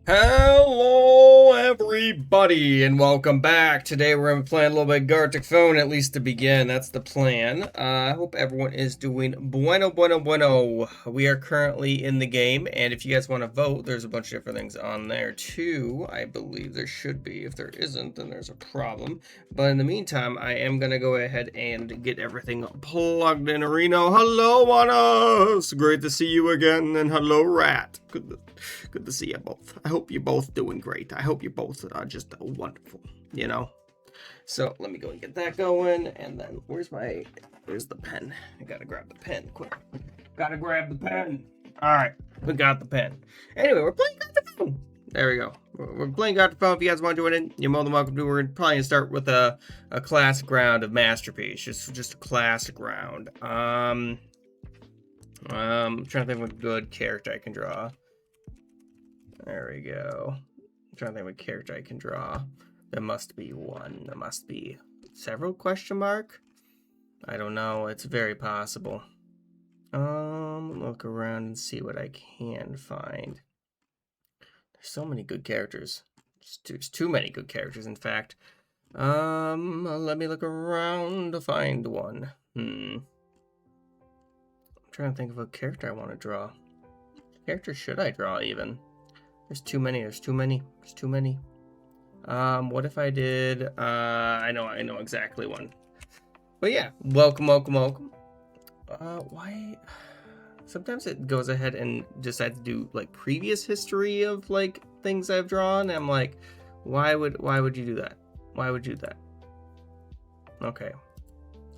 Hello everybody and welcome back. Today we're going to be playing a little bit of Gartic phone, at least to begin. That's the plan. I hope everyone is doing bueno. We are currently in the game, and if you guys want to vote, there's a bunch of different things on there too. I believe there should be. If there isn't, then there's a problem. But in the meantime, I am going to go ahead and get everything plugged in. Reno, hello on us! Great to see you again, and hello Rat. Good to see you both. I hope you're both doing great. I hope you both are just wonderful, you know? So let me go and get that going, and then where's the pen? I gotta grab the pen, quick. Gotta grab the pen. Alright, we got the pen. Anyway, we're playing Gartic phone. There we go. We're playing Gartic phone. If you guys want to join in, you're more than welcome to. We're probably gonna start with a classic round of Masterpiece. Just a classic round. I'm trying to think of a good character I can draw. There we go. I'm trying to think of a character I can draw. There must be one. There must be several question mark? I don't know. It's very possible. Look around and see what I can find. There's so many good characters. There's too many good characters, in fact. Let me look around to find one. I'm trying to think of a character I want to draw. What character should I draw, even? There's too many. What if I did, I know exactly one. But yeah, welcome. Why? Sometimes it goes ahead and decides to do, like, previous history of, like, things I've drawn. I'm like, why would you do that? Why would you do that? Okay,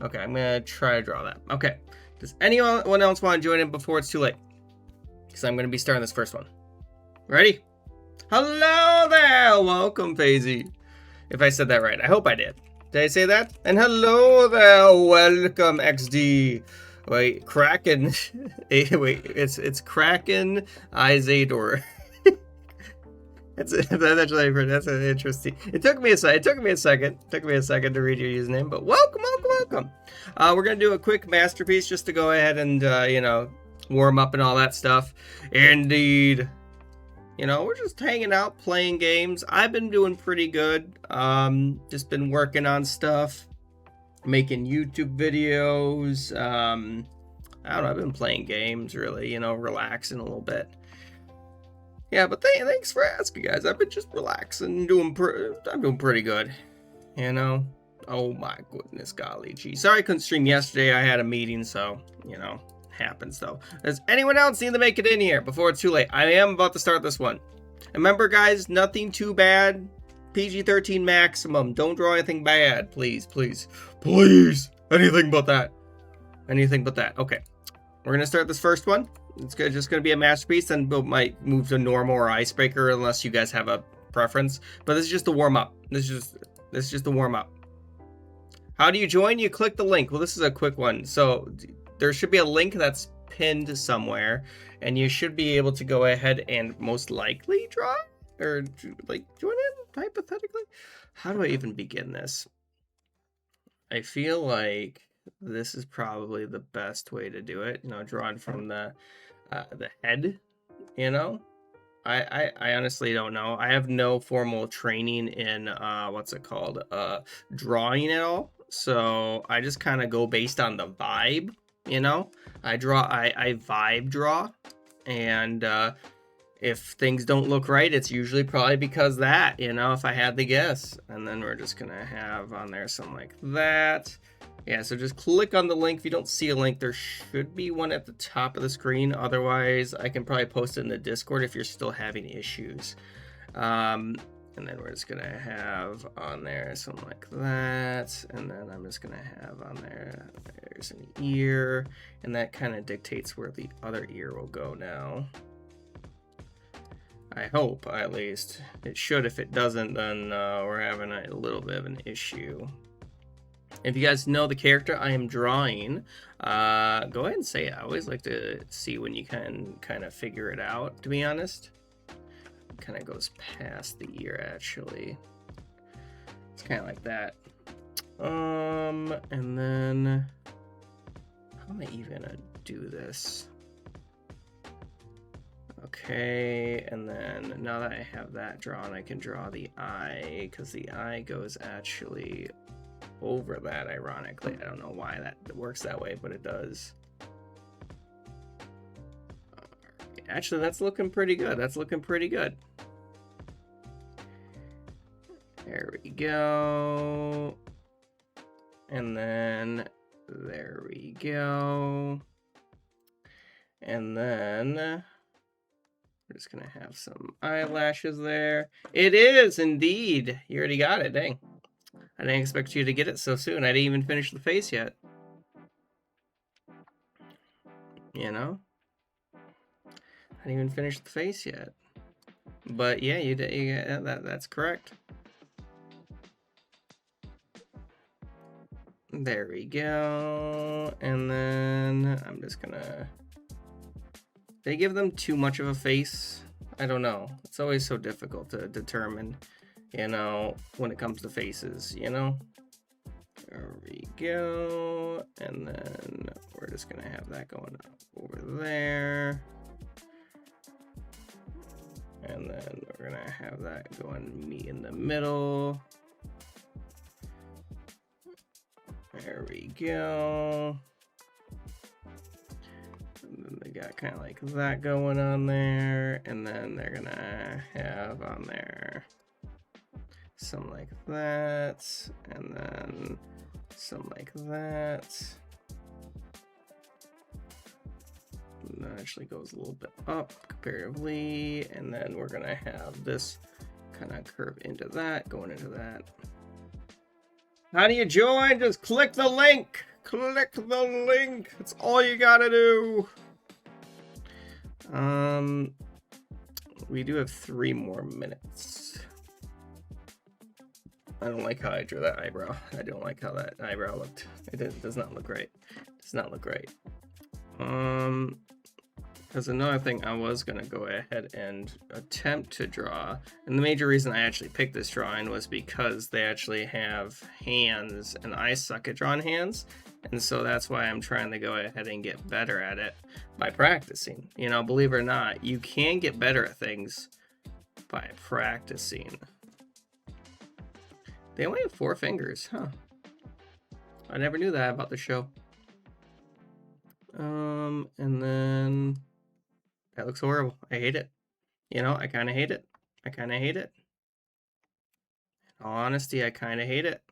I'm gonna try to draw that. Okay, does anyone else want to join in before it's too late? Because I'm gonna be starting this first one. Ready? Hello there! Welcome, Faisy. If I said that right. I hope I did. Did I say that? And hello there! Welcome, XD. Wait, Kraken. Wait, it's Kraken Izador. That's actually that's an interesting. It took me a second to read your username, but welcome. We're gonna do a quick masterpiece just to go ahead and warm up and all that stuff. Indeed. We're just hanging out, playing games. I've been doing pretty good. Just been working on stuff, making YouTube videos. I don't know, I've been playing games, really, relaxing a little bit. Yeah, but thanks for asking, guys. I've been just relaxing, I'm doing pretty good, Oh my goodness, golly gee. Sorry I couldn't stream yesterday. I had a meeting, so, happens though. Does anyone else need to make it in here before it's too late? I am about to start this one. Remember, guys, nothing too bad. PG-13 maximum. Don't draw anything bad, please. Anything but that. Okay, we're gonna start this first one. It's just gonna be a masterpiece, then we might move to normal or icebreaker unless you guys have a preference. But this is just a warm up. This is just a warm up. How do you join? You click the link. Well, this is a quick one. So there should be a link that's pinned somewhere, and you should be able to go ahead and most likely draw or like join in, hypothetically. How do I even begin this? I feel like this is probably the best way to do it. Drawn from the head. I honestly don't know. I have no formal training in what's it called, drawing at all. So I just kind of go based on the vibe. I vibe draw, and if things don't look right, it's usually probably because that, if I had to guess. And then we're just gonna have on there something like that. Yeah, so just click on the link. If you don't see a link, there should be one at the top of the screen. Otherwise, I can probably post it in the Discord if you're still having issues. And then we're just gonna have on there something like that, and then I'm just gonna have on there's an ear, and that kind of dictates where the other ear will go now. I hope, at least. It should. If it doesn't, then we're having a little bit of an issue. If you guys know the character I am drawing, go ahead and say it. I always like to see when you can kind of figure it out, to be honest. Kind of goes past the ear, actually. It's kind of like that. And then how am I even gonna do this? Okay, and then now that I have that drawn, I can draw the eye, because the eye goes actually over that, ironically. I don't know why that works that way, but it does. Actually, that's looking pretty good. That's looking pretty good. There we go. And then there we go. And then we're just gonna have some eyelashes there. It is indeed. You already got it, dang. I didn't expect you to get it so soon. I didn't even finish the face yet. You know? I didn't even finish the face yet. But yeah, you did. That's correct. There we go. And then I'm just gonna... They give them too much of a face? I don't know. It's always so difficult to determine, you know, when it comes to faces, you know? There we go. And then we're just gonna have that going up over there. And then we're gonna have that going meet in the middle. There we go. And then they got kind of like that going on there. And then they're gonna have on there some like that. And then some like that. And that actually goes a little bit up comparatively. And then we're gonna have this kind of curve into that, going into that. How do you join? Just click the link. Click the link. That's all you gotta do. We do have 3 more minutes. I don't like how I drew that eyebrow. I don't like how that eyebrow looked. It does not look right. It does not look right. Because another thing I was going to go ahead and attempt to draw, and the major reason I actually picked this drawing was because they actually have hands, and I suck at drawing hands, and so that's why I'm trying to go ahead and get better at it by practicing. You know, believe it or not, you can get better at things by practicing. They only have 4 fingers, huh? I never knew that about the show. And then that looks horrible. I hate it. You know, I kind of hate it. I kind of hate it. In all honesty, I kind of hate it.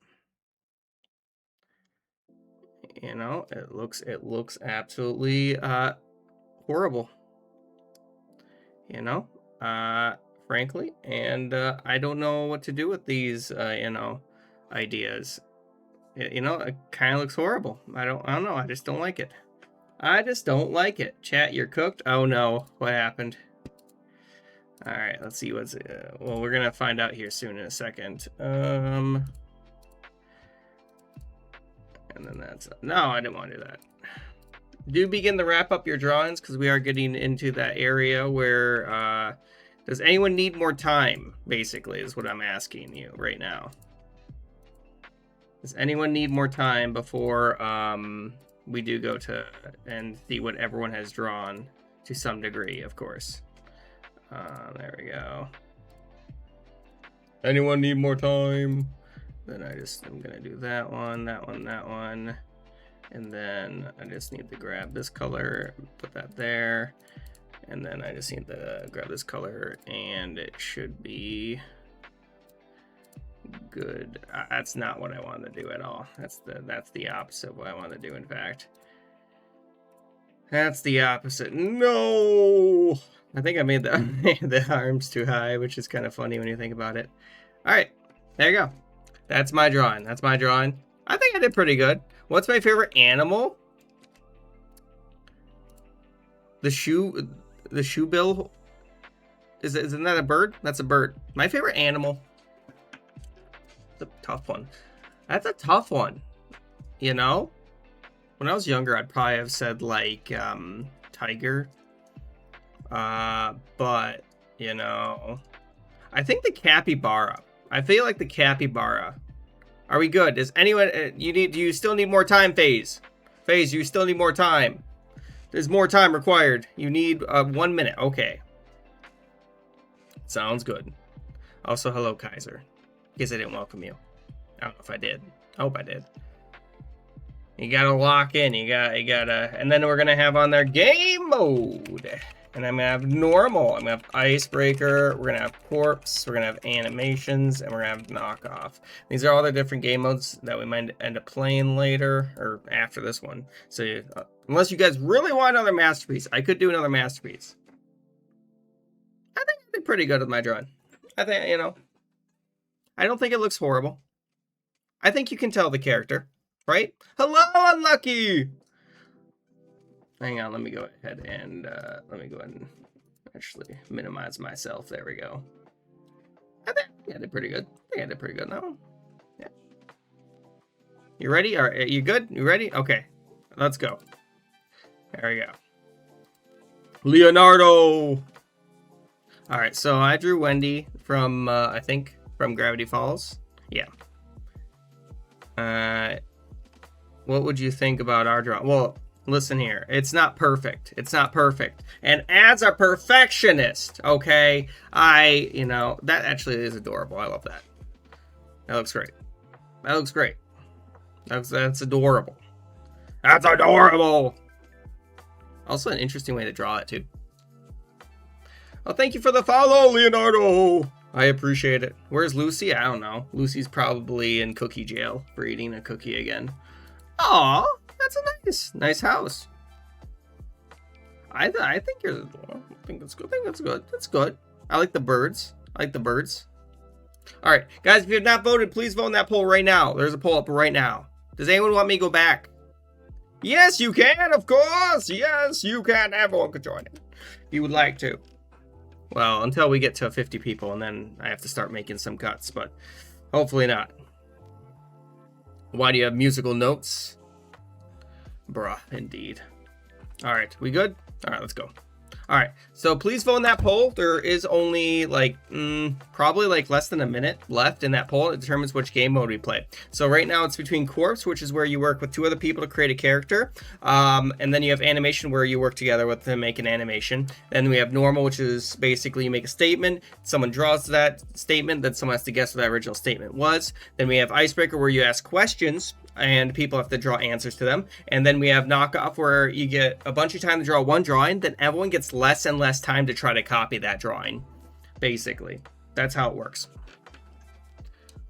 You know, it looks absolutely horrible. You know, frankly, and I don't know what to do with these you know, ideas. You know, it kind of looks horrible. I don't know. I just don't like it. I just don't like it. Chat, you're cooked? Oh no, what happened? Alright, let's see what's... well, we're gonna find out here soon in a second. And then that's... No, I didn't want to do that. Do begin to wrap up your drawings, because we are getting into that area where... does anyone need more time, basically, is what I'm asking you right now. Does anyone need more time before... we do go to and see what everyone has drawn to some degree, of course. There we go. Anyone need more time? Then I'm gonna do that one, that one, that one. And then I just need to grab this color, put that there. And then I just need to grab this color and it should be good. That's not what I wanted to do at all. That's the opposite of what I wanted to do, in fact. That's the opposite. No! I think I made the arms too high, which is kind of funny when you think about it. Alright, there you go. That's my drawing. That's my drawing. I think I did pretty good. What's my favorite animal? The shoe bill? Isn't that a bird? That's a bird. My favorite animal. A tough one. That's a tough one. You know, when I was younger, I'd probably have said like tiger. But you know, I think the capybara. I feel like the capybara. Are we good? Does anyone? Do you still need more time, FaZe? FaZe, you still need more time. There's more time required. You need 1 minute. Okay. Sounds good. Also, hello, Kaiser. Guess I didn't welcome you. I don't know if I did. I hope I did. You gotta lock in. You gotta, and then we're gonna have on there game mode. And I'm gonna have normal. I'm gonna have icebreaker. We're gonna have corpse. We're gonna have animations, and we're gonna have knockoff. These are all the different game modes that we might end up playing later or after this one. So unless you guys really want another masterpiece, I could do another masterpiece. I think I did pretty good with my drawing. I think, you know, I don't think it looks horrible. I think you can tell the character, right? Hello, Unlucky! Hang on, let me go ahead and actually minimize myself. There we go. I think I did pretty good. I think I did pretty good now. Yeah. You ready? Are you good? You ready? Okay. Let's go. There we go. Leonardo! Alright, so I drew Wendy from, I think, from Gravity Falls. Yeah. What would you think about our draw? Well, listen here. It's not perfect. It's not perfect. And as a perfectionist, okay, you know, that actually is adorable. I love that. That looks great. That looks great. That's adorable. That's adorable! Also an interesting way to draw it, too. Oh, thank you for the follow, Leonardo! I appreciate it. Where's Lucy? I don't know. Lucy's probably in cookie jail for eating a cookie again. Aw, that's a nice house. I think you're. I think that's good. I think that's good. That's good. I like the birds. I like the birds. All right, guys. If you have not voted, please vote in that poll right now. There's a poll up right now. Does anyone want me to go back? Yes, you can. Of course. Yes, you can. Everyone can join it if you would like to. Well, until we get to 50 people, and then I have to start making some cuts, but hopefully not. Why do you have musical notes? Bruh, indeed. All right, we good? All right, let's go. All right, so please vote in that poll. There is only like probably like less than a minute left in that poll. It determines which game mode we play. So right now it's between Corpse, which is where you work with 2 other people to create a character, and then you have Animation, where you work together with to make an animation. Then we have Normal, which is basically you make a statement, someone draws that statement, then someone has to guess what that original statement was. Then we have Icebreaker, where you ask questions and people have to draw answers to them. And then we have Knockoff, where you get a bunch of time to draw one drawing, then everyone gets less and less time to try to copy that drawing. Basically, that's how it works.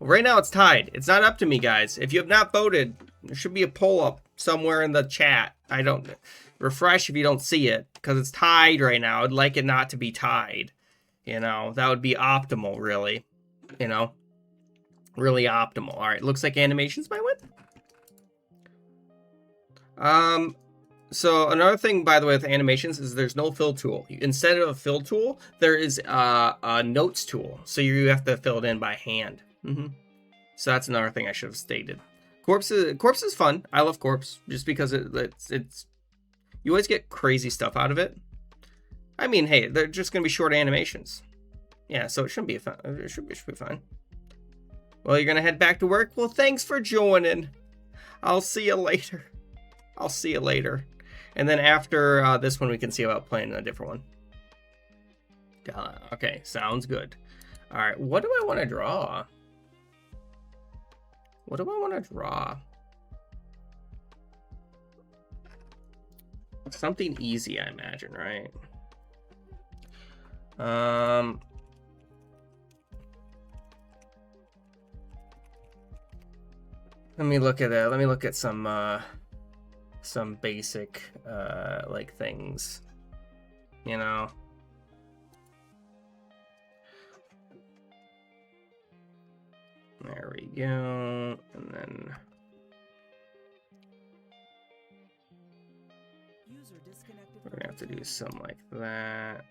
Well, right now it's tied. It's not up to me, guys. If you have not voted, there should be a poll up somewhere in the chat. I don't refresh if you don't see it, because it's tied right now. I'd like it not to be tied. You know, that would be optimal, really. You know, really optimal. All right, looks like Animations might win. So another thing, by the way, with animations is there's no fill tool. Instead of a fill tool, there is a notes tool. So you have to fill it in by hand. So that's another thing I should have stated. Corpse is fun. I love Corpse just because it's you always get crazy stuff out of it. I mean, hey, they're just gonna be short animations. Yeah, so it shouldn't be fun. It should be fine. Well, you're gonna head back to work. Well, thanks for joining. I'll see you later. I'll see you later. And then after this one, we can see about playing a different one. Okay, sounds good. All right, what do I want to draw? What do I want to draw? Something easy, I imagine, right? Let me look at that. Let me look at some basic like things, you know. There we go. And then we're gonna have to do something like that.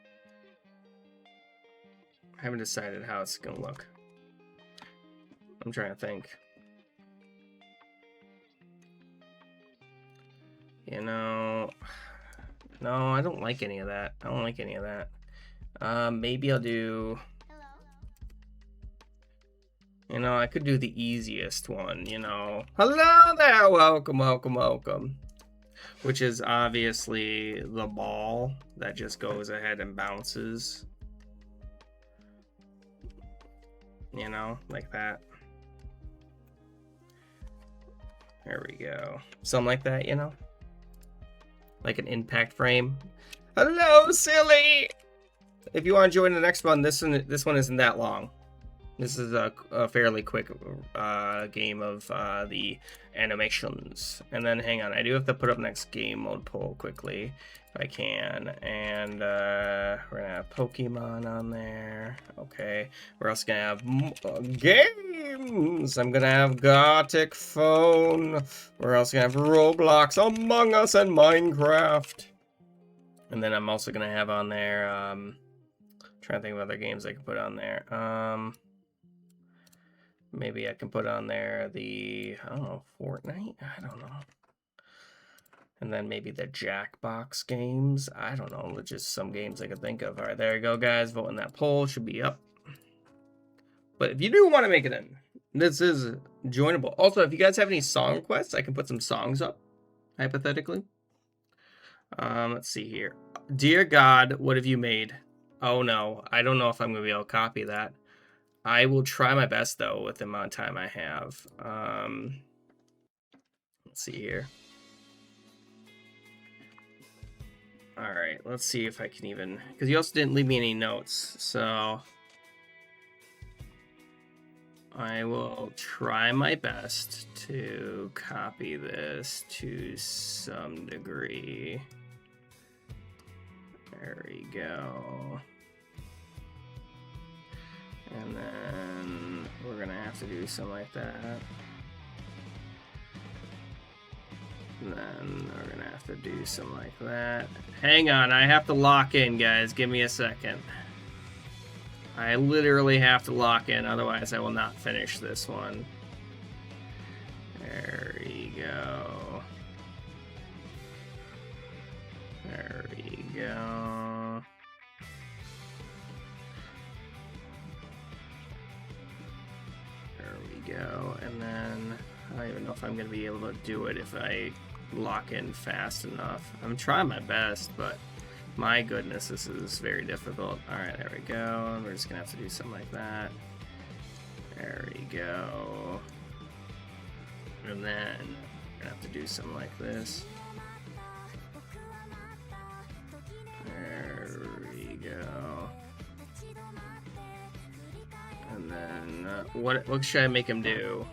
I haven't decided how it's gonna look. I'm trying to think. You know, no, I don't like any of that. I don't like any of that. Maybe I'll do, you know, I could do the easiest one, you know. Hello there, welcome, welcome, welcome. Which is obviously the ball that just goes ahead and bounces. You know, like that. There we go. Something like that, you know? Like an impact frame. Hello, silly! If you want to join the next one, this one isn't that long. This is a fairly quick game of the animations. And then, hang on, I do have to put up next game mode poll quickly, if I can. And we're going to have Pokemon on there. Okay. We're also going to have games. I'm going to have Gartic phone. We're also going to have Roblox, Among Us, and Minecraft. And then I'm also going to have on there, trying to think of other games I can put on there. Maybe I can put on there the, I don't know, Fortnite? I don't know. And then maybe the Jackbox games. I don't know, just some games I could think of. All right, there you go, guys. Vote in that poll. Should be up. But if you do want to make it in, this is joinable. Also, if you guys have any song requests, I can put some songs up, hypothetically. Let's see here. Dear God, what have you made? Oh, no. I don't know if I'm going to be able to copy that. I will try my best, though, with the amount of time I have. Let's see here. All right, let's see if I can even... Because you also didn't leave me any notes, so... I will try my best to copy this to some degree. There we go. And then we're gonna have to do something like that. And then we're gonna have to do something like that. Hang on, I have to lock in, guys. Give me a second. I literally have to lock in, otherwise I will not finish this one. There we go. There we go. There we go. And then I don't even know if I'm going to be able to do it if I lock in fast enough. I'm trying my best, but my goodness, this is very difficult. Alright, there we go. We're just going to have to do something like that. There we go. And then we're going to have to do something like this. There we go. And then, what should I make him do?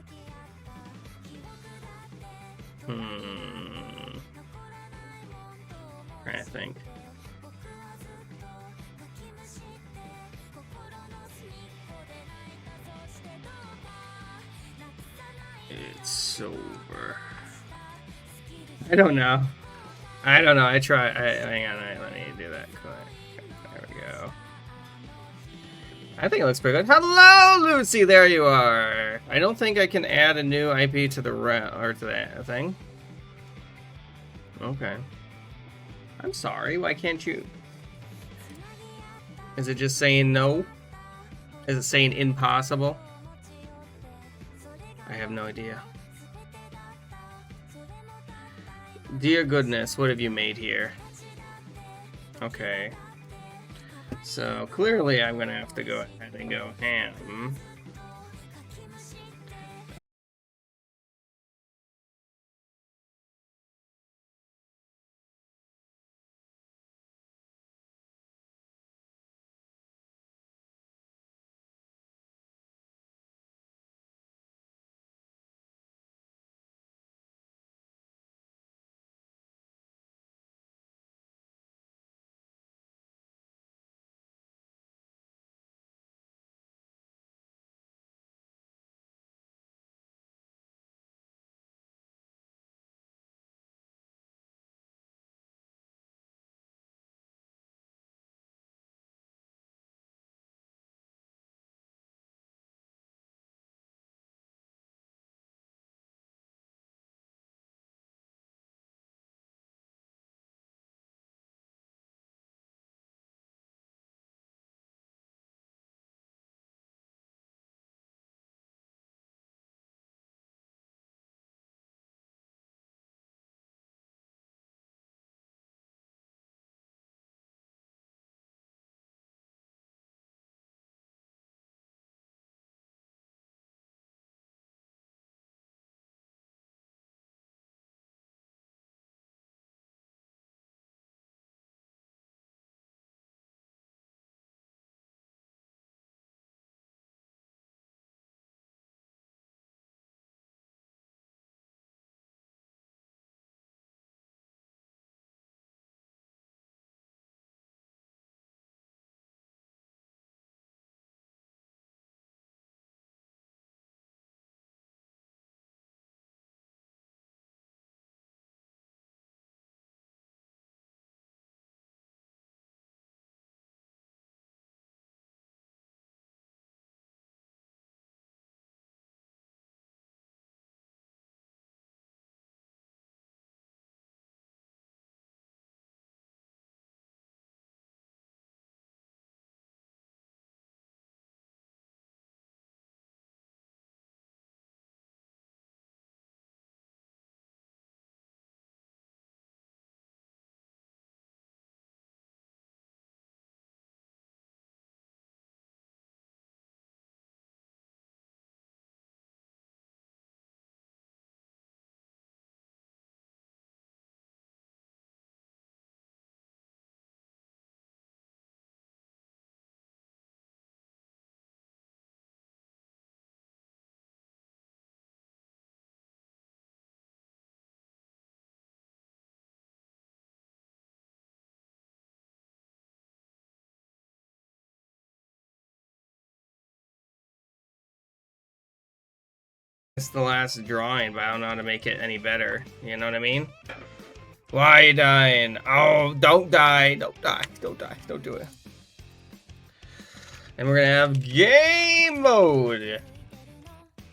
I think. It's over. I don't know. I don't know. I try. Hang on. Let me do that quick. There we go. I think it looks pretty good. Hello, Lucy. There you are. I don't think I can add a new IP to the or to that thing. Okay. I'm sorry. Why can't you? Is it just saying no? Is it saying impossible? I have no idea. Dear goodness, what have you made here? Okay. So clearly I'm gonna have to go ahead and go ham. It's the last drawing, but I don't know how to make it any better. You know what I mean? Why are you dying? Oh, don't die. Don't die. Don't die. Don't do it. And we're gonna have game mode.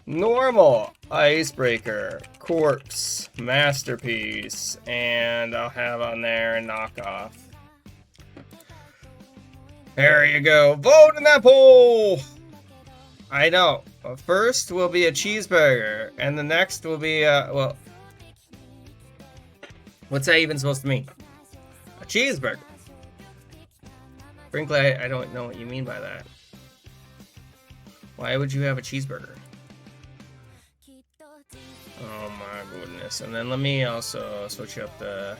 Normal, icebreaker, corpse, masterpiece, and I'll have on there a knockoff. There you go. Vote in that poll. I know. First will be a cheeseburger, and the next will be well, what's that even supposed to mean? A cheeseburger. Frankly, I don't know what you mean by that. Why would you have a cheeseburger? Oh my goodness. And then let me also switch up the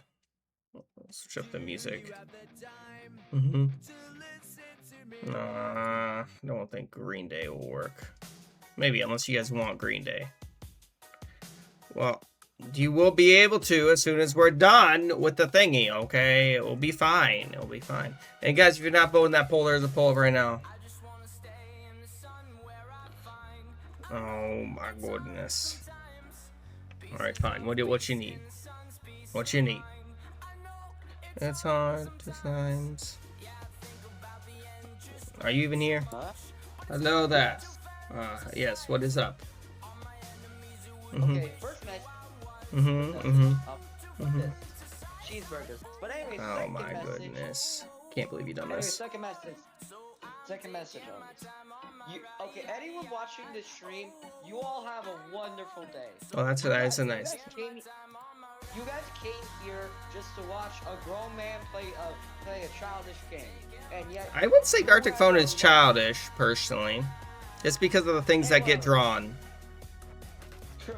music. I don't think Green Day will work. Maybe, unless you guys want Green Day. Well, you will be able to as soon as we're done with the thingy, okay? It will be fine. It will be fine. And guys, if you're not voting that poll, there's a poll right now. Oh my goodness. Alright, fine. What you need? What you need? It's hard to find. Are you even here? Hello there. Yes, what is up? Okay, first message. Cheeseburgers. But anyway, oh my goodness. Can't believe you done this. Second message. Okay, anyone watching this stream, you all have a wonderful day. Oh, that's a nice. You guys came here just to watch a grown man play a childish game. And yet I would say Gartic phone is childish, personally. Just because of the things that get drawn. True.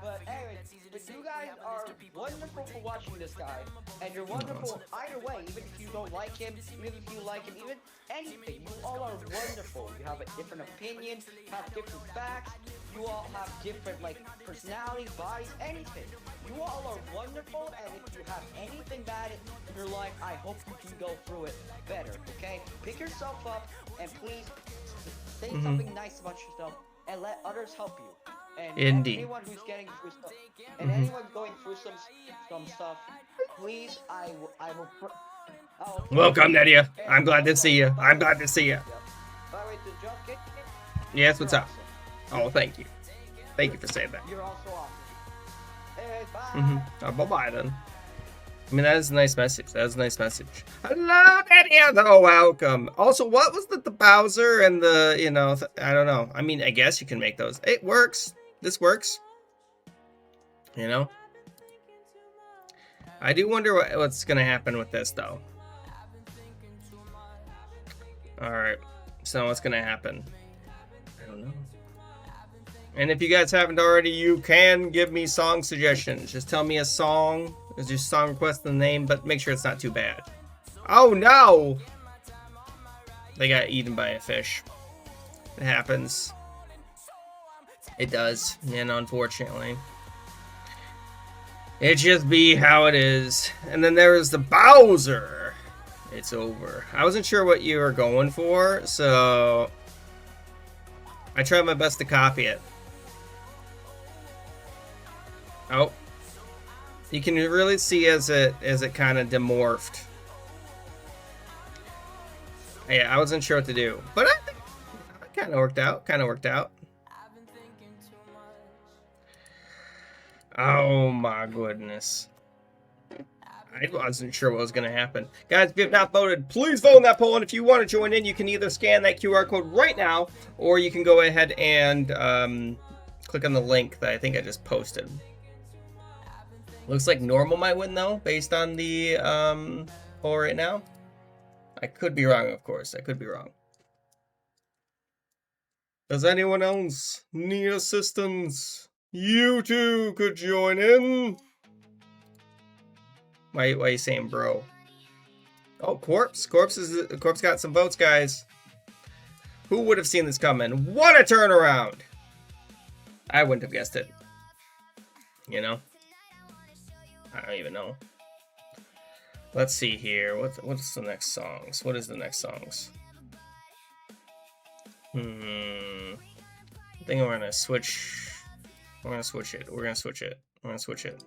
But anyway, you guys are wonderful for watching this guy. And you're wonderful either way, even if you don't like him, even if you like him, even anything. You all are wonderful. You have a different opinion, have different facts. You all have different, personalities, bodies, anything. You all are wonderful, and if you have anything bad in your life, I hope you can go through it better, okay? Pick yourself up, and please say something nice about yourself, and let others help you. And anyone who's getting through stuff, and anyone going through some stuff, please, I will. Welcome, Nadia. I'm glad to see you. I'm glad to see you. By the way, did Josh get it? Yes, what's up? Oh, thank you. Thank you for saying that. You're also awesome. Hey, bye. Oh, bye-bye then. I mean, that is a nice message. That is a nice message. Hello, Nadia. Oh, welcome. Also, what was the Bowser and the, I don't know. I mean, I guess you can make those. It works. This works. I do wonder what's going to happen with this, though. Alright. So, what's going to happen? I don't know. And if you guys haven't already, you can give me song suggestions. Just tell me a song. There's your song request in the name, but make sure it's not too bad. Oh, no! They got eaten by a fish. It happens. It does, unfortunately. It just be how it is. And then there is the Bowser. It's over. I wasn't sure what you were going for, so I tried my best to copy it. Oh. You can really see as it kind of demorphed. Yeah, I wasn't sure what to do. But I think it kind of worked out. Oh my goodness. I wasn't sure what was going to happen. Guys, if you have not voted, please vote in that poll. And if you want to join in, you can either scan that QR code right now, or you can go ahead and click on the link that I think I just posted. Looks like normal might win, though, based on the poll right now. I could be wrong, of course. I could be wrong. Does anyone else need assistance? You too could join in. Why are you saying bro? Oh, Corpse got some votes, guys. Who would have seen this coming? What a turnaround! I wouldn't have guessed it. I don't even know. Let's see here. What's the next songs? What is the next songs? I think we're gonna switch We're gonna switch it. We're gonna switch it. We're gonna switch it.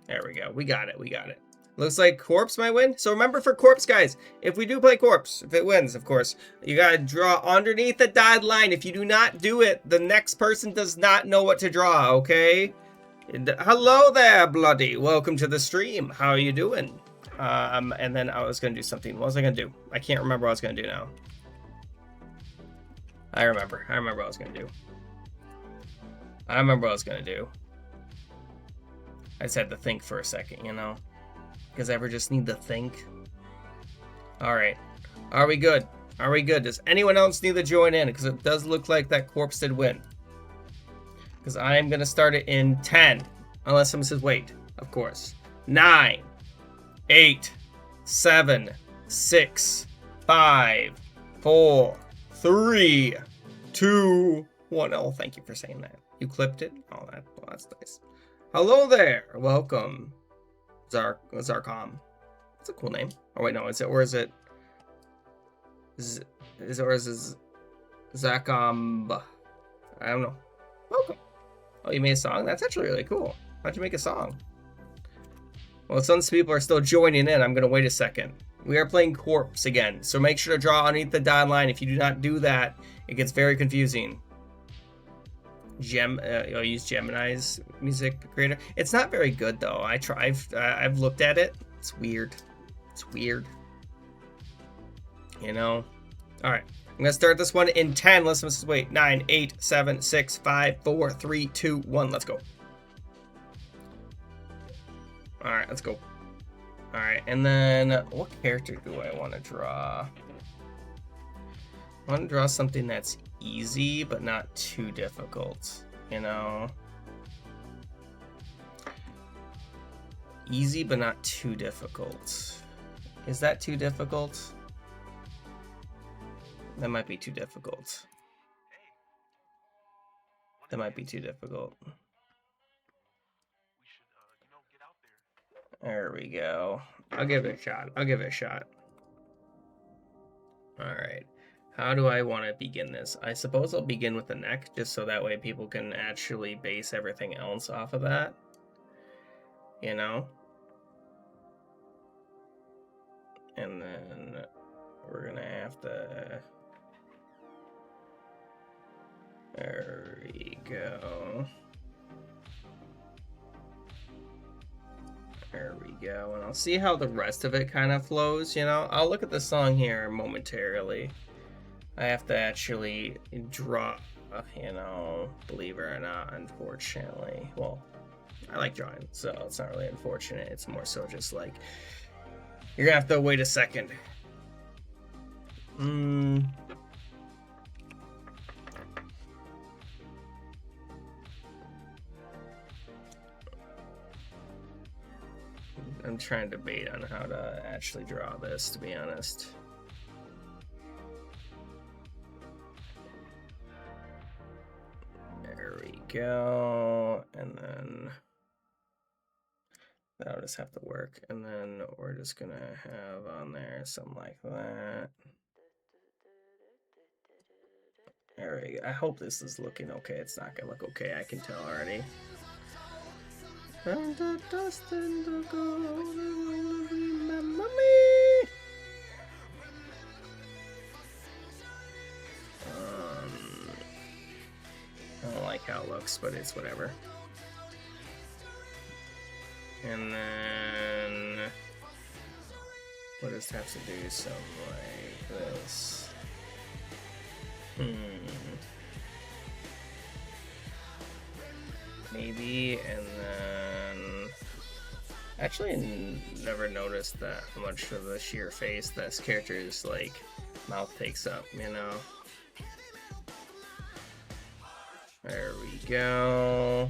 There we go. We got it. We got it. Looks like Corpse might win. So remember for Corpse, guys, if we do play Corpse, if it wins, of course, you gotta draw underneath the dotted line. If you do not do it, the next person does not know what to draw, okay? Hello there, Bloody. Welcome to the stream. How are you doing? And then I was gonna do something. What was I gonna do? I can't remember what I was gonna do now. I remember what I was gonna do. I remember what I was gonna do. I just had to think for a second, you know? Because I ever just need to think. Alright. Are we good? Are we good? Does anyone else need to join in? Because it does look like that Corpse did win. Because I am going to start it in 10. Unless someone says wait. Of course. 9, 8, 7, 6, 5, 4, 3, 2, 1. Oh, thank you for saying that. You clipped it? Oh, well, that's nice. Hello there. Welcome. Zarcom. That's a cool name. Oh wait, no, is it Zacom? I don't know. Welcome. Oh, you made a song? That's actually really cool. How'd you make a song? Well, some people are still joining in. I'm gonna wait a second. We are playing Corpse again, so make sure to draw underneath the dotted line. If you do not do that, it gets very confusing. I'll use Gemini's music creator. It's not very good though. I've looked at it. It's weird. It's weird. You know. All right. I'm gonna start this one in 10. Let's wait. 9, 8, 7, 6, 5, 4, 3, 2, 1. Let's go. All right. Let's go. All right. And then what character do I want to draw? I want to draw something that's easy but not too difficult, you know. Easy but not too difficult. Is that too difficult? That might be too difficult. That might be too difficult. There we go. I'll give it a shot. I'll give it a shot. All right. How do I want to begin this? I suppose I'll begin with the neck, just so that way people can actually base everything else off of that. You know? And then we're gonna have to... There we go. There we go. And I'll see how the rest of it kind of flows, you know? I'll look at the song here momentarily. I have to actually draw, you know, believe it or not, unfortunately. Well, I like drawing, so it's not really unfortunate. It's more so just like, you're gonna have to wait a second. I'm trying to debate on how to actually draw this, to be honest. There we go, and then that'll just have to work, and then we're just gonna have on there something like that. There we go. I hope this is looking okay. It's not gonna look okay, I can tell already. And the dust and the gold will remember me. I don't like how it looks, but it's whatever. And then we'll just have to do something like this. Maybe, and then actually I never noticed that much of the sheer face this character's like mouth takes up, you know. There we go.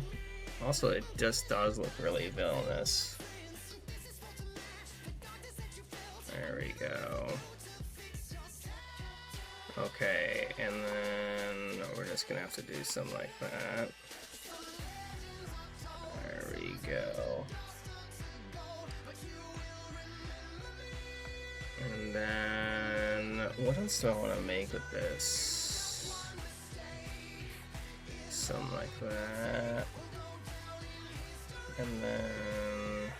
Also, it just does look really villainous. There we go. Okay, and then we're just gonna have to do something like that. There we go. And then, what else do I want to make with this? Something like that. And then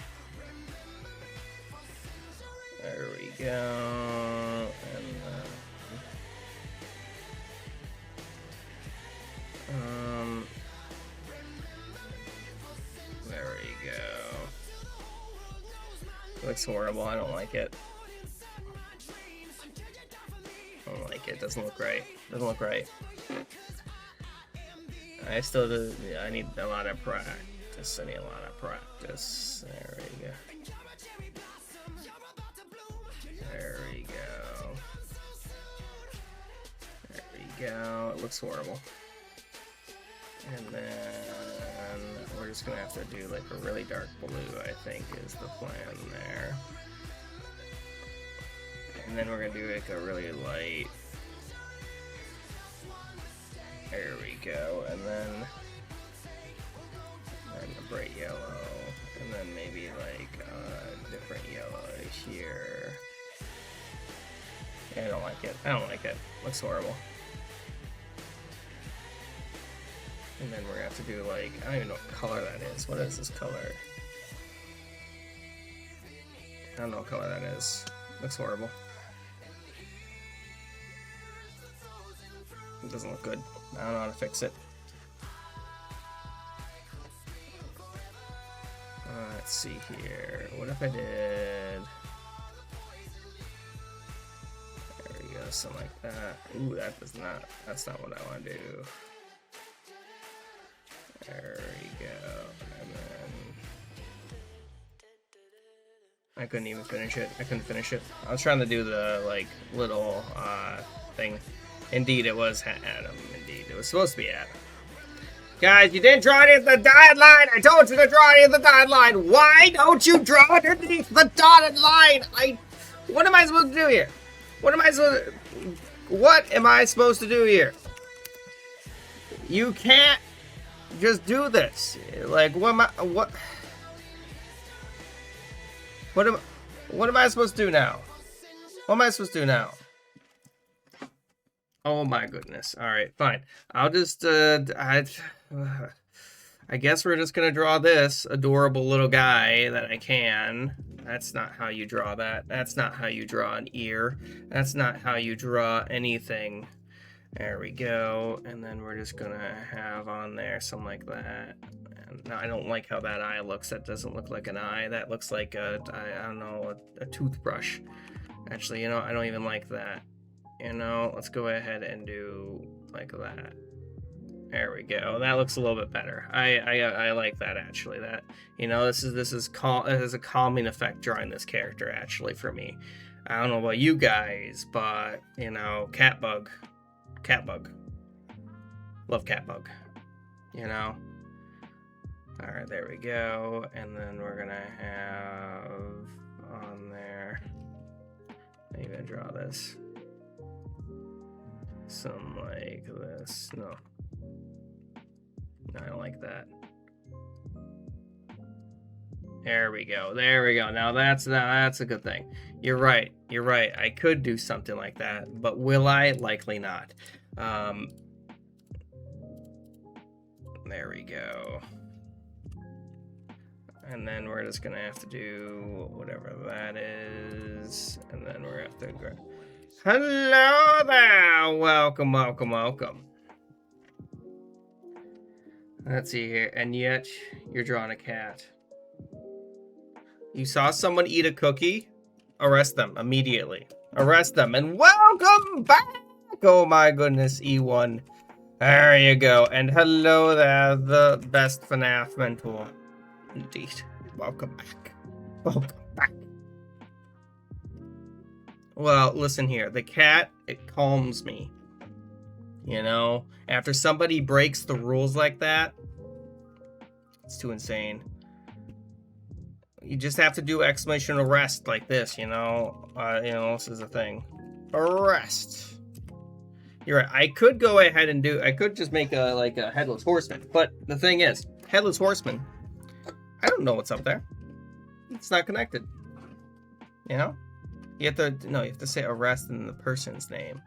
there we go. And then there we go. It looks horrible. I don't like it. I don't like it. Doesn't look right. Doesn't look right. I still do. Yeah, I need a lot of practice. I need a lot of practice. There we go. There we go. There we go. It looks horrible. And then we're just gonna have to do like a really dark blue, I think, is the plan there. And then we're gonna do like a really light. There we go. And then a bright yellow. And then maybe like a different yellow here. Yeah, I don't like it. I don't like it. Looks horrible. And then we're gonna have to do like, I don't even know what color that is. What is this color? I don't know what color that is. Looks horrible. It doesn't look good. I don't know how to fix it. Let's see here. What if I did... There we go, something like that. Ooh, that's not what I want to do. There we go. And then... I couldn't even finish it. I couldn't finish it. I was trying to do the, like, little, thing. Indeed, it was Adam. Indeed, it was supposed to be Adam. Guys, you didn't draw it at the dotted line. I told you to draw it at the dotted line. Why don't you draw it underneath the dotted line? What am I supposed to do here? What am I supposed to do here? You can't just do this. Like, what am I supposed to do now? What am I supposed to do now? Oh my goodness. Alright, fine. I'll just, I guess we're just gonna draw this adorable little guy that I can. That's not how you draw that. That's not how you draw an ear. That's not how you draw anything. There we go. And then we're just gonna have on there something like that. And I don't like how that eye looks. That doesn't look like an eye. That looks like I don't know, a toothbrush. Actually, you know, I don't even like that. You know, let's go ahead and do like that. There we go. That looks a little bit better. I like that actually. That, you know, this is it has a calming effect drawing this character actually for me. I don't know about you guys, but you know, Catbug. Love Catbug. You know. All right, there we go. And then we're gonna have on there. I'm gonna draw this. Something like this. No, I don't like that. There we go. There we go. Now that's a good thing. You're right. You're right. I could do something like that, but will I? Likely not. There we go. And then we're just gonna have to do whatever that is, and then we're gonna have to go. Hello there! Welcome, welcome, welcome. Let's see here. And yet, you're drawing a cat. You saw someone eat a cookie? Arrest them immediately. Arrest them and welcome back! Oh my goodness, E1. There you go. And hello there, the best FNAF mentor. Indeed. Welcome back. Welcome back. Well, listen here. The cat, it calms me. You know? After somebody breaks the rules like that, it's too insane. You just have to do exclamation arrest like this, you know? This is a thing. Arrest. You're right. I could go ahead and I could just make a headless horseman. But the thing is, headless horseman, I don't know what's up there. It's not connected. You know? You have to say arrest in the person's name.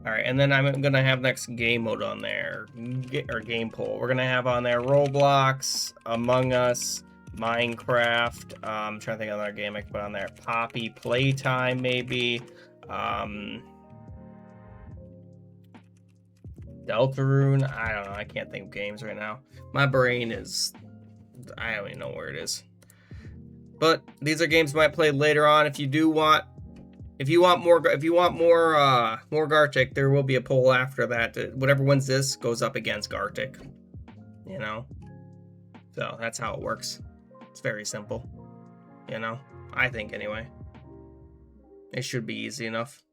All right, and then I'm gonna have next game mode on there, or game poll. We're gonna have on there Roblox, Among Us, Minecraft. I'm trying to think of another game I can put on there. Poppy Playtime, maybe. Deltarune. I don't know. I can't think of games right now. My brain is. I don't even know where it is. But these are games I might play later on. If you do want. If you want more Gartic, there will be a poll after that. Whatever wins this goes up against Gartic. You know? So that's how it works. It's very simple. You know? I think anyway. It should be easy enough.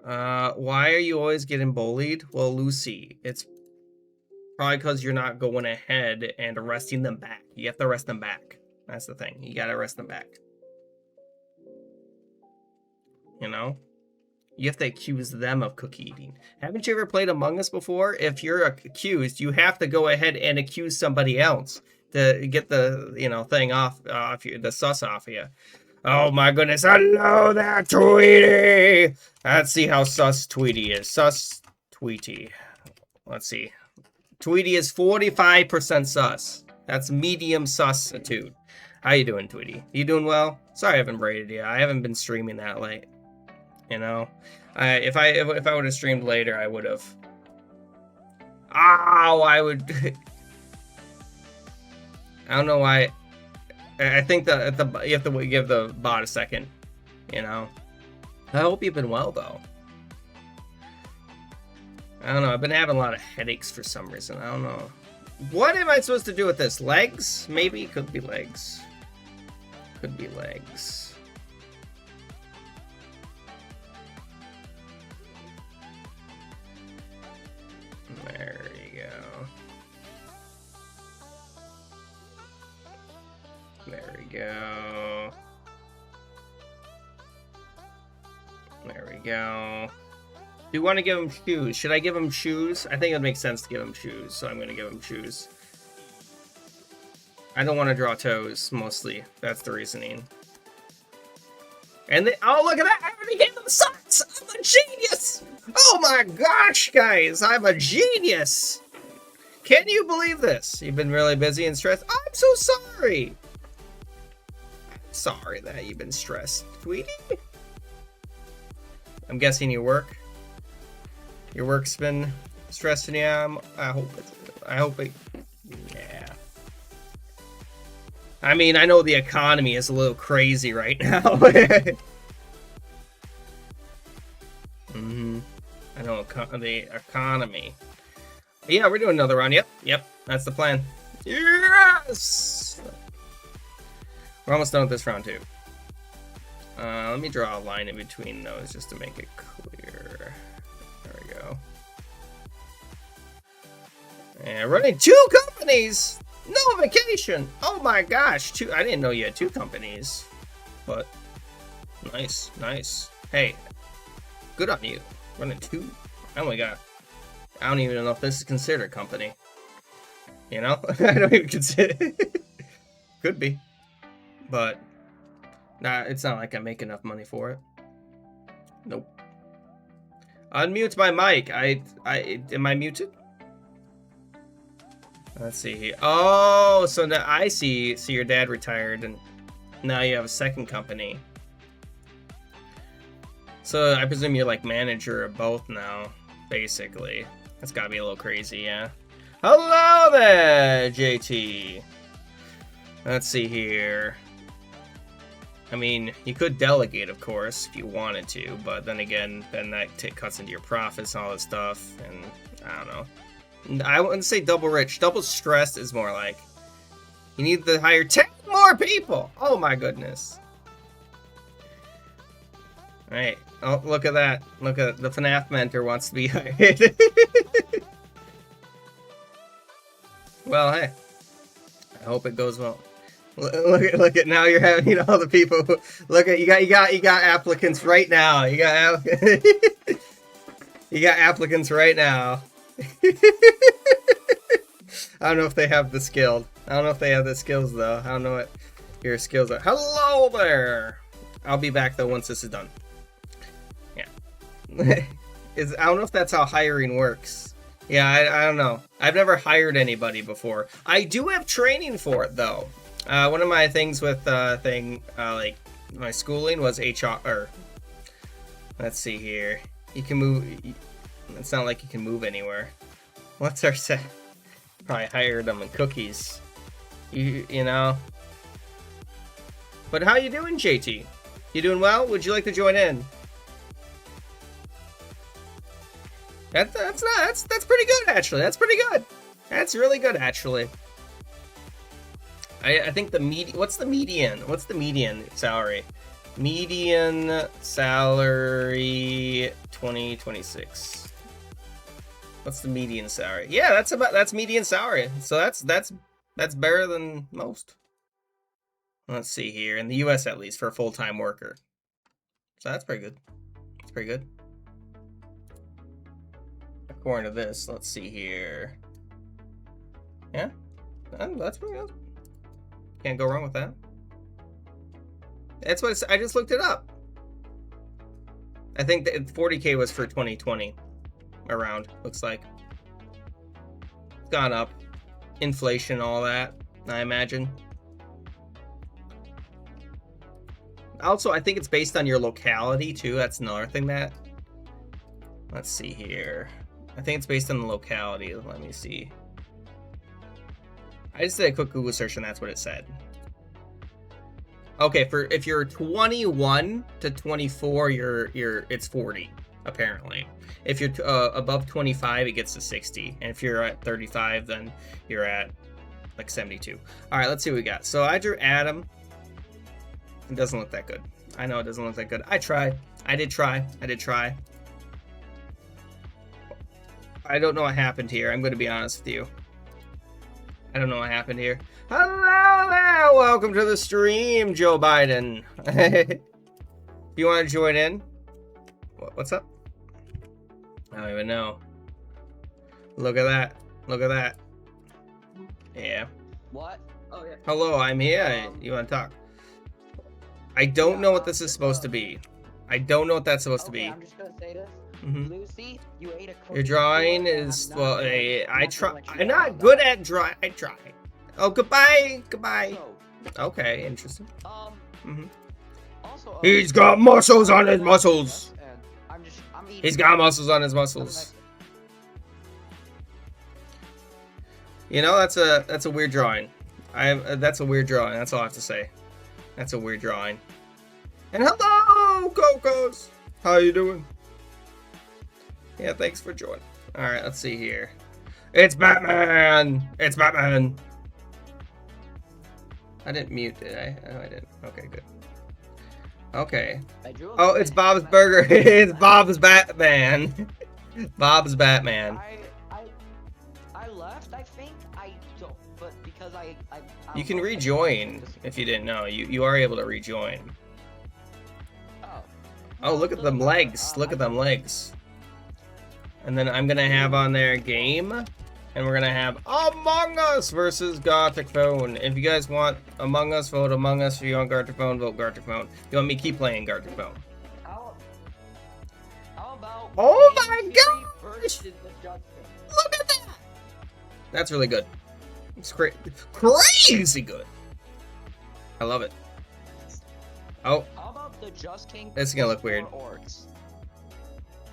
Why are you always getting bullied? Well, Lucy, it's probably because you're not going ahead and arresting them back. You have to arrest them back. That's the thing. You gotta arrest them back. You know? You have to accuse them of cookie eating. Haven't you ever played Among Us before? If you're accused, you have to go ahead and accuse somebody else to get the, thing off you, the sus off of you. Oh my goodness, hello there, Tweety! Let's see how sus Tweety is. Sus Tweety. Let's see. Tweety is 45% sus. That's medium sus-itude. How you doing, Tweety? You doing well? Sorry I haven't rated you. I haven't been streaming that late. You know, if I would have streamed later, I would have. Oh, I would. I don't know why. I think you have to give the bot a second. You know. I hope you've been well though. I don't know. I've been having a lot of headaches for some reason. I don't know. What am I supposed to do with this? Legs? Maybe. Could be legs. Could be legs. There you go. There we go. There we go. Do you want to give him shoes? Should I give him shoes? I think it would make sense to give him shoes, so I'm going to give him shoes. I don't want to draw toes, mostly. That's the reasoning. And they, oh, look at that! I already gave them socks! I'm a genius! Oh my gosh, guys! I'm a genius! Can you believe this? You've been really busy and stressed? I'm so sorry! I'm sorry that you've been stressed, Tweety. I'm guessing your work's been stressing you. I hope it, yeah. I mean, I know the economy is a little crazy right now. I know the economy. Yeah, we're doing another round. Yep, that's the plan. Yes! We're almost done with this round too. Let me draw a line in between those just to make it clear. There we go. And running 2 companies! No vacation! Oh my gosh, 2. I didn't know you had 2 companies. But nice. Hey, good on you. Running 2. Oh my god. I don't even know if this is considered a company. You know? I don't even consider it. Could be. But nah, it's not like I make enough money for it. Nope. Unmute my mic. Am I muted? Let's see here. Oh, so now I see your dad retired and now you have a second company. So I presume you're like manager of both now, basically. That's gotta be a little crazy, yeah. Hello there, JT. Let's see here. I mean, you could delegate, of course, if you wanted to, but then again, then that cuts into your profits and all this stuff, and I don't know. I wouldn't say double rich. Double stressed is more like you need to hire 10 more people. Oh my goodness. Alright. Oh, look at that. Look at the FNAF mentor wants to be hired. Well, hey. I hope it goes well. Look at now you're having all the people. Look at you got applicants right now. You got applicants right now. I don't know if they have the skill. I don't know if they have the skills though. I don't know what your skills are. Hello there. I'll be back though once this is done. Yeah. I don't know if that's how hiring works. Yeah, I don't know. I've never hired anybody before. I do have training for it though. One of my things with like my schooling was HR. Or, let's see here. You can move. It's not like you can move anywhere. What's our set? Probably hired them in cookies. You know. But how you doing, JT? You doing well? Would you like to join in? That's pretty good actually. That's pretty good. That's really good actually. I think the what's the median? What's the median salary? Median salary 2026. What's the median salary? Yeah, that's median salary. So that's better than most. Let's see here, in the US at least, for a full-time worker. So that's pretty good. That's pretty good. According to this, let's see here. Yeah, that's pretty good. Can't go wrong with that. That's what I just looked it up. I think that 40K was for 2020 around, looks like. It's gone up. Inflation, all that, I imagine. Also, I think it's based on your locality too. That's another thing that. Let's see here. I think it's based on the locality. Let me see. I just did a quick Google search and that's what it said. Okay, if you're 21 to 24, it's 40 apparently. If you're above 25, it gets to 60, and if you're at 35, then you're at like 72. All right, let's see what we got. So I drew Adam. It doesn't look that good. I know it doesn't look that good. I tried. I did try. I don't know what happened here. I'm going to be honest with you. I don't know what happened here. Hello there! Welcome to the stream, Joe Biden. If you want to join in, what's up? I don't even know. Look at that. Look at that. Yeah. What? Oh, yeah. Hello, I'm here. You want to talk? I don't know what this is supposed to be. I don't know what that's supposed to be. I'm just gonna say this. Lucy, you ate a cookie. Your drawing is, well, I try. I'm not good at drawing. I try. Oh, goodbye. Goodbye. Okay, interesting. Also, he's got muscles on his muscles. I'm eating. He's got muscles on his muscles. You know, that's a weird drawing. That's a weird drawing. That's all I have to say. That's a weird drawing. And hello, Cocos. How you doing? Yeah, thanks for joining. All right, let's see here. It's Batman. It's Batman. I didn't mute, did I? No, I didn't. Okay, good. Okay. Oh, it's Bob's Burger. It's Bob's Batman. Bob's Batman. I left, I think. I don't, but because I you can rejoin if you didn't know. You are able to rejoin. Oh, look at them legs. Look at them legs. And then I'm gonna have on there game, and we're gonna have Among Us versus Gartic Phone. If you guys want Among Us, vote Among Us. If you want Gartic Phone, vote Gartic Phone. If you want me to keep playing Gartic Phone. How about? Oh my gosh! Look at that! That's really good. It's crazy good. I love it. Oh. How about the Just King? This is gonna look weird. Orcs?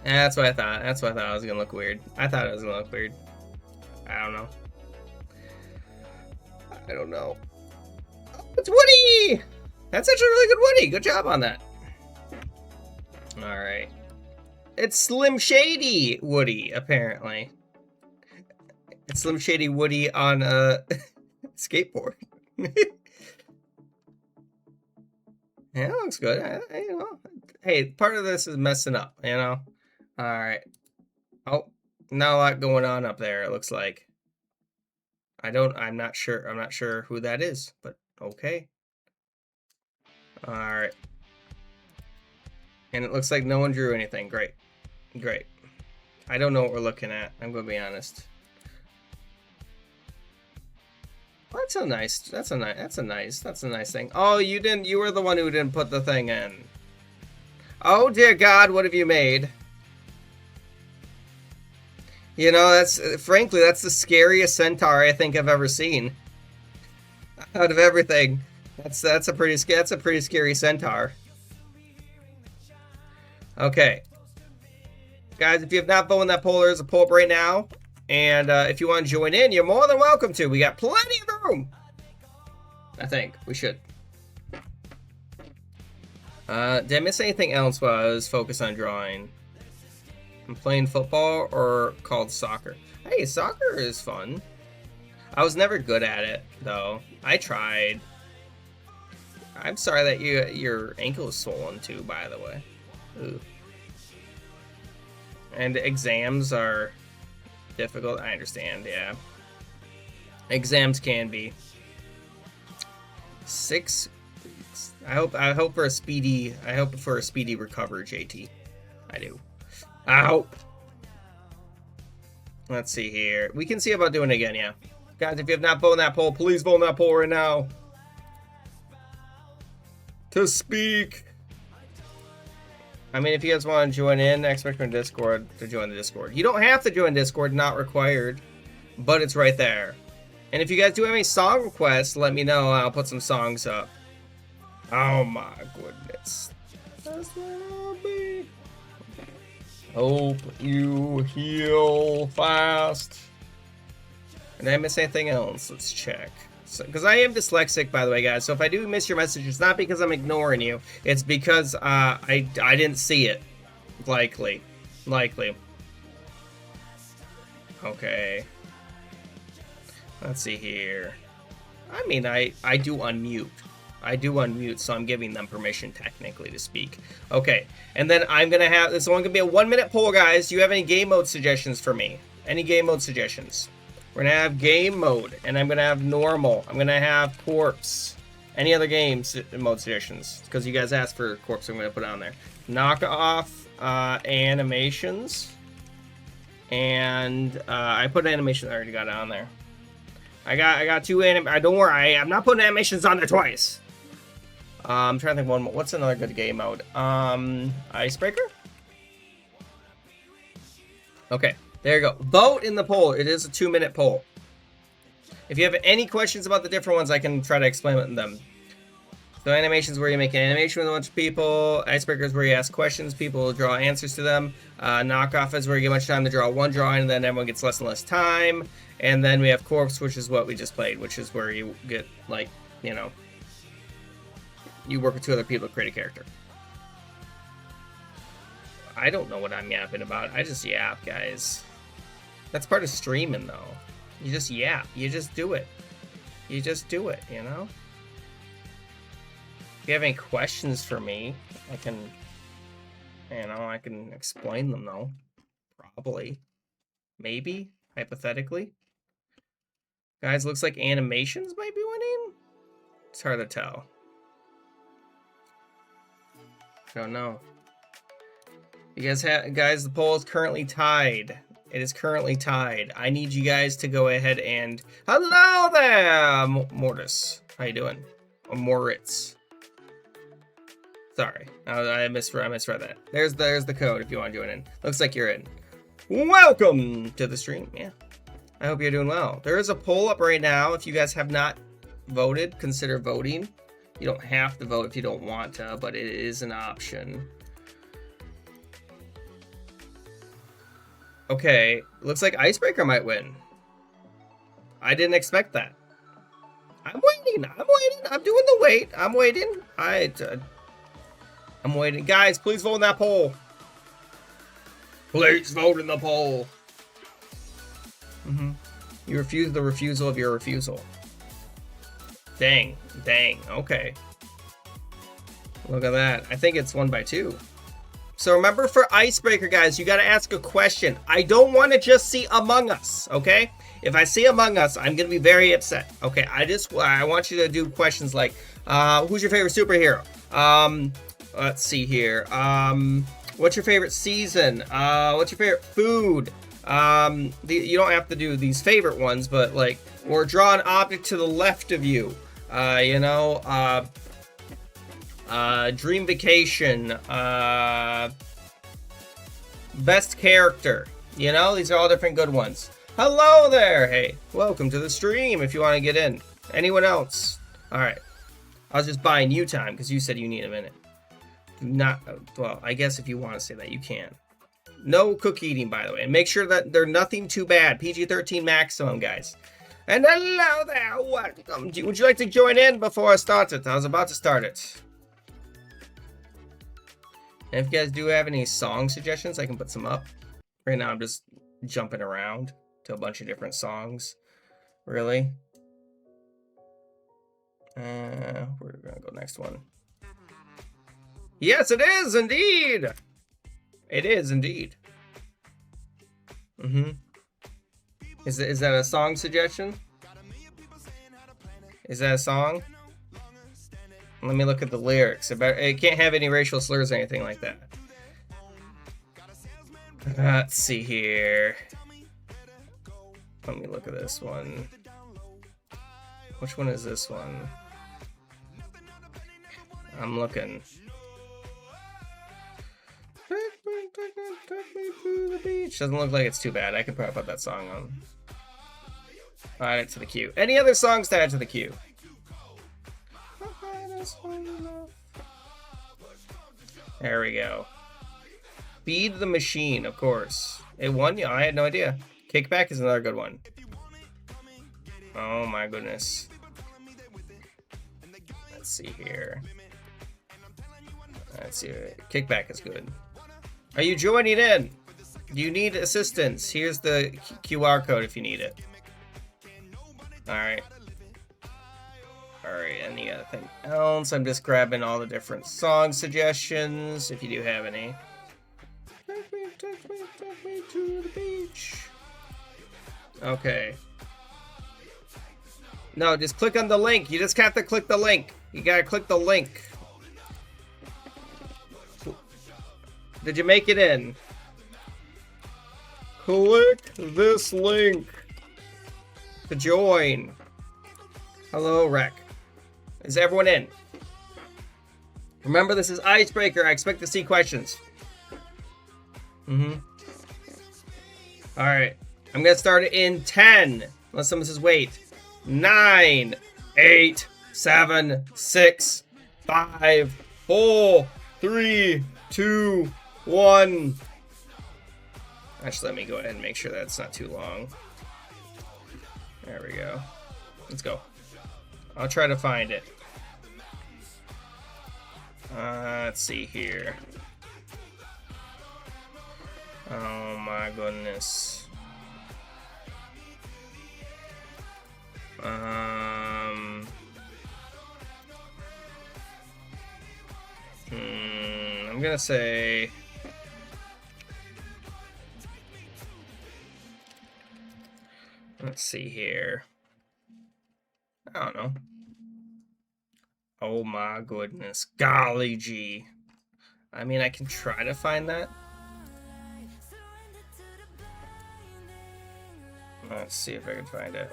Yeah, that's what I thought. That's what I thought it was gonna look weird. I thought it was gonna look weird. I don't know. I don't know. Oh, it's Woody! That's such a really good Woody. Good job on that. Alright. It's Slim Shady Woody, apparently. It's Slim Shady Woody on a skateboard. Yeah, it looks good. You know, hey, part of this is messing up, you know? Alright. Oh, not a lot going on up there, it looks like. I'm not sure who that is, but okay. Alright. And it looks like no one drew anything. Great. Great. I don't know what we're looking at, I'm gonna be honest. That's a nice thing. Oh, you were the one who didn't put the thing in. Oh dear God, what have you made? You know, that's frankly, that's the scariest centaur I think I've ever seen. Out of everything, that's a pretty scary centaur. Okay, guys, if you have not voted in that poll, there's a poll up right now, and if you want to join in, you're more than welcome to. We got plenty of room. I think we should. Did I miss anything else while I was focused on drawing? I'm playing football or called soccer. Hey, soccer is fun. I was never good at it, though. I tried. I'm sorry that your ankle is swollen, too, by the way. Ooh. And exams are difficult. I understand, yeah. Exams can be. 6 weeks. I hope for a speedy recovery, JT. I do. I hope. Let's see here. We can see about doing it again, yeah. Guys, if you have not voted in that poll, please vote in that poll right now. To speak. I mean, if you guys want to join in, expect on Discord to join the Discord. You don't have to join Discord, not required, but it's right there. And if you guys do have any song requests, let me know. I'll put some songs up. Oh my goodness. That's what I'll be. Hope you heal fast. Did I miss anything else? Let's check. Because I am dyslexic, by the way, guys. So if I do miss your message, it's not because I'm ignoring you. It's because I didn't see it. Likely. Okay. Let's see here. I mean, I do unmute. So I'm giving them permission, technically, to speak. Okay, and then I'm going to have... This is only going to be a 1-minute poll, guys. Do you have any game mode suggestions for me? Any game mode suggestions? We're going to have game mode, and I'm going to have normal. I'm going to have corpse. Any other games mode suggestions? Because you guys asked for corpse, I'm going to put on there. Knock off animations. And I put animations. I already got it on there. I got 2 don't worry, I'm not putting animations on there twice. I'm trying to think one more. What's another good game mode? Icebreaker? Okay, there you go. Vote in the poll. It is a 2-minute poll. If you have any questions about the different ones, I can try to explain them. So animations where you make an animation with a bunch of people. Icebreaker is where you ask questions. People will draw answers to them. Knockoff is where you get much time to draw one drawing, and then everyone gets less and less time. And then we have corpse, which is what we just played, which is where you get, like, you know, you work with 2 other people to create a character. I don't know what I'm yapping about. I just yap, guys. That's part of streaming, though. You just yap. You just do it. You just do it, you know? If you have any questions for me, I can, you know, I can explain them, though. Probably. Maybe. Hypothetically. Guys, looks like animations might be winning. It's hard to tell. Don't know. You guys guys, the poll is currently tied. It is currently tied. I need you guys to go ahead and... Hello there, Mortis. How you doing? Or Moritz. Sorry, I misread that. There's the code if you want to join in. Looks like you're in. Welcome to the stream. Yeah. I hope you're doing well. There is a poll up right now. If you guys have not voted, consider voting. You don't have to vote if you don't want to, but it is an option. Okay, looks like Icebreaker might win. I didn't expect that. I'm waiting. I'm doing the wait. I'm waiting. I'm waiting. Guys, please vote in that poll. Please vote in the poll. You refuse the refusal of your refusal. Dang. Okay. Look at that. I think it's 1 by 2. So remember, for Icebreaker, guys, you got to ask a question. I don't want to just see Among Us, okay? If I see Among Us, I'm going to be very upset. Okay, I want you to do questions like, who's your favorite superhero? Let's see here. What's your favorite season? What's your favorite food? You don't have to do these favorite ones, but like, or draw an object to the left of you. You know, dream vacation, best character. You know, these are all different good ones. Hello there! Hey, welcome to the stream if you want to get in. Anyone else? Alright. I was just buying you time because you said you need a minute. Not, well, I guess if you want to say that, you can. No cookie eating, by the way. And make sure that they're nothing too bad. PG-13 maximum, guys. And hello there! Welcome. Would you like to join in before I start it? I was about to start it. And if you guys do have any song suggestions, I can put some up. Right now, I'm just jumping around to a bunch of different songs. Really? We're gonna go next one. Yes, it is indeed. It is indeed. Is that a song suggestion? Is that a song? Let me look at the lyrics. It can't have any racial slurs or anything like that. Let's see here. Let me look at this one. Which one is this one? I'm looking. Take me to the beach. Doesn't look like it's too bad. I could probably put that song on. Add it to the queue. Any other songs to add to the queue? There we go. Feed the Machine, of course. It won? Yeah, I had no idea. Kickback is another good one. Oh my goodness. Let's see here. Let's see. Kickback is good. Are you joining in? Do you need assistance? Here's the QR code if you need it. Alright. Alright, anything else? I'm just grabbing all the different song suggestions, if you do have any. Take me to the beach. Okay. No, just click on the link. You just have to click the link. You gotta click the link. Did you make it in? Click this link to join. Hello, Rec. Is everyone in? Remember, this is Icebreaker. I expect to see questions. Alright. I'm gonna start it in 10. Unless someone says wait. 9, 8, 7, 6, 5, 4, 3, 2, 1. Actually, let me go ahead and make sure that's not too long. There we go. Let's go. I'll try to find it. Let's see here. Oh my goodness. I'm gonna say let's see here. I don't know. Oh my goodness. Golly gee. I mean, I can try to find that. Let's see if I can find it.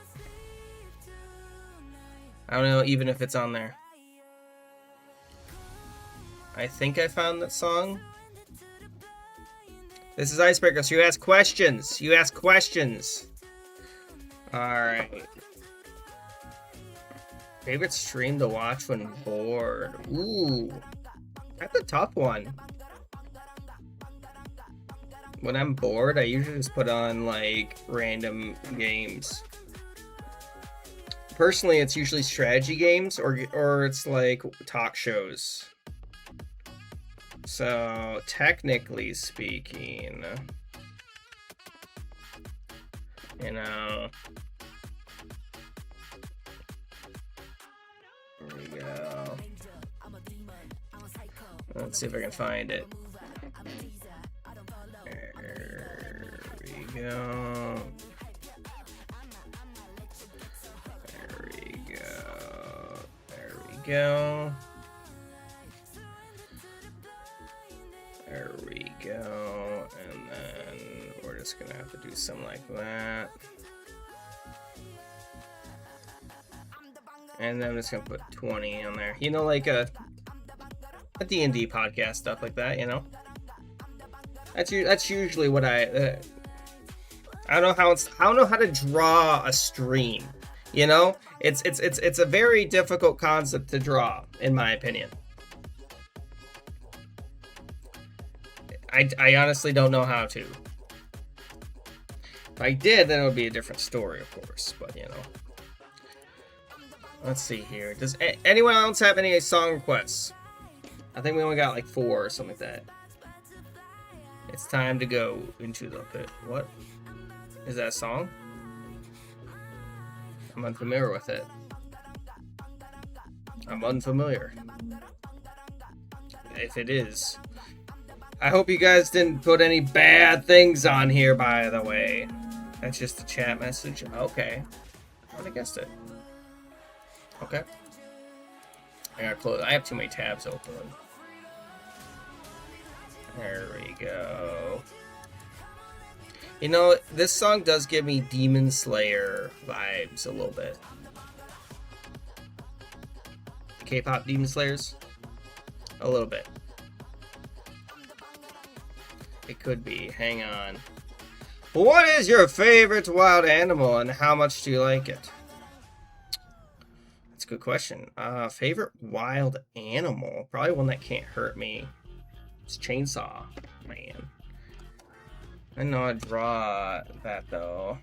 I don't know even if it's on there. I think I found that song. This is Icebreaker, so you ask questions. You ask questions. Alright. Favorite stream to watch when bored. Ooh. That's a tough one. When I'm bored, I usually just put on, like, random games. Personally, it's usually strategy games or it's, like, talk shows. So, technically speaking, you know, there we go. Let's see if I can find it. There we go. There we go. There we go. There we go, and then we're just gonna have to do something like that. And then I'm just gonna put 20 on there. You know, like a D&D podcast, stuff like that, you know? That's usually what I don't know how to draw a stream. You know, it's a very difficult concept to draw, in my opinion. I honestly don't know how to. If I did, then it would be a different story, of course. But you know, let's see here. Does anyone else have any song requests? I think we only got like 4 or something like that. It's time to go into the pit. What is that a song? I'm unfamiliar with it. I'm unfamiliar. If it is, I hope you guys didn't put any bad things on here, by the way. That's just a chat message. Okay. I would have guessed it. Okay. I gotta close. I have too many tabs open. There we go. You know, this song does give me Demon Slayer vibes a little bit. K-pop Demon Slayers? A little bit. It could be. Hang on. What is your favorite wild animal and how much do you like it? That's a good question. Favorite wild animal? Probably one that can't hurt me. It's Chainsaw Man. I know I draw that though.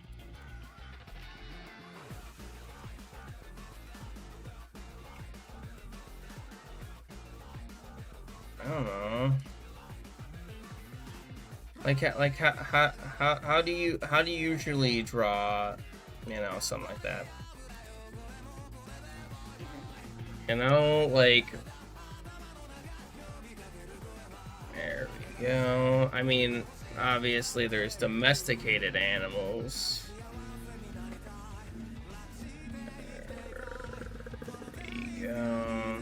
I don't know. How do you usually draw, you know, something like that? You know, like, there we go. I mean, obviously there's domesticated animals. There we go.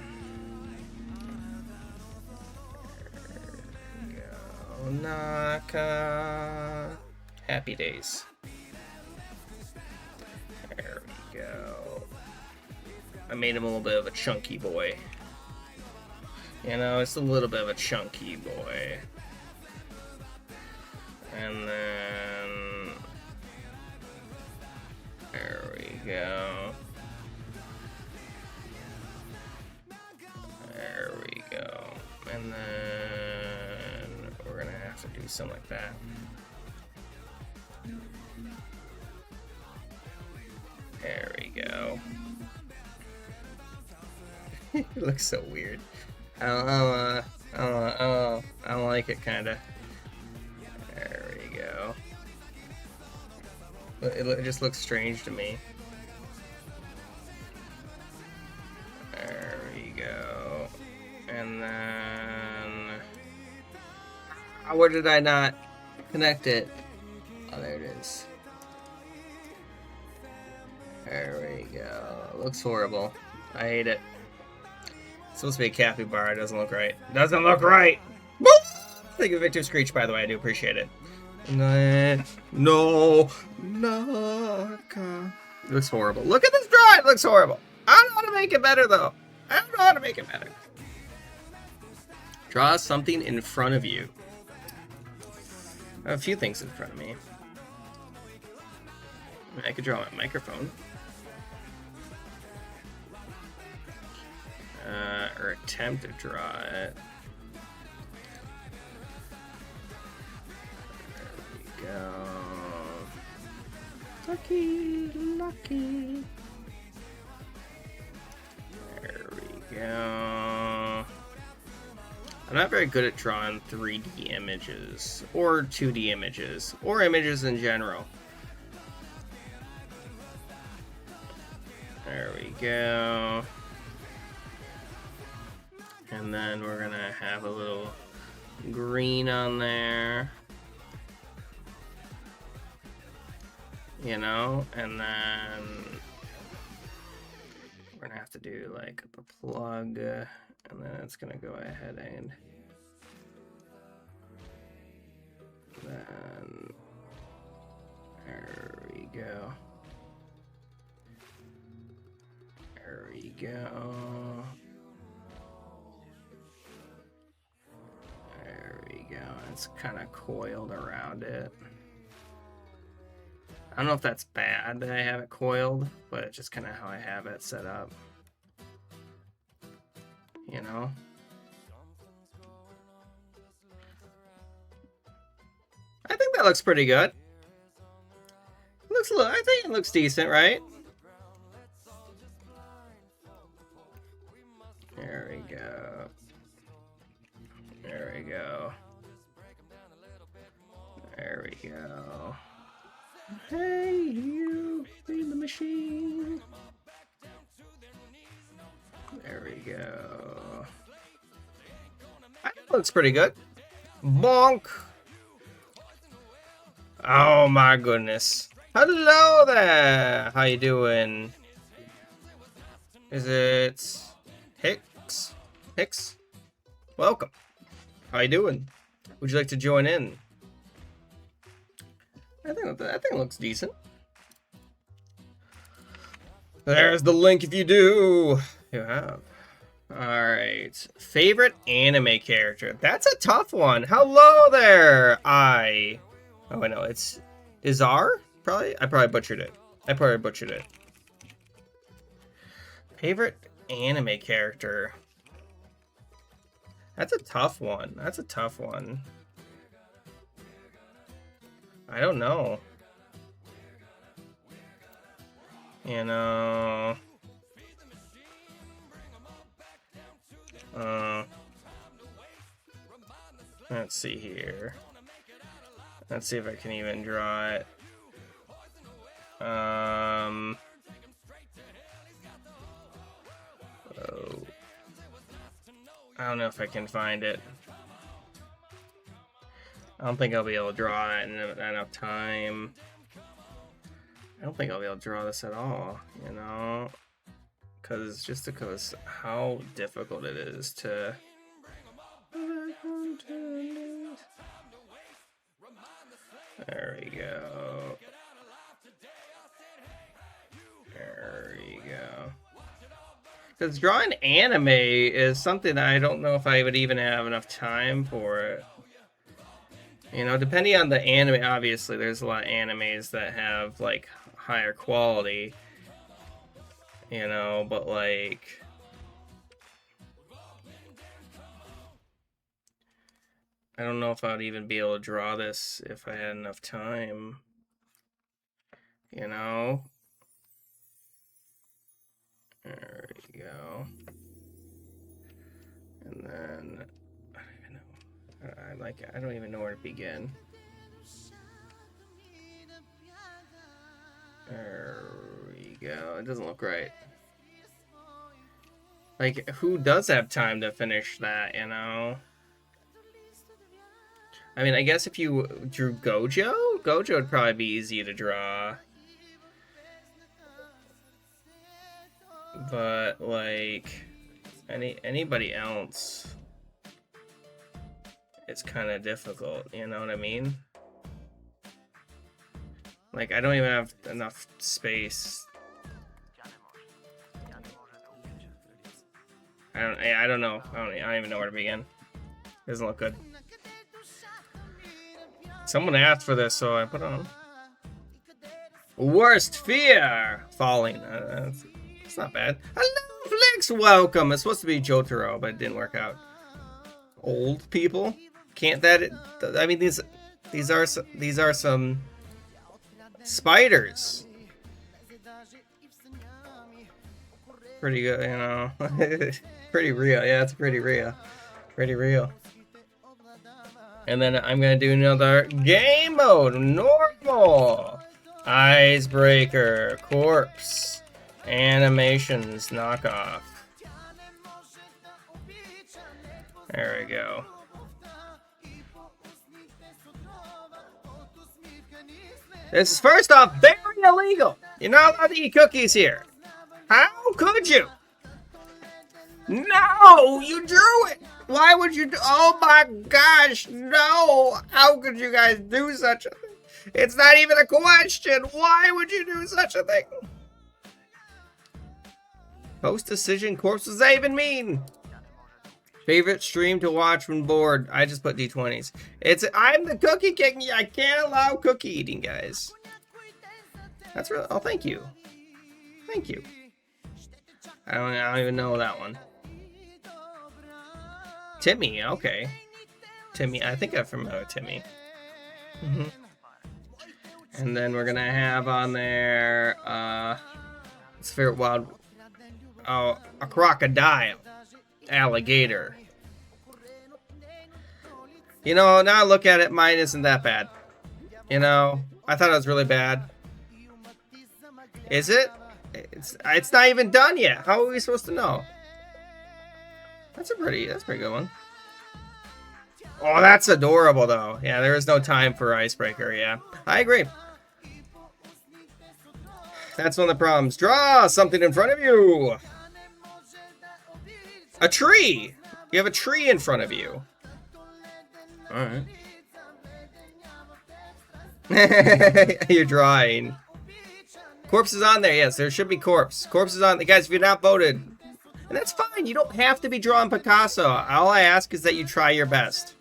Naka. Happy Days. There we go. I made him a little bit of a chunky boy. You know, it's a little bit of a chunky boy. And then... there we go. There we go. And then... we're gonna have to do something like that. There we go. It looks so weird. I don't like it, kinda. There we go. It just looks strange to me. There we go. And then... where did I not connect it? Oh, there it is. There we go. It looks horrible. I hate it. It's supposed to be a capybara. It doesn't look right. Doesn't look right! Woo! Thank you, Victor Screech, by the way. I do appreciate it. No. Naka. It looks horrible. Look at this drawing! It looks horrible. I don't know how to make it better, though. I don't know how to make it better. Draw something in front of you. I have a few things in front of me. I could draw a microphone. Or attempt to draw it. There we go. Lucky. There we go. I'm not very good at drawing 3D images, or 2D images, or images in general. There we go. And then we're gonna have a little green on there. You know, and then we're gonna have to do like a plug, and then it's gonna go ahead and then there we go. There we go. There we go. It's kind of coiled around it. I don't know if that's bad that I have it coiled, but it's just kind of how I have it set up. You know? I think that looks pretty good. I think it looks decent, right? There we go. There we go. There we go. Hey, you, feed the machine. There we go. That looks pretty good. Bonk. Oh my goodness. Hello there. How you doing? Is it Hicks? Hicks? Welcome. How you doing? Would you like to join in? I think it looks decent. There's the link if you do. You have. Alright. Favorite anime character. That's a tough one. Hello there. Oh, I know. It's Izar? Probably? I probably butchered it. Favorite anime character. That's a tough one. I don't know. You know... let's see here. Let's see if I can even draw it. Oh. I don't know if I can find it. I don't think I'll be able to draw it in enough time. I don't think I'll be able to draw this at all, you know? Because how difficult it is to... There we go. There we go. Because drawing anime is something that I don't know if I would even have enough time for it. You know, depending on the anime, obviously, there's a lot of animes that have, like, higher quality. You know, but, like... I don't know if I would even be able to draw this if I had enough time. You know? There we go. And then... I don't even know. I don't even know where to begin. There we go. It doesn't look right. Like, who does have time to finish that, you know? I mean, I guess if you drew Gojo would probably be easy to draw. But, like, anybody else, it's kind of difficult, you know what I mean? Like, I don't even have enough space. I don't know. I don't even know where to begin. It doesn't look good. Someone asked for this, so I put it on. Worst fear! Falling. It's not bad. Hello, Flix! Welcome! It's supposed to be Jotaro, but it didn't work out. Old people? Can't that... I mean, these are some... spiders. Pretty good, you know. Pretty real. Yeah, it's pretty real. Pretty real. And then I'm going to do another game mode. Normal. Icebreaker. Corpse. Animations. Knockoff. There we go. This is first off very illegal. You're not allowed to eat cookies here. How could you? No, you drew it. Why would you do? Oh my gosh, no. How could you guys do such a thing? It's not even a question. Why would you do such a thing? Post-decision corpse, what does that even mean? Favorite stream to watch when bored? I just put D20s. I'm the cookie king. I can't allow cookie eating, guys. That's real. Oh, thank you. Thank you. I don't even know that one. Timmy, okay. Timmy, I think I'm familiar with Timmy. And then we're gonna have on there, it's favorite wild, oh, a crocodile, alligator. You know, now I look at it, mine isn't that bad. You know, I thought it was really bad. Is it? It's not even done yet. How are we supposed to know? That's a pretty good one. Oh, that's adorable though. Yeah, there is no time for icebreaker. Yeah, I agree. That's one of the problems. Draw something in front of you. A tree. You have a tree in front of you. All right. You're drawing. Corpse is on there. Yes, there should be corpse. Corpse is on. Guys, if you're not voted, and that's fine. You don't have to be drawing Picasso. All I ask is that you try your best.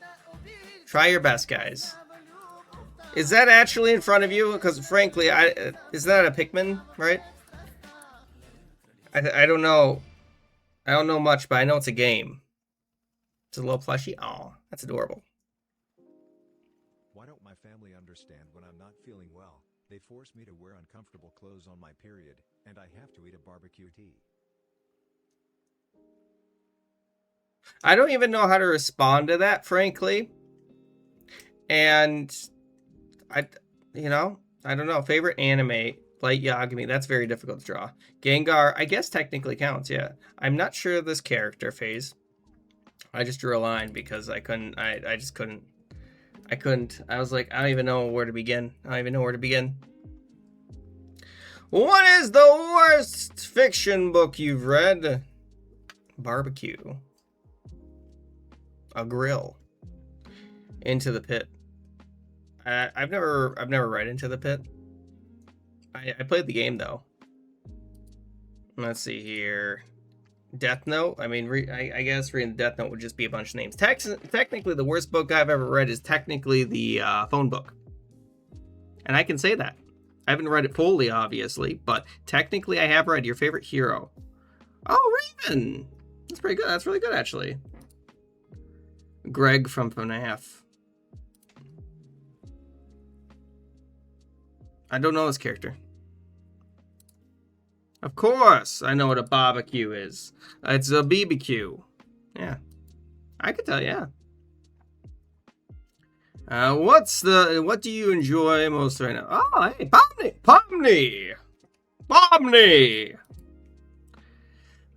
Try your best, guys. Is that actually in front of you? Because frankly, is that a Pikmin, right? I don't know. I don't know much, but I know it's a game. It's a little plushie. Oh, that's adorable. Why don't my family understand when I'm not feeling well? They force me to wear uncomfortable clothes on my period, and I have to eat a barbecue tea. I don't even know how to respond to that, frankly. And I don't know. Favorite anime, Light Yagami. That's very difficult to draw. Gengar, I guess technically counts. Yeah, I'm not sure of this character phase. I just drew a line because I couldn't. I just couldn't. I couldn't. I was like, I don't even know where to begin. I don't even know where to begin. What is the worst fiction book you've read? Barbecue. A grill. Into the Pit. I've never read Into the Pit. I played the game though. Let's see here. Death Note. I mean, I guess reading Death Note would just be a bunch of names. Technically, the worst book I've ever read is technically the phone book, and I can say that. I haven't read it fully, obviously, but technically, I have read Your Favorite Hero. Oh, Raven. That's pretty good. That's really good, actually. Greg from FNAF. I don't know this character. Of course, I know what a barbecue is. It's a BBQ. Yeah, I could tell. Yeah. What do you enjoy most right now? Oh, hey, Pomni.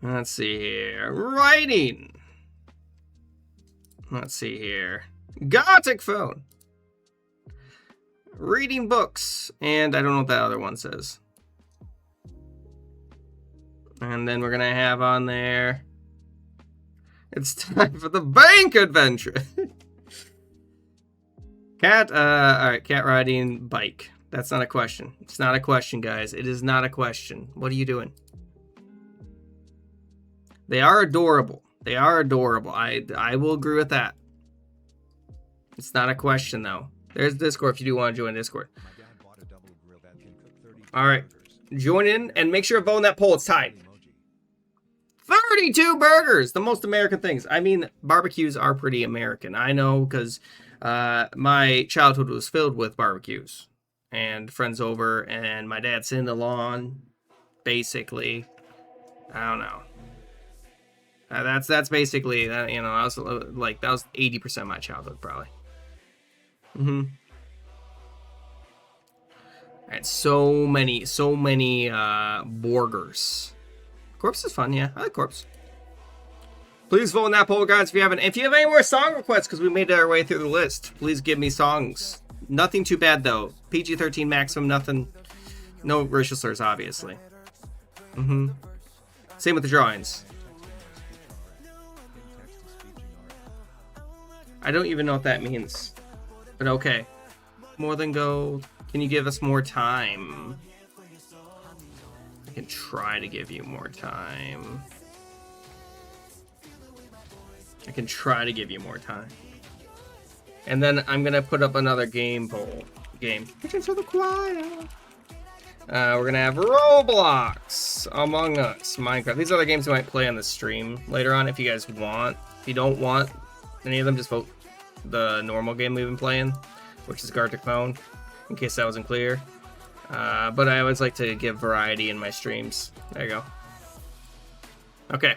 Let's see here. Writing. Let's see here. Gartic phone. Reading books, and I don't know what that other one says. And then we're gonna have on there. It's time for the bank adventure. Cat, all right, cat riding bike. That's not a question. It's not a question, guys. It is not a question. What are you doing? They are adorable. They are adorable. I will agree with that. It's not a question, though. There's Discord if you do want to join Discord. All right. Join in and make sure to vote in that poll. It's tied. 32 burgers. The most American things. I mean, barbecues are pretty American. I know because my childhood was filled with barbecues. And friends over and my dad sitting in the lawn. Basically. I don't know. That's basically, you know, I was like, that was 80% of my childhood, probably. And so many burgers. Corpse is fun, yeah. I like Corpse. Please vote in that poll, guys, if you haven't. If you have any more song requests, because we made our way through the list, please give me songs. Nothing too bad, though. PG-13 maximum, nothing. No racial slurs, obviously. Same with the drawings. I don't even know what that means. But okay. More than gold. Can you give us more time? I can try to give you more time. I can try to give you more time. And then I'm gonna put up another game poll. Game. Which is for the choir. We're gonna have Roblox, Among Us, Minecraft. These other games we might play on the stream later on if you guys want. If you don't want any of them, just vote the normal game we've been playing, which is Gartic phone, in case that wasn't clear. But I always like to give variety in my streams. There you go. Okay.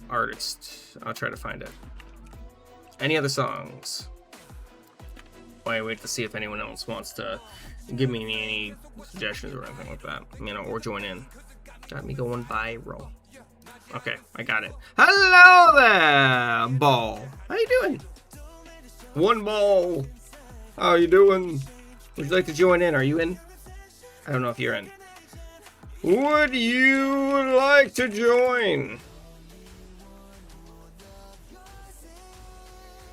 Artist. I'll try to find it. Any other songs? Wait to see if anyone else wants to give me any suggestions or anything like that. You know, or join in. Got me going viral. Okay, I got it. Hello there, Ball. How you doing? One Ball. How you doing? Would you like to join in? Are you in? I don't know if you're in. Would you like to join?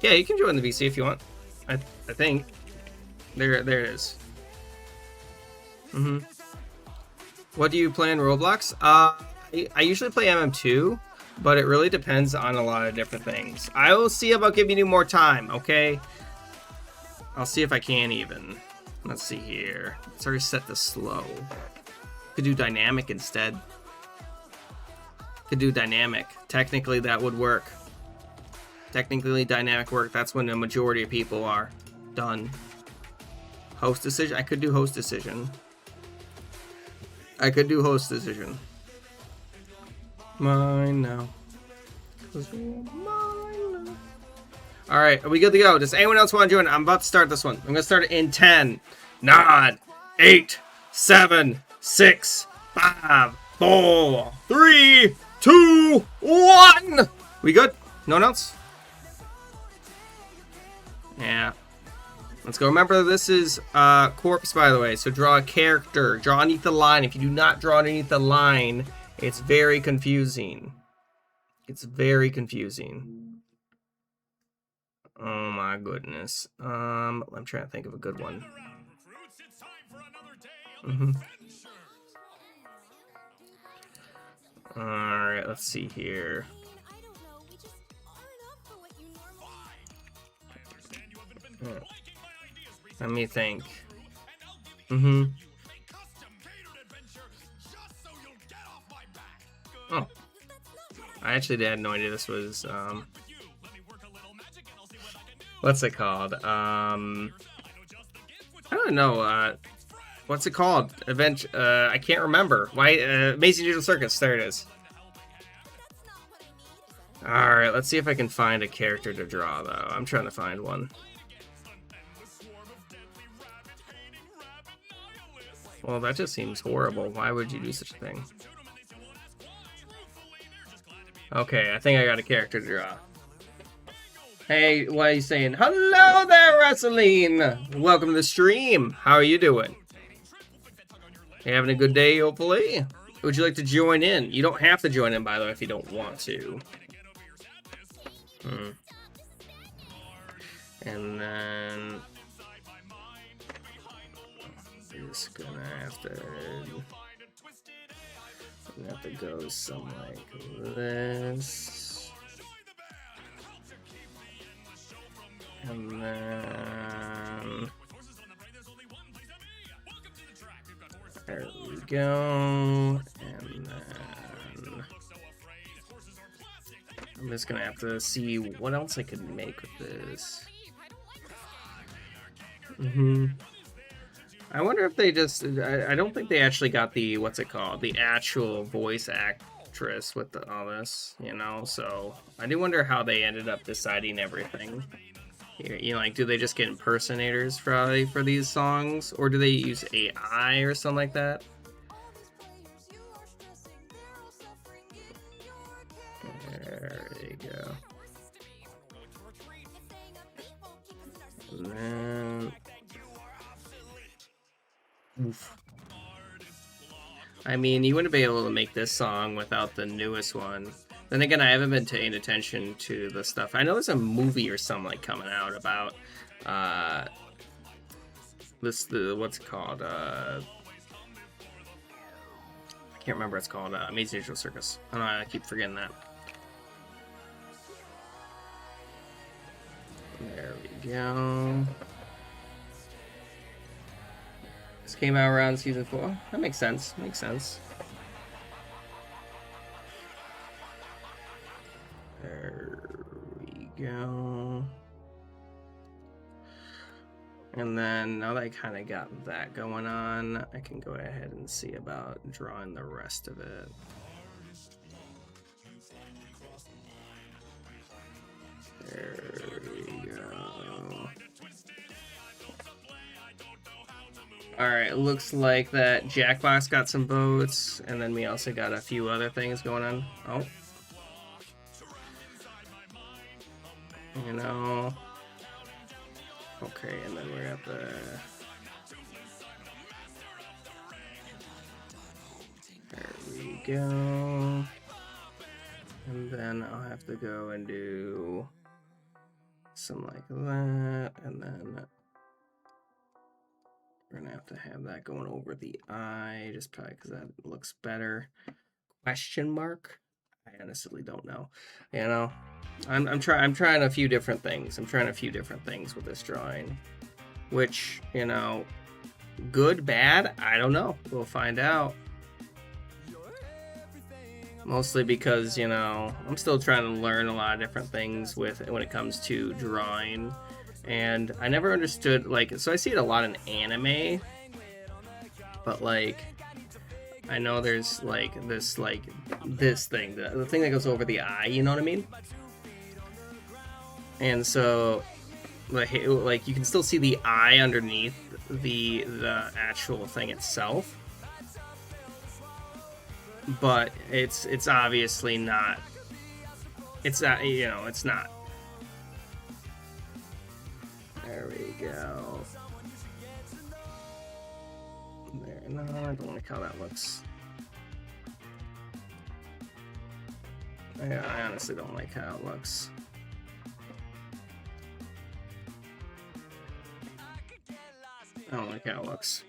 Yeah, you can join the VC if you want. I think. There it is. What do you play in Roblox? I usually play MM2, but it really depends on a lot of different things. I will see about giving you more time, okay? I'll see if I can even. Let's see here. Let's already set the slow. Could do dynamic instead. Could do dynamic. Technically, that would work. Technically, dynamic work. That's when the majority of people are done. Host decision. I could do host decision. I could do host decision. Mine now. Mine now. Alright, are we good to go? Does anyone else want to join? I'm about to start this one. I'm going to start it in 10, 9, 8, 7, 6, 5, 4, 3, 2, 1. We good? No one else? Yeah. Let's go. Remember, this is corpse, by the way. So draw a character. Draw underneath the line. If you do not draw underneath the line, it's very confusing. It's very confusing. Oh my goodness. I'm trying to think of a good one. Alright, let's see here. Let me think. Oh. I actually had no idea this was, what's it called? I don't know, what's it called? I can't remember. Why, Amazing Digital Circus, there it is. Alright, let's see if I can find a character to draw, though. I'm trying to find one. Well, that just seems horrible. Why would you do such a thing? Okay, I think I got a character to draw. Hey, what are you saying? Hello there, Wrestling! Welcome to the stream. How are you doing? You having a good day, hopefully? Would you like to join in? You don't have to join in, by the way, if you don't want to. And then... just gonna have to go something like this, and then there we go, and then I'm just gonna have to see what else I could make with this. I wonder if they just... I don't think they actually got the... what's it called? The actual voice actress with all this, you know? So, I do wonder how they ended up deciding everything. You know, like, do they just get impersonators for these songs? Or do they use AI or something like that? There you go. And then... oof. I mean, you wouldn't be able to make this song without the newest one. Then again, I haven't been paying attention to the stuff. I know there's a movie or something like coming out about what's it called? I can't remember what it's called. Amazing Digital Circus. I don't know, I keep forgetting that. There we go. This came out around season 4. That makes sense. Makes sense. There we go. And then now that I kind of got that going on, I can go ahead and see about drawing the rest of it. There we go. Alright, looks like that Jackbox got some votes, and then we also got a few other things going on. Oh. You know... Okay, and then we're at the... There we go. And then I'll have to go and do some like that, and then we're gonna have to have that going over the eye, just probably because that looks better. Question mark? I honestly don't know. You know, I'm trying a few different things. I'm trying a few different things with this drawing, which, you know, good, bad, I don't know. We'll find out. Mostly because, you know, I'm still trying to learn a lot of different things when it comes to drawing. And I never understood, like, so I see it a lot in anime, but, like, I know there's, like, this thing, the thing that goes over the eye, you know what I mean? And so, like, you can still see the eye underneath the actual thing itself. But it's obviously not. It's not, you know, it's not. There we go. There, no, I don't like how that looks. I honestly don't like how it looks. I don't like how it looks.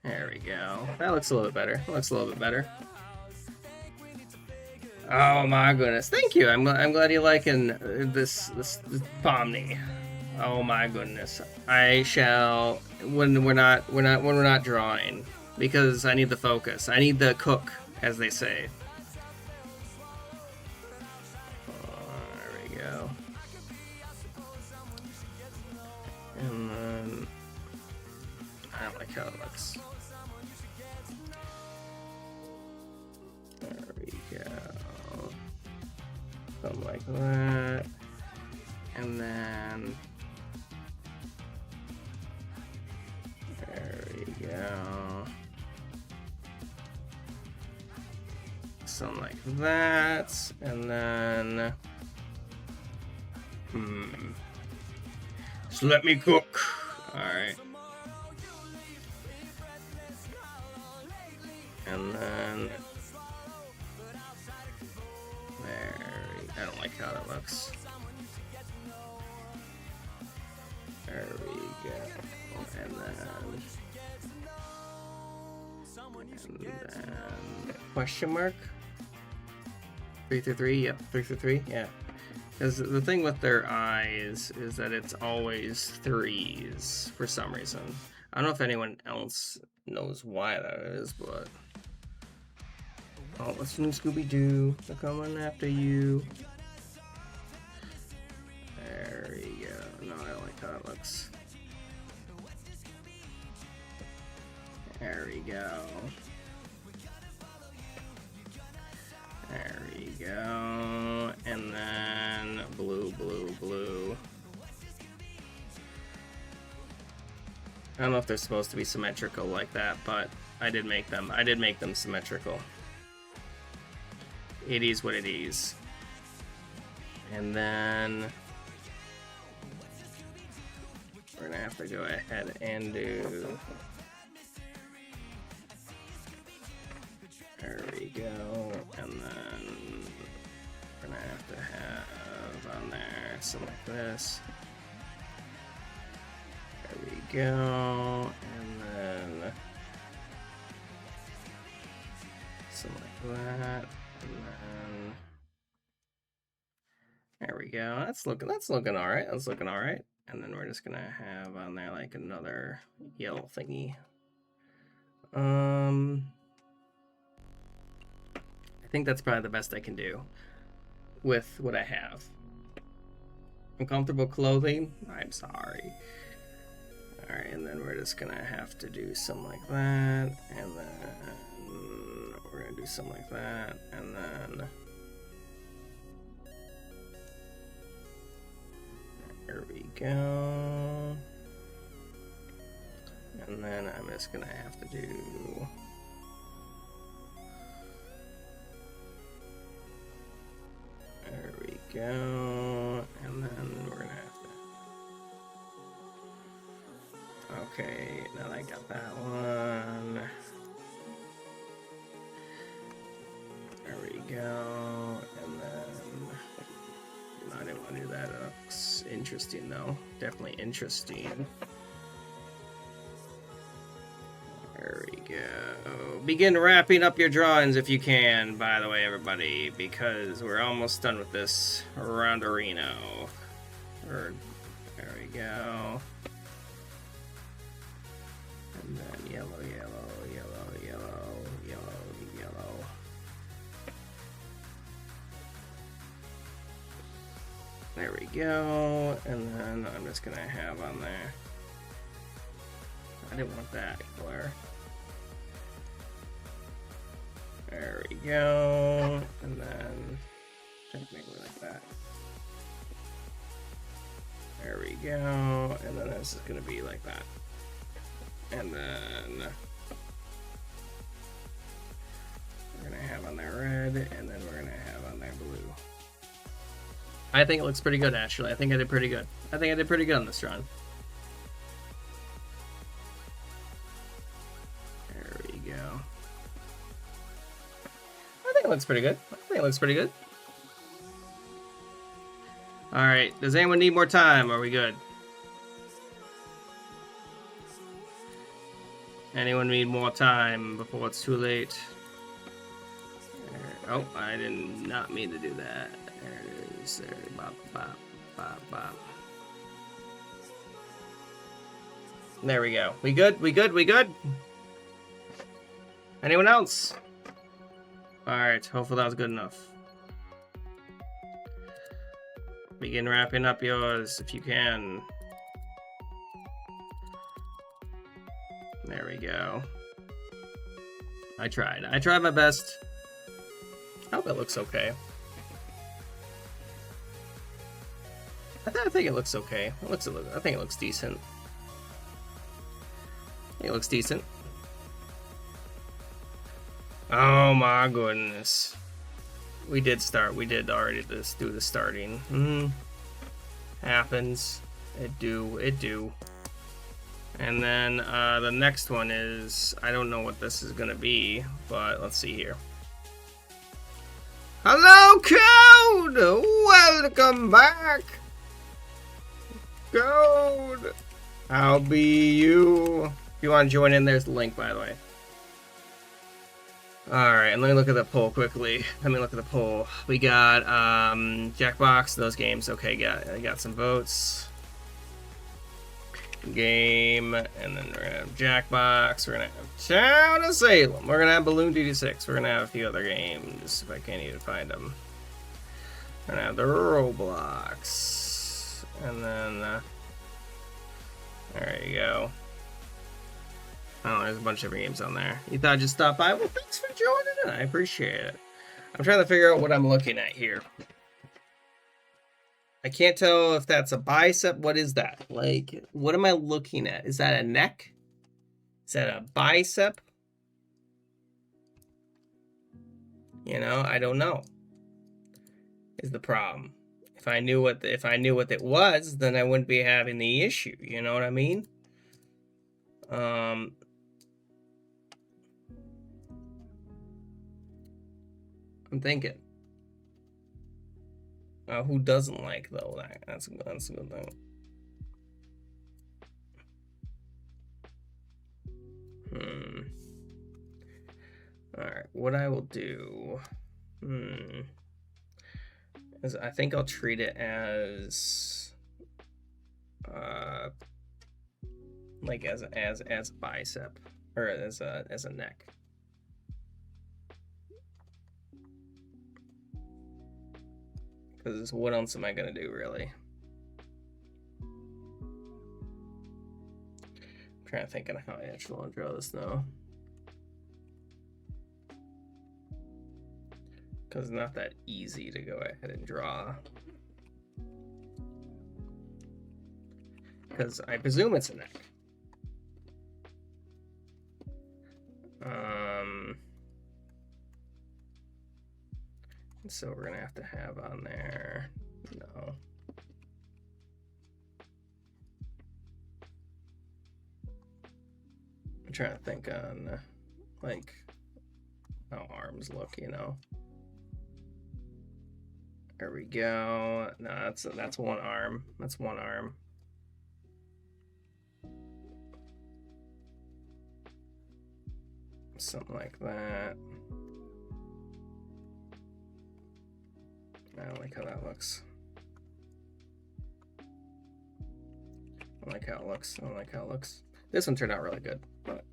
There we go. That looks a little bit better. That looks a little bit better. Oh my goodness! Thank you. I'm glad you're liking this Pomni. Oh my goodness! I shall when we're not drawing, because I need the focus. I need the cook, as they say. There we go. And then I don't like how it looks. There we go. Something like that. And then there we go. Something like that. And then just let me cook. Alright. And then I don't like how that looks. There we go. And then question mark? 3 through 3? Yep, 3 through 3. Yeah. Because the thing with their eyes is that it's always 3s for some reason. I don't know if anyone else knows why that is, but... Oh, listen to Scooby-Doo. They're coming after you. There we go. No, I don't like how it looks. There we go. There we go. And then blue, blue, blue. I don't know if they're supposed to be symmetrical like that, but I did make them. I did make them symmetrical. It is what it is. And then we're gonna have to go ahead and do. There we go. And then we're gonna have to have on there something like this. There we go. And then something like that. And then There we go. That's looking all right. That's looking all right. And then we're just gonna have on there like another yellow thingy. I think that's probably the best I can do with what I have. Uncomfortable clothing? I'm sorry. Alright, and then we're just gonna have to do something like that, and then we're gonna do something like that, and then there we go. And then I'm just gonna have to do there we go, and then we're gonna have to okay, now I got that one. There we go, and then no, I didn't want to do that. It looks interesting though. Definitely interesting. There we go. Begin wrapping up your drawings if you can, by the way, everybody, because we're almost done with this Ronderino. There we go. And then yellow, yellow, yellow, yellow, yellow, yellow. There we go. And then I'm just gonna have on there. I didn't want that color. There we go. And then technically like that. There we go. And then this is gonna be like that. And then we're gonna have on there red, and then we're gonna have on there blue. I think it looks pretty good, actually. I think I did pretty good. I think I did pretty good on this drawing. There we go. I think it looks pretty good. I think it looks pretty good. Alright, does anyone need more time? Are we good? Anyone need more time before it's too late? Oh, I did not mean to do that. There it is. There. Bop, bop, bop, bop. There we go. We good? We good? We good? Anyone else? Alright, hopefully that was good enough. Begin wrapping up yours if you can. There we go. I tried. I tried my best. I hope it looks okay. I think it looks okay. I think it looks decent. I think it looks decent. Oh my goodness. We did start. We did already do the starting. Happens. It do. And then the next one is, I don't know what this is gonna be, but let's see here. Hello, Code! Welcome back! Code! I'll be you. If you want to join in, there's the link, by the way. Alright, and let me look at the poll quickly. We got Jackbox, those games. Okay, I got some votes. Game, and then we're gonna have Jackbox, we're gonna have Town of Salem, we're gonna have Balloon DD6, we're gonna have a few other games if I can't even find them. We're gonna have the Roblox, and then there you go. Oh, there's a bunch of games on there. You thought I'd just stop by? Well, thanks for joining in. I appreciate it. I'm trying to figure out what I'm looking at here. I can't tell if that's a bicep. What is that? Like, what am I looking at? Is that a neck? Is that a bicep? You know, I don't know. Is the problem. If I knew what it was, then I wouldn't be having the issue. You know what I mean? I'm thinking. Who doesn't like though? That's a good thing. All right, what I will do I think I'll treat it as like as a bicep, or as a neck. Because what else am I gonna do, really? I'm trying to think of how I actually want to draw this now. Because it's not that easy to go ahead and draw. Because I presume it's a neck. So we're gonna have to have on there, no. I'm trying to think on like how arms look, you know. There we go. No, that's one arm. That's one arm. Something like that. I don't like how that looks. I don't like how it looks. I don't like how it looks. This one turned out really good, but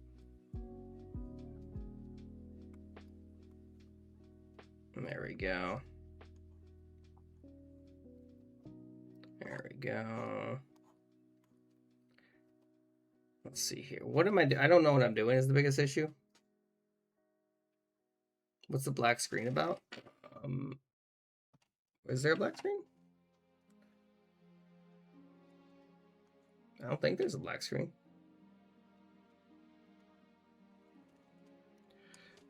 there we go. There we go. Let's see here. What am I doing? I don't know what I'm doing is the biggest issue. What's the black screen about? Is there a black screen? I don't think there's a black screen.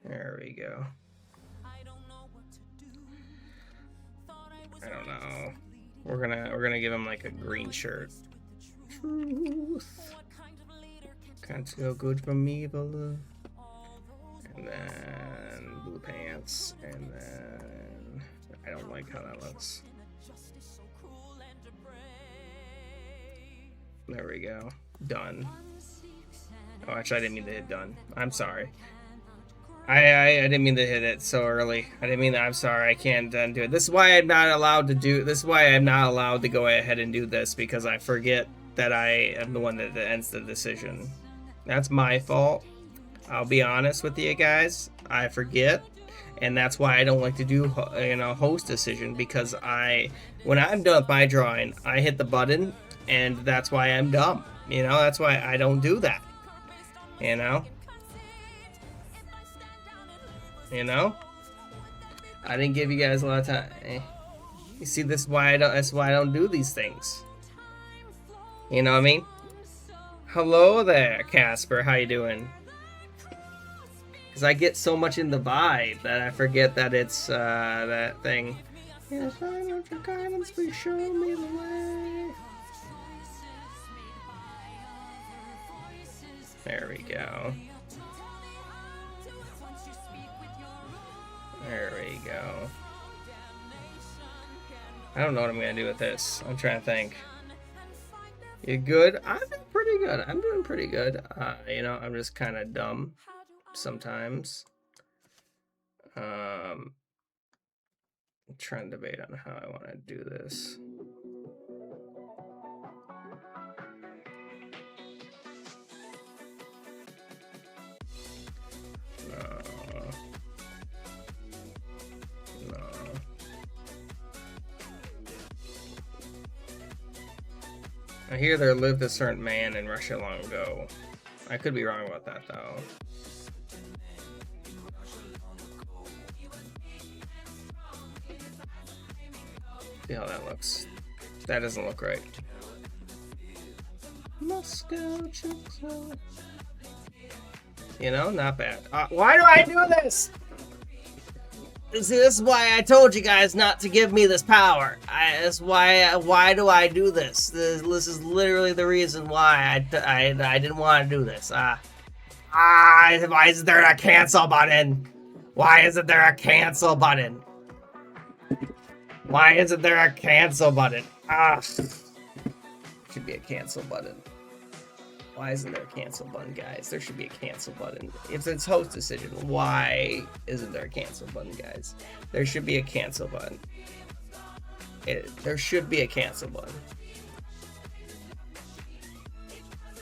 There we go. I don't know. We're gonna give him like a green shirt. Truth. Can't go good from evil. And then blue pants, and then I don't like how that looks. There we go. Done. Oh, actually, I didn't mean to hit done. I'm sorry. I didn't mean to hit it so early. I didn't mean that. I'm sorry. I can't undo it. This is why I'm not allowed to do. This is why I'm not allowed to go ahead and do this, because I forget that I am the one that ends the decision. That's my fault. I'll be honest with you guys. I forget, and that's why I don't like to do, host decision, because when I'm done with my drawing, I hit the button, and that's why I'm dumb. That's why I don't do that. I didn't give you guys a lot of time. You see, that's why I don't do these things. You know what I mean? Hello there, Casper. How you doing? Because I get so much in the vibe that I forget that it's that thing. Yes, I want your guidance, please show me the way. There we go. There we go. I don't know what I'm gonna do with this. I'm trying to think. You good? I'm doing pretty good. I'm doing pretty good. I'm just kind of dumb sometimes. I'm trying to debate on how I want to do this. I hear there lived a certain man in Russia long ago. I could be wrong about that, though. See how that looks. That doesn't look right. Moscow, not bad. Why do I do this? See, this is why I told you guys not to give me this power. Why do I do this? This is literally the reason why I didn't want to do this. Why isn't there a cancel button? Why isn't there a cancel button? Why isn't there a cancel button? Should be a cancel button. Why isn't there a cancel button, guys? There should be a cancel button. If it's host decision, why isn't there a cancel button, guys? There should be a cancel button. There should be a cancel button.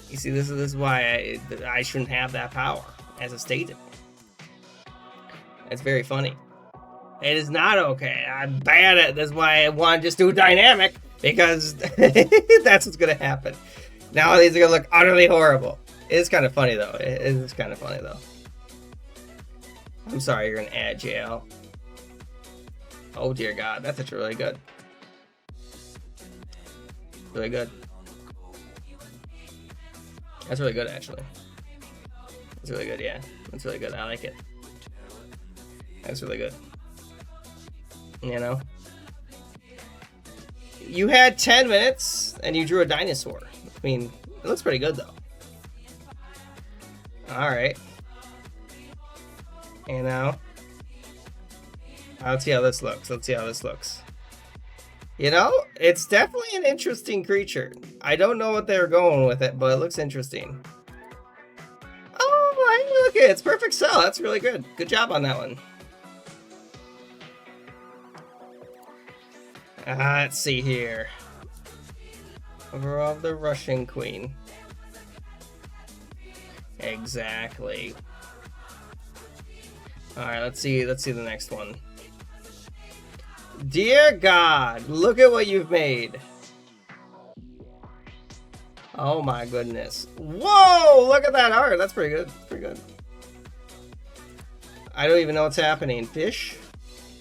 You see, this is why I shouldn't have that power, as I stated. It's very funny. It is not okay. I'm bad at this. Is why I want to just do dynamic, because that's what's gonna happen. Now these are gonna look utterly horrible. It is kind of funny though. It is kind of funny though. I'm sorry, you're in ad jail. Oh dear God, that's actually really good. Really good. That's really good, actually. That's really good, yeah. That's really good. I like it. That's really good. You know? You had 10 minutes and you drew a dinosaur. I mean, it looks pretty good, though. Alright. You know? Let's see how this looks. Let's see how this looks. You know, it's definitely an interesting creature. I don't know what they're going with it, but it looks interesting. Oh, look, it's perfect cell. That's really good. Good job on that one. Let's see here. Overall, the Russian Queen. Exactly. All right, let's see the next one. Dear God, look at what you've made. Oh my goodness. Whoa, look at that art. That's pretty good. Pretty good. I don't even know what's happening. Fish?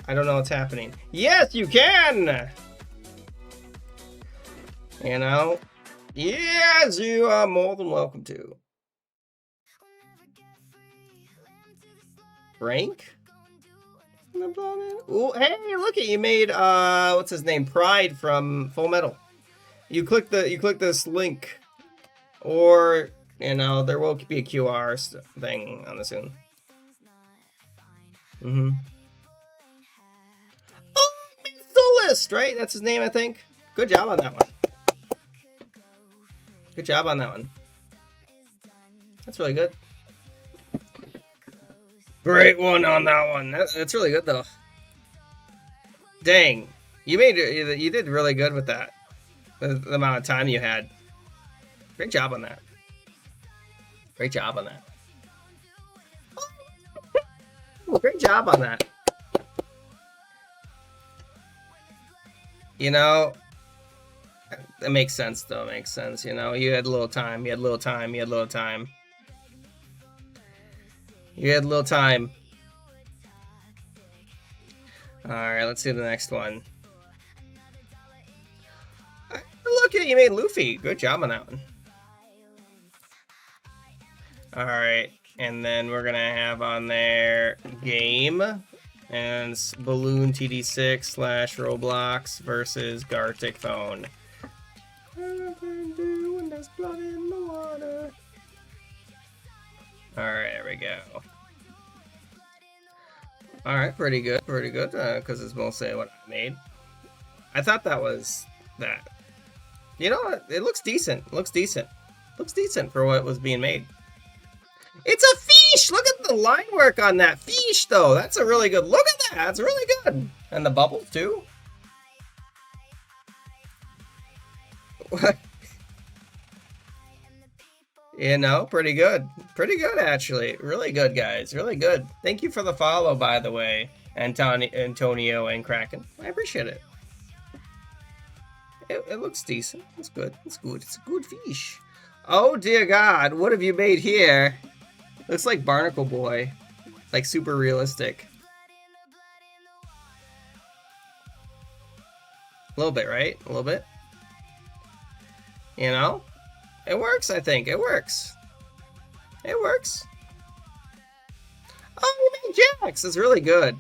I don't know what's happening. Yes, you can! You know? Yes, you are more than welcome to. Rank? Ooh, hey, look at you made what's his name? Pride from Full Metal. You click this link, or you know there will be a QR thing on this soon. Oh, Soulist, right? That's his name, I think. Good job on that one. Good job on that one. That's really good. Great one on that one. That's really good though. Dang, you did really good with that. The amount of time you had. Great job on that. Great job on that. Great job on that. You know, that makes sense though. It makes sense. You know, you had a little time. You had a little time. You had a little time. You had a little time. Alright, let's see the next one. Look at you made Luffy. Good job on that one. Alright, and then we're gonna have on there game and Balloon TD6 / Roblox versus Gartic phone. Alright, there we go. Alright, pretty good, because it's mostly what I made. I thought that was that. You know what? It looks decent. Looks decent. Looks decent for what was being made. It's a fish! Look at the line work on that fish, though. That's a really good... Look at that! That's really good. And the bubbles, too. What? You know, pretty good. Pretty good, actually. Really good, guys. Really good. Thank you for the follow, by the way, Antonio and Kraken. I appreciate it. It looks decent. It's good. It's good. It's a good fish. Oh, dear God. What have you made here? Looks like Barnacle Boy. Like, super realistic. A little bit, right? A little bit. You know? It works, I think. It works. It works. Oh, you made Jax. It's really good.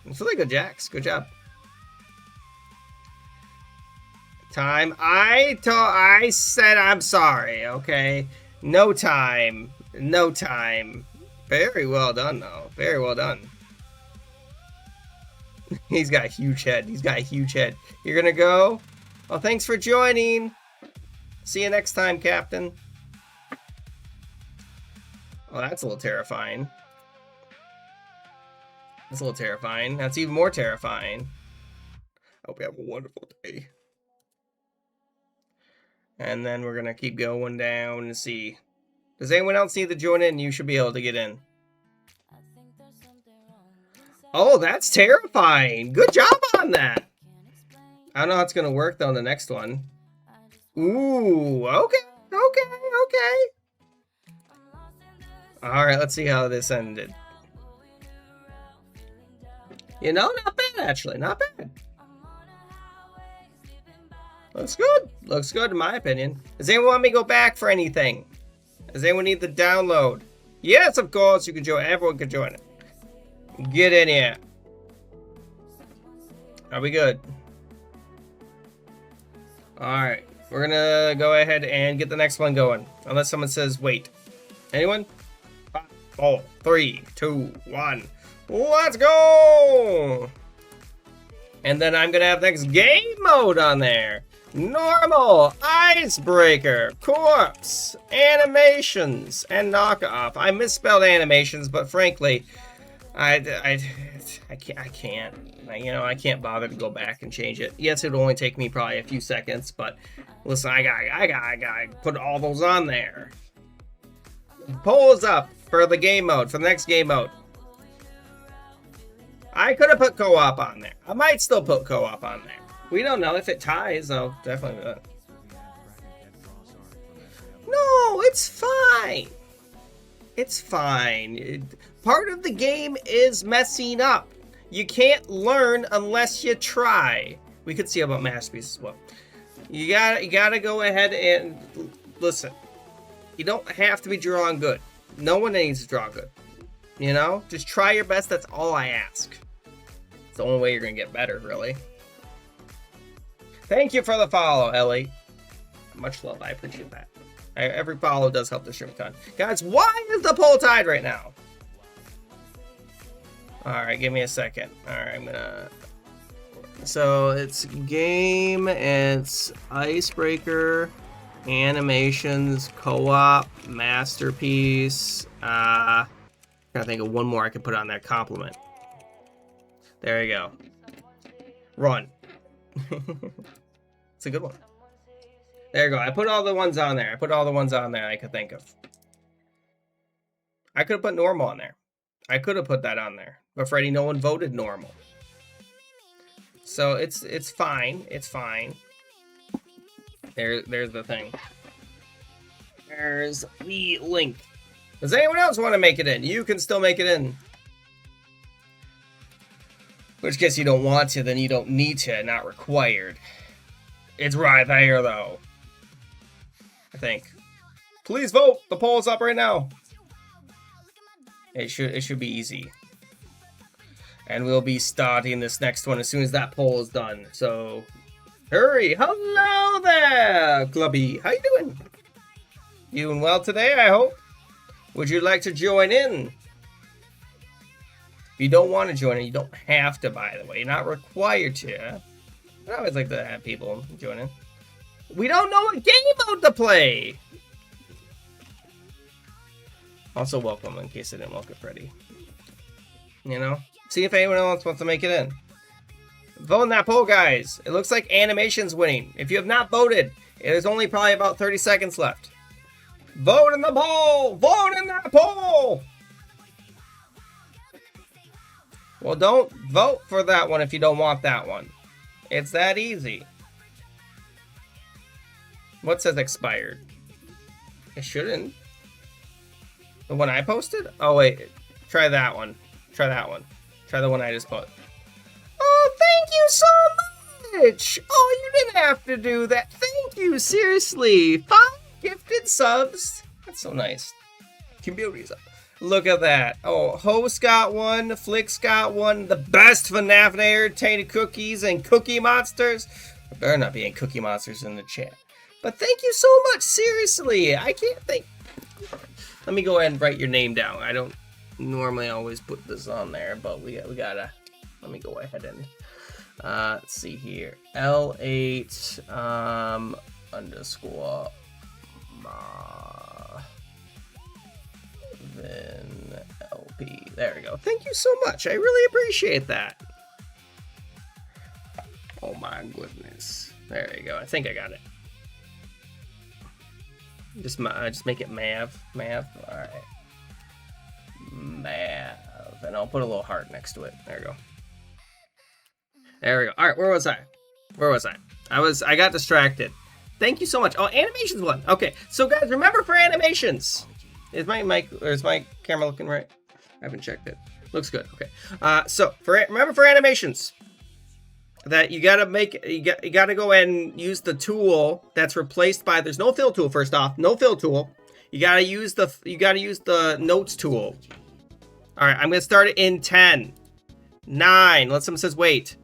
It's really good, Jax. Good job. Time. I said I'm sorry, okay? No time. No time. Very well done, though. Very well done. He's got a huge head. He's got a huge head. You're gonna go? Well, thanks for joining. See you next time, Captain. Oh, that's a little terrifying. That's a little terrifying. That's even more terrifying. Hope you have a wonderful day. And then we're gonna keep going down and see. Does anyone else need to join in? You should be able to get in. Oh, that's terrifying. Good job on that. I don't know how it's gonna work though in the next one. Ooh, okay. Alright, let's see how this ended. You know, not bad actually, not bad. Looks good. Looks good in my opinion. Does anyone want me to go back for anything? Does anyone need the download? Yes, of course, you can join. Everyone can join it. Get in here. Are we good? Alright. We're gonna go ahead and get the next one going. Unless someone says wait. Anyone? 5, 4, 3, 2, 1. Let's go! And then I'm gonna have next game mode on there. Normal, icebreaker, corpse, animations, and knockoff. I misspelled animations, but frankly, I can't. You know, I can't bother to go back and change it. Yes, it would only take me probably a few seconds, but listen, I gotta put all those on there. Polls up for the game mode, for the next game mode. I could have put co-op on there. I might still put co-op on there. We don't know. If it ties, I'll definitely do that. No, it's fine. It's fine. Part of the game is messing up. You can't learn unless you try. We could see about masterpieces as well. You gotta go ahead and listen. You don't have to be drawing good. No one needs to draw good. You know, just try your best. That's all I ask. It's the only way you're gonna get better, really. Thank you for the follow, Ellie. Much love. I appreciate that. Every follow does help the stream a ton. Guys, why is the poll tied right now? Alright, give me a second. Alright, I'm gonna... So, it's game, it's icebreaker, animations, co-op, masterpiece. Trying to think of one more I can put on there. Compliment. There you go. Run. It's a good one. There you go. I put all the ones on there. I put all the ones on there I could think of. I could have put normal on there. I could have put that on there. But Freddie, no one voted normal. So it's fine. It's fine. There's the thing. There's the link. Does anyone else want to make it in? You can still make it in. Which guess you don't want to, then you don't need to, not required. It's right there though. I think. Please vote! The poll's up right now. It should be easy. And we'll be starting this next one as soon as that poll is done. So hurry! Hello there, Clubby. How you doing? Doing well today, I hope. Would you like to join in? If you don't want to join in, you don't have to, by the way. You're not required to. I always like to have people join in. We don't know what game mode to play! Also welcome, in case I didn't welcome Freddy. You know? See if anyone else wants to make it in. Vote in that poll, guys. It looks like animation's winning. If you have not voted, there's only probably about 30 seconds left. Vote in the poll! Vote in that poll! Well, don't vote for that one if you don't want that one. It's that easy. What says expired? It shouldn't. The one I posted? Oh, wait. Try that one. Try that one. Try the one I just put. Oh, thank you so much! Oh, you didn't have to do that. Thank you, seriously. 5 gifted subs. That's so nice. Community's up. Look at that. Oh, Host got one. Flicks got one. The best FNAF entertained cookies and Cookie Monsters. There better not be any Cookie Monsters in the chat. But thank you so much. Seriously. I can't think. Let me go ahead and write your name down. I don't normally always put this on there, but we gotta. Let me go ahead and let's see here. L8 underscore ma then LP. There we go. Thank you so much. I really appreciate that. Oh my goodness. There you go. I think I got it. Just make it Mav. Mav. All right. Mav. And I'll put a little heart next to it. There we go. There we go. All right. Where was I? I got distracted. Thank you so much. Oh, animations one. Okay. So guys, remember for animations. Is my mic or is my camera looking right? I haven't checked it. Looks good. Okay. So remember for animations that you gotta go and use the tool that's replaced by, there's no fill tool. First off, no fill tool. You gotta use the notes tool. All right, I'm gonna start it in 10, 9. Unless someone says wait,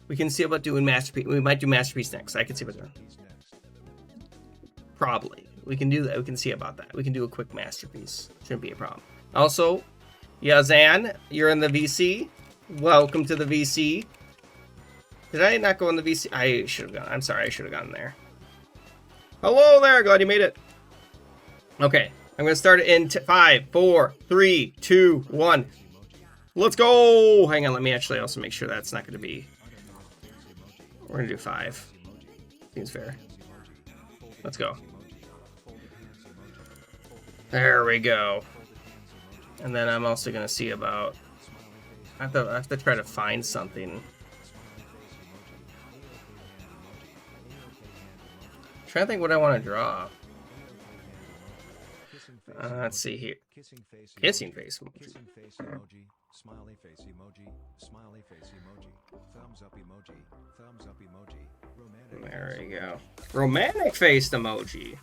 we can see about doing masterpiece. We might do masterpiece next. I can see about doing. Probably we can do that. We can see about that. We can do a quick masterpiece. Shouldn't be a problem. Also, Yazan, you're in the VC. Welcome to the VC. Did I not go in the VC? I should have gone. I'm sorry, I should have gone there. Hello there, glad you made it. Okay, I'm gonna start it in 5, 4, 3, 2, 1. Let's go! Hang on, let me actually also make sure that's not gonna be. We're gonna do 5. Seems fair. Let's go. There we go. And then I'm also gonna see about. I have to try to find something. I'm trying to think what I want to draw. Let's see here. Kissing face emoji. Smiley face emoji. Smiley face emoji. Thumbs up emoji. Thumbs up emoji. Romantic. There we go. Romantic faced emoji.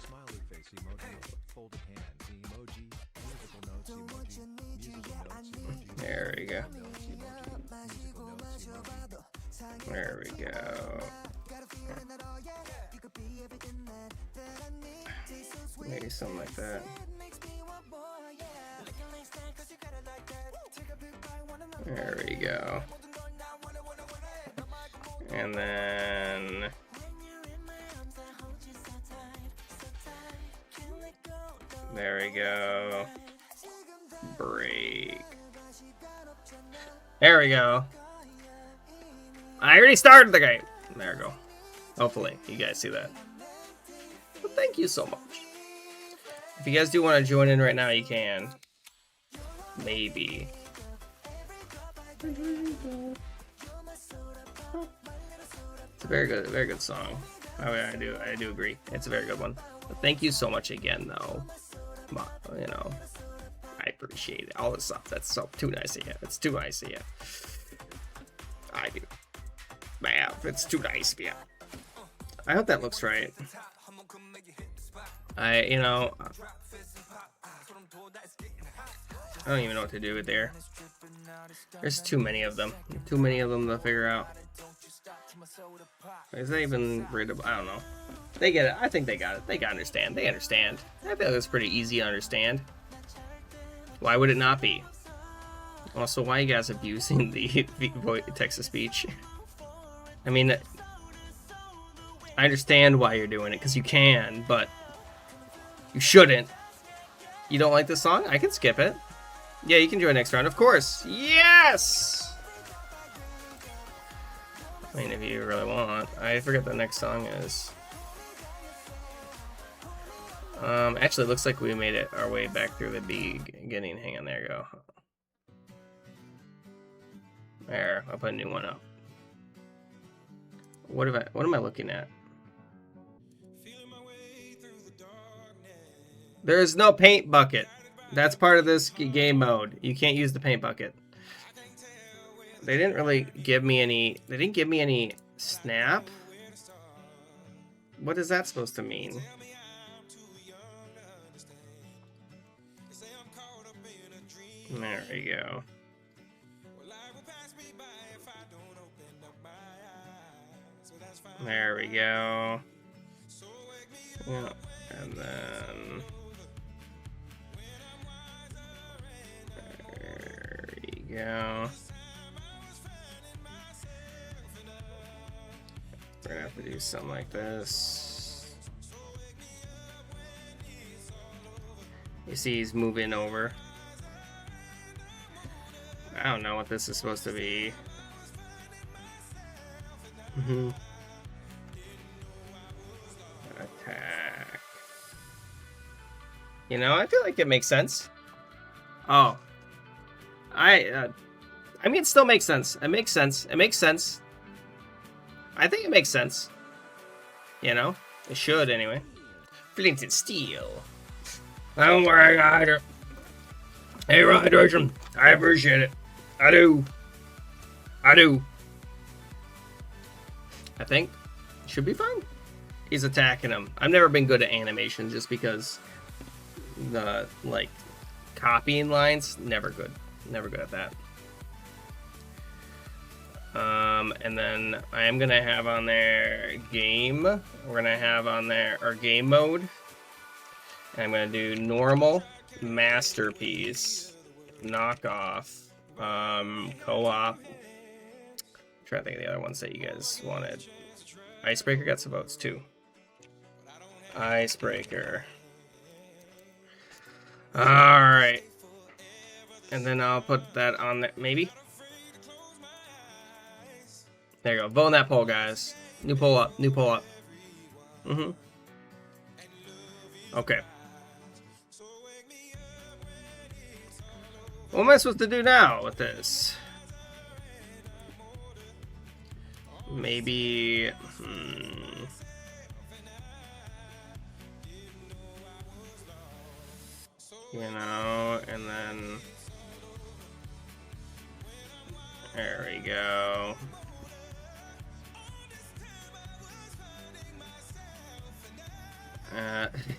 Smiley face emoji. Folded hands emoji. Musical notes emoji. Musical notes emoji. There we go. There we go. Maybe something like that. There we go. And then there we go. Break. There we go. I already started the game. There we go. Hopefully you guys see that. But thank you so much. If you guys do want to join in right now, you can. Maybe. It's a very good song. I do agree. It's a very good one. But thank you so much again, though. You know, I appreciate it. All this stuff. That's so too nice of you. It's too nice of you. I do. Man, it's too nice of you. I hope that looks right. I don't even know what to do with there. There's too many of them. Too many of them to figure out. Is that even readable? I don't know. They get it. I think they got it. They understand. They understand. I feel it's pretty easy to understand. Why would it not be? Also, why are you guys abusing the text-to-speech? I mean, I understand why you're doing it, because you can, but you shouldn't. You don't like this song? I can skip it. Yeah, you can join next round, of course. Yes! I mean, if you really want. I forget the next song is. Actually, it looks like we made it our way back through the beginning. Hang on, there you go. There, I'll put a new one up. What am I looking at? There is no paint bucket. That's part of this game mode. You can't use the paint bucket. They didn't really give me any. They didn't give me any snap. What is that supposed to mean? There we go. There we go. Yeah, and then there we go. We're gonna have to do something like this. You see he's moving over. I don't know what this is supposed to be. Attack. You know, I feel like it makes sense. Oh. I mean, it still makes sense. It makes sense. It makes sense. I think it makes sense. You know? It should, anyway. Flint and steel. Don't worry, Ryder. Hey, Ryder, I appreciate it. I do. I do. I think it should be fine. He's attacking him. I've never been good at animation just because the, like, copying lines, never good. Never good at that. And then I am going to have on there game. We're going to have on there our game mode. And I'm going to do normal, masterpiece, knockoff, co-op. I'm trying to think of the other ones that you guys wanted. Icebreaker got some votes too. Icebreaker. Alright. And then I'll put that on there, maybe? There you go. Vote on that poll, guys. New poll up. New poll up. Okay. What am I supposed to do now with this? Maybe... You know, and then... There we go.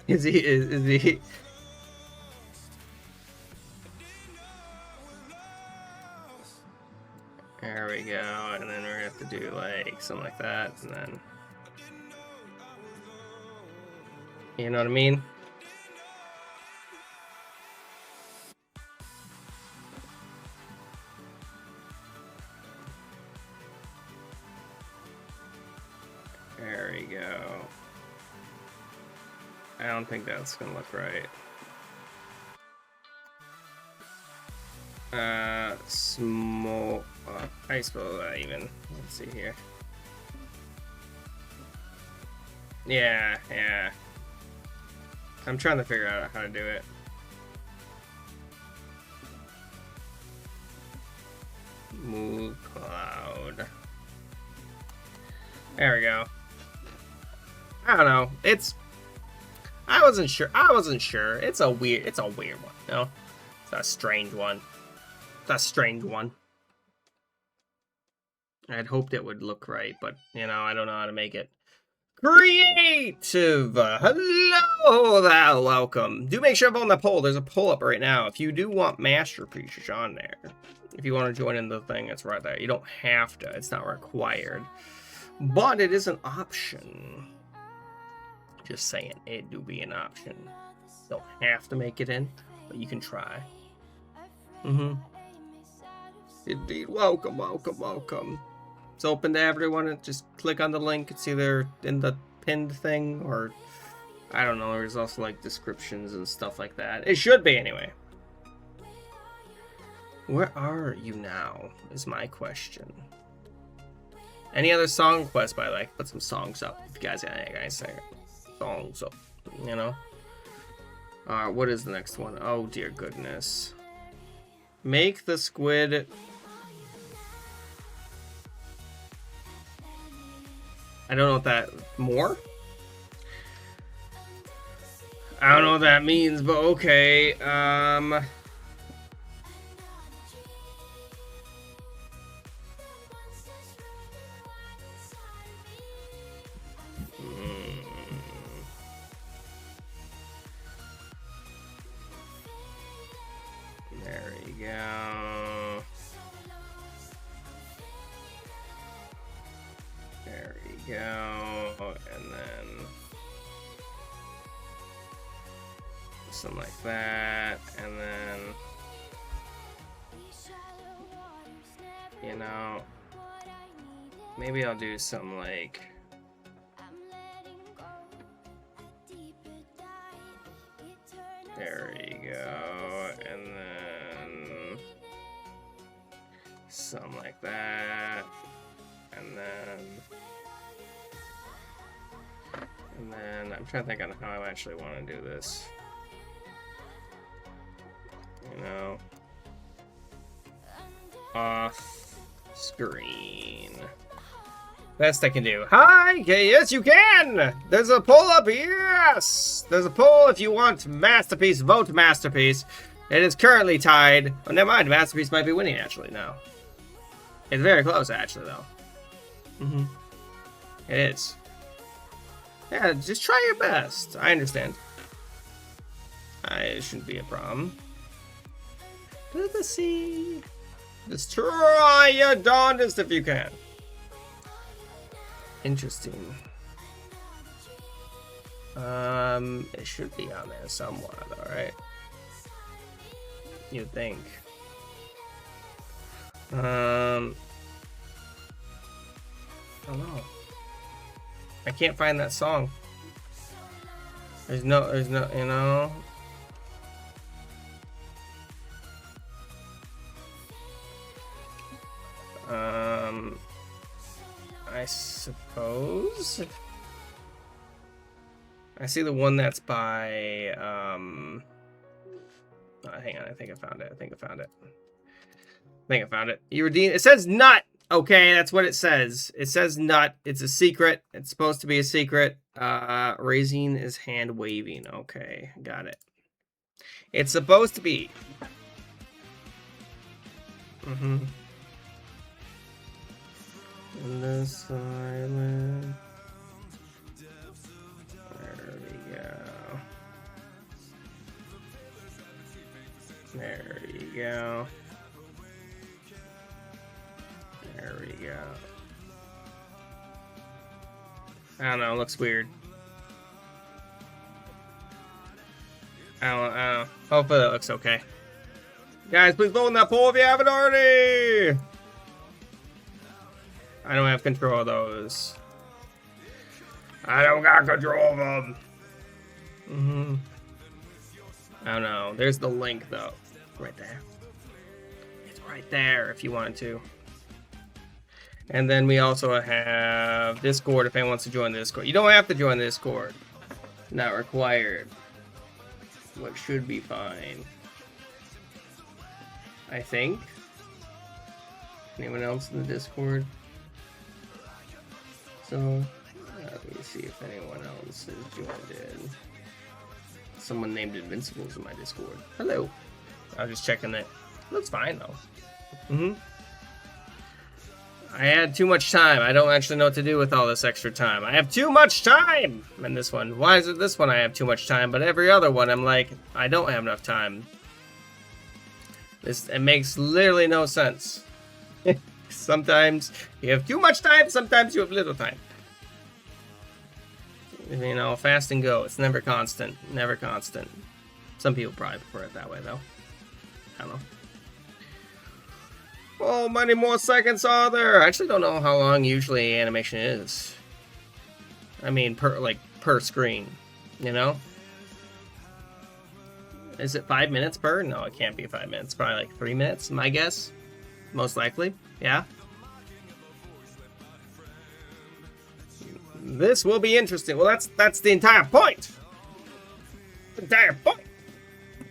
Is he... There we go, and then we're gonna have to do like something like that, and then... You know what I mean? There we go. I don't think that's gonna look right. Small. I suppose that even. Let's see here. Yeah. I'm trying to figure out how to do it. Move cloud. There we go. I don't know. I wasn't sure. It's a weird one. No, it's a strange one. I'd hoped it would look right, but you know, I don't know how to make it creative. Hello there, welcome. Do make sure to vote on the poll. There's a poll up right now. If you do want masterpieces on there, if you want to join in the thing, it's right there. You don't have to. It's not required, but it is an option. Just saying, it do be an option. Don't have to make it in, but you can try. Indeed, welcome. It's open to everyone. Just click on the link. It's either in the pinned thing or I don't know. There's also like descriptions and stuff like that. It should be anyway. Where are you now? Is my question. Any other song requests? By the way, put some songs up. If you guys got any guys sing songs up, you know. What is the next one? Oh dear goodness. Make the squid. I don't know what that... More? I don't know what that means, but okay. There we go. There we go. And then something like that. And then, you know, maybe I'll do some like... There you go. And then... something like that, and then I'm trying to think on how I actually want to do this. You know, off screen. Best I can do. Hi! Okay, yes, you can! There's a poll up here! Yes! There's a poll if you want Masterpiece. Vote Masterpiece. It is currently tied. Oh, never mind. Masterpiece might be winning, actually, now. It's very close, actually, though. It is. Yeah, just try your best. I understand. It shouldn't be a problem. To the sea. Just try your darndest if you can. Interesting. It should be on there somewhere, though, right? You'd think. I don't know. I can't find that song. There's no, you know. I suppose. I see the one that's by, hang on, I think I found it. You redeem, it says nut. Okay, that's what it says. It says nut. It's a secret. It's supposed to be a secret. Raising his hand waving. Okay, got it. It's supposed to be. In the silence. There we go. There you go. There we go. I don't know, it looks weird. I don't know. Hopefully it looks okay. Guys, please vote in that poll if you haven't already! I don't have control of those. I don't got control of them. I don't know. There's the link, though. Right there. It's right there if you wanted to. And then we also have Discord if anyone wants to join the Discord. You don't have to join the Discord. Not required. What should be fine. I think. Anyone else in the Discord? So, let me see if anyone else has joined in. Someone named Invincible's in my Discord. Hello. I was just checking it. Looks fine, though. I had too much time. I don't actually know what to do with all this extra time. I have too much time in this one. Why is it this one I have too much time, but every other one I'm like, I don't have enough time? It makes literally no sense. Sometimes you have too much time, sometimes you have little time. You know, fast and go. It's never constant. Never constant. Some people probably prefer it that way, though. I don't know. Oh, many more seconds are there? I actually don't know how long usually animation is. I mean, per screen, you know? Is it 5 minutes per? No, it can't be 5 minutes. Probably like 3 minutes, my guess. Most likely, yeah. This will be interesting. Well, that's the entire point. The entire point.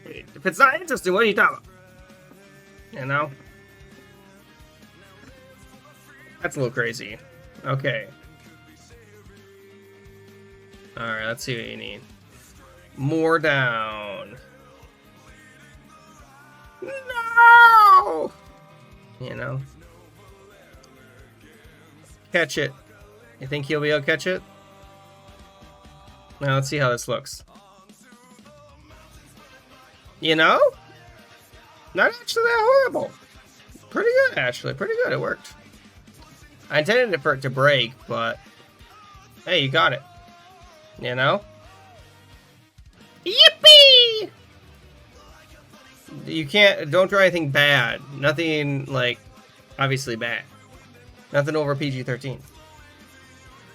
If it's not interesting, what are you talking about? You know? That's a little crazy. Okay. Alright, let's see what you need. More down. No! You know? Catch it. You think he'll be able to catch it? Now let's see how this looks. You know? Not actually that horrible. Pretty good, actually. Pretty good. It worked. I intended for it to break, but hey, you got it. You know? Yippee! You don't draw anything bad. Nothing, like, obviously bad. Nothing over PG-13.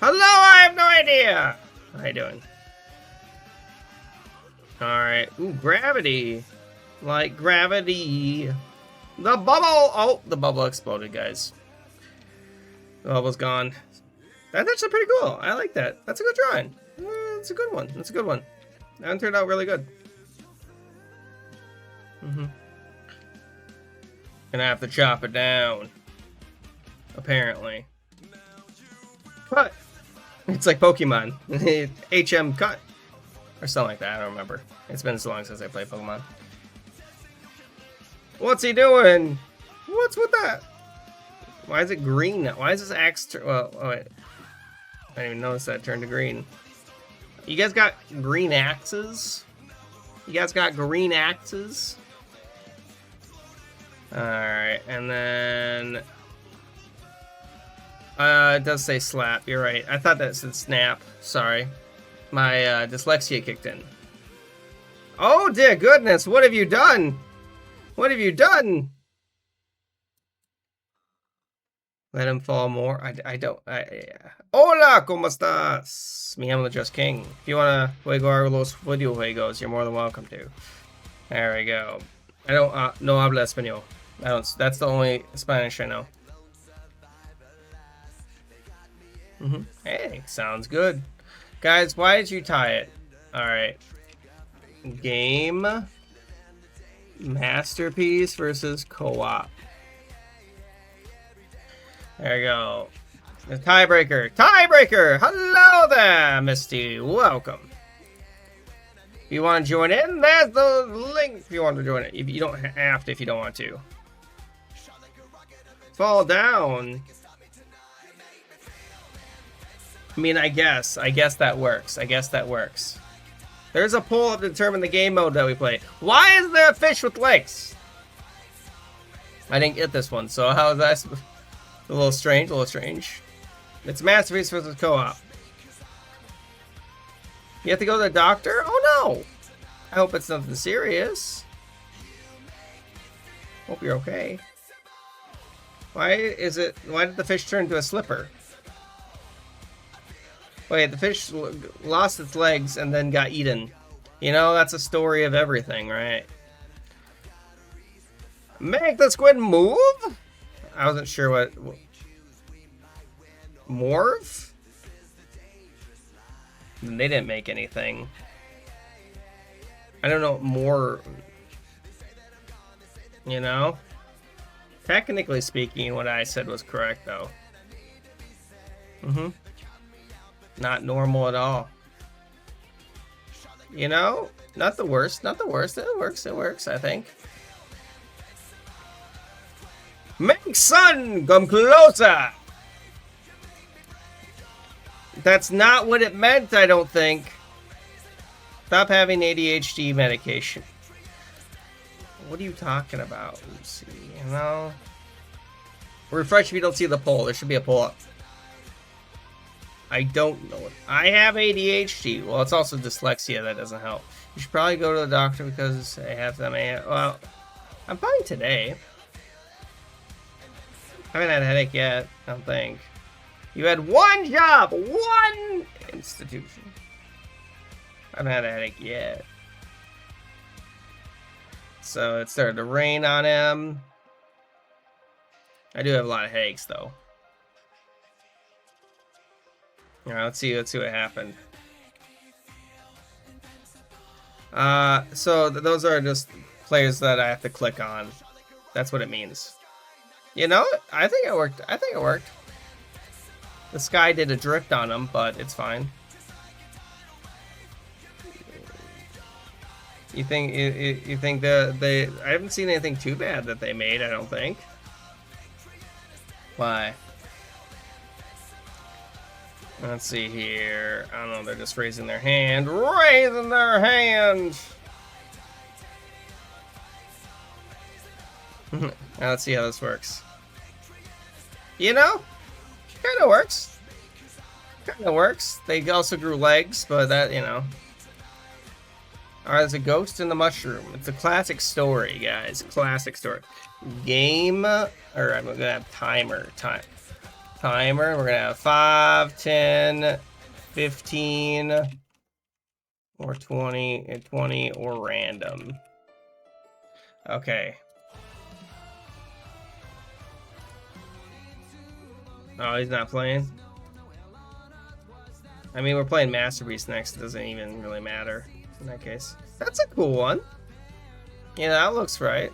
Hello, I have no idea! How you doing? Alright. Ooh, gravity. Like gravity. The bubble! Oh, the bubble exploded, guys. The bubble's gone. That's actually pretty cool. I like that. That's a good drawing. It's a good one. That's a good one. That turned out really good. Gonna have to chop it down. Apparently. Cut! It's like Pokemon. HM cut. Or something like that. I don't remember. It's been so long since I played Pokemon. What's he doing? What's with that? Why is it green now? Why is this axe well, oh wait. I didn't even notice that it turned to green. You guys got green axes? You guys got green axes? Alright, and then... it does say slap, you're right. I thought that said snap. Sorry. My dyslexia kicked in. Oh dear goodness, what have you done? What have you done? Let him fall more. I don't. Hola, ¿cómo estás? Me llamo Just King. If you wanna jugar los videojuegos, you're more than welcome to. There we go. I don't no habla español. I don't. That's the only Spanish I know. Hey, sounds good, guys. Why did you tie it? All right. Game. Masterpiece versus co-op. There you go. The tiebreaker. Tiebreaker! Hello there, Misty. Welcome. If you want to join in, there's the link if you want to join it. If you don't have to if you don't want to. Fall down. I mean, I guess that works. I guess that works. There's a poll to determine the game mode that we play. Why is there a fish with legs? I didn't get this one, so how is that? A little strange, a little strange. It's Masterpiece versus co-op. You have to go to the doctor? Oh no! I hope it's nothing serious. Hope you're okay. Why did the fish turn into a slipper? Wait, the fish lost its legs and then got eaten. You know, that's a story of everything, right? Make the squid move? I wasn't sure what... Morph? They didn't make anything. I don't know, more... You know? Technically speaking, what I said was correct, though. Not normal at all. You know? Not the worst, not the worst. It works, I think. Make sun come closer! That's not what it meant, I don't think. Stop having ADHD medication. What are you talking about, Lucy? You know? Refresh if you don't see the poll. There should be a poll up. I don't know it. I have ADHD. Well, it's also dyslexia. That doesn't help. You should probably go to the doctor because I have them. Well, I'm fine today. I haven't had a headache yet, I don't think. You had one job! One institution. I haven't had a headache yet. So it started to rain on him. I do have a lot of headaches, though. Alright, let's see what happened. So those are just players that I have to click on. That's what it means. You know, I think it worked. I think it worked. The sky did a drift on them, but it's fine. You think they? I haven't seen anything too bad that they made. I don't think. Why? Let's see here. I don't know. They're just raising their hand. Raising their hand. Now let's see how this works. You know, kind of works. Kind of works. They also grew legs, but that, you know. Alright, there's a ghost in the mushroom. It's a classic story, guys. Classic story. Game, or I'm gonna have timer. Timer. We're gonna have 5, 10, 15, or 20, or random. Okay. Oh, he's not playing? I mean, we're playing Masterpiece next. It doesn't even really matter in that case. That's a cool one. Yeah, that looks right.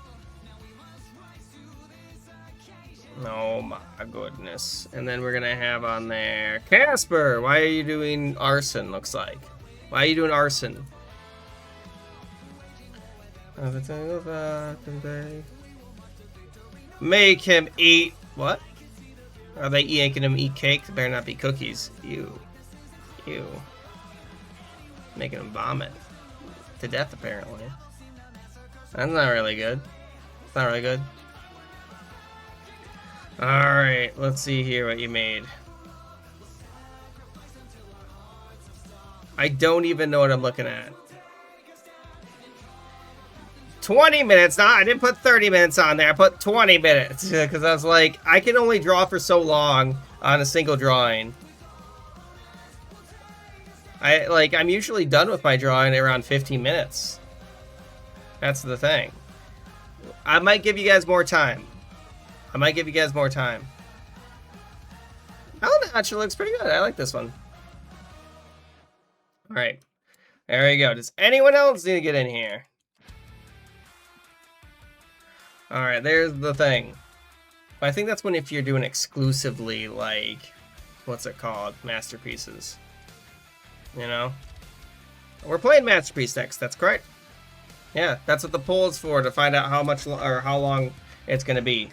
Oh my goodness. And then we're gonna have on there Casper. Why are you doing arson? Looks like. Why are you doing arson? Make him eat. What? Are they making him eat cake? It better not be cookies. Ew. Ew. Making him vomit. To death, apparently. That's not really good. It's not really good. Alright, let's see here what you made. I don't even know what I'm looking at. 20 minutes. Nah, I didn't put 30 minutes on there. I put 20 minutes. Because I was like, I can only draw for so long on a single drawing. I'm usually done with my drawing around 15 minutes. That's the thing. I might give you guys more time. Oh, that actually looks pretty good. I like this one. Alright. There we go. Does anyone else need to get in here? Alright, there's the thing. I think that's when if you're doing exclusively, like, what's it called? Masterpieces. You know? We're playing Masterpiece next. That's correct. Yeah, that's what the poll is for, to find out how much or how long it's going to be.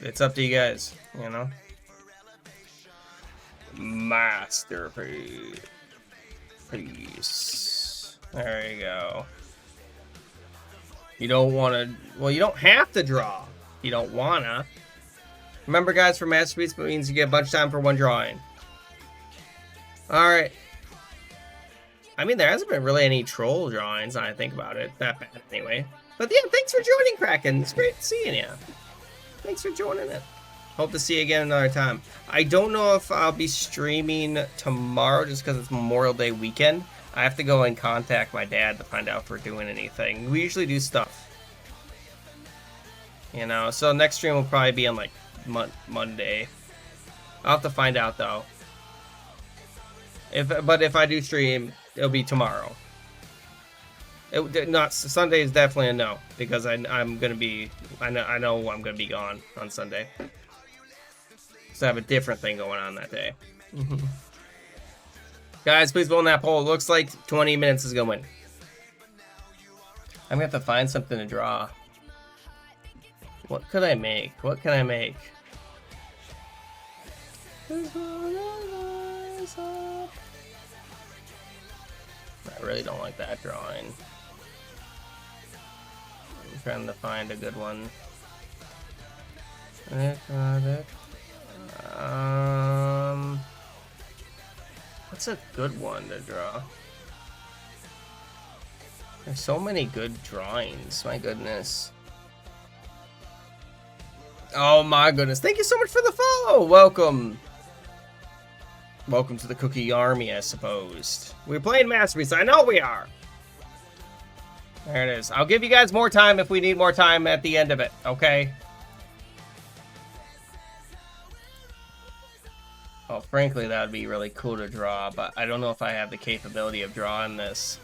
It's up to you guys, you know? Masterpiece. There you go. You don't want to... Well, you don't have to draw. You don't want to. Remember, guys, for Masterpiece, it means you get a bunch of time for one drawing. Alright. I mean, there hasn't been really any troll drawings, when I think about it. That bad, anyway. But yeah, thanks for joining, Kraken. It's great seeing you. Thanks for joining it. Hope to see you again another time. I don't know if I'll be streaming tomorrow just because it's Memorial Day weekend. I have to go and contact my dad to find out if we're doing anything. We usually do stuff. You know, so next stream will probably be on like Monday. I'll have to find out though. But if I do stream, it'll be tomorrow. Not Sunday is definitely a no because I'm gonna be I know I'm gonna be gone on Sunday. So I have a different thing going on that day. Guys, please vote on that poll. It looks like 20 minutes is gonna win. I'm gonna have to find something to draw. What could I make? What can I make? I really don't like that drawing. I'm trying to find a good one. What's a good one to draw? There's so many good drawings. My goodness. Oh my goodness. Thank you so much for the follow. Welcome. Welcome to the Cookie Army, I suppose. We're playing Masterpiece. I know we are. There it is. I'll give you guys more time if we need more time at the end of it, okay? Oh, frankly, that would be really cool to draw, but I don't know if I have the capability of drawing this.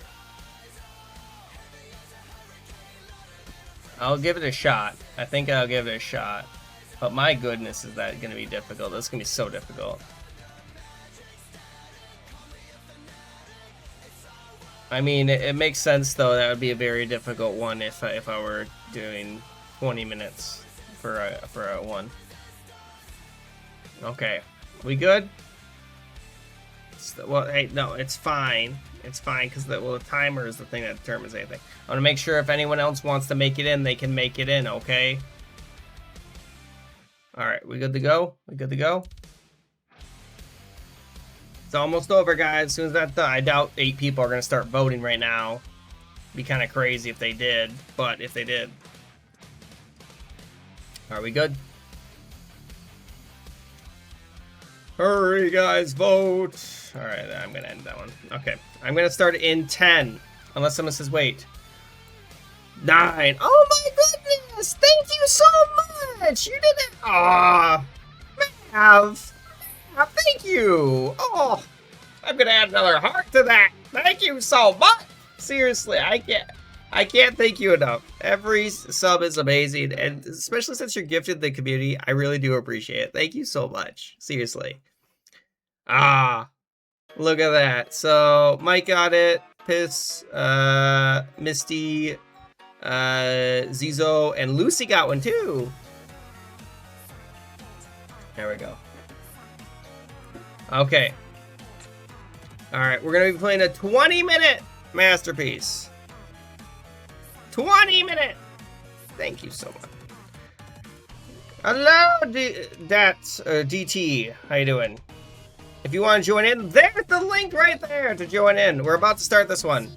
I'll give it a shot. I think I'll give it a shot. But my goodness, is that going to be difficult. That's going to be so difficult. I mean, it makes sense, though. That would be a very difficult one if I were doing 20 minutes for a one. Okay. We good? Well, hey, no, it's fine. It's fine, because the timer is the thing that determines anything. I want to make sure if anyone else wants to make it in, they can make it in, okay? Alright, we good to go? We good to go? It's almost over, guys. As soon as that's done, I doubt 8 people are going to start voting right now. It'd be kind of crazy if they did, but if they did. Are we good? Hurry, guys, vote! Alright, I'm gonna end that one. Okay, I'm gonna start in 10. Unless someone says wait. 9. Oh my goodness! Thank you so much! You did it! Aw! Mav! Thank you! Oh! I'm gonna add another heart to that! Thank you so much! Seriously, I can't thank you enough. Every sub is amazing, and especially since you're gifted the community, I really do appreciate it. Thank you so much. Seriously. Ah, look at that. So Mike got it, Piss, Misty, Zizo, and Lucy got one too. There we go. Okay. Alright, we're gonna be playing a 20-minute masterpiece. 20 minutes! Thank you so much. Hello, DT. How you doing? If you want to join in, there's the link right there to join in. We're about to start this one.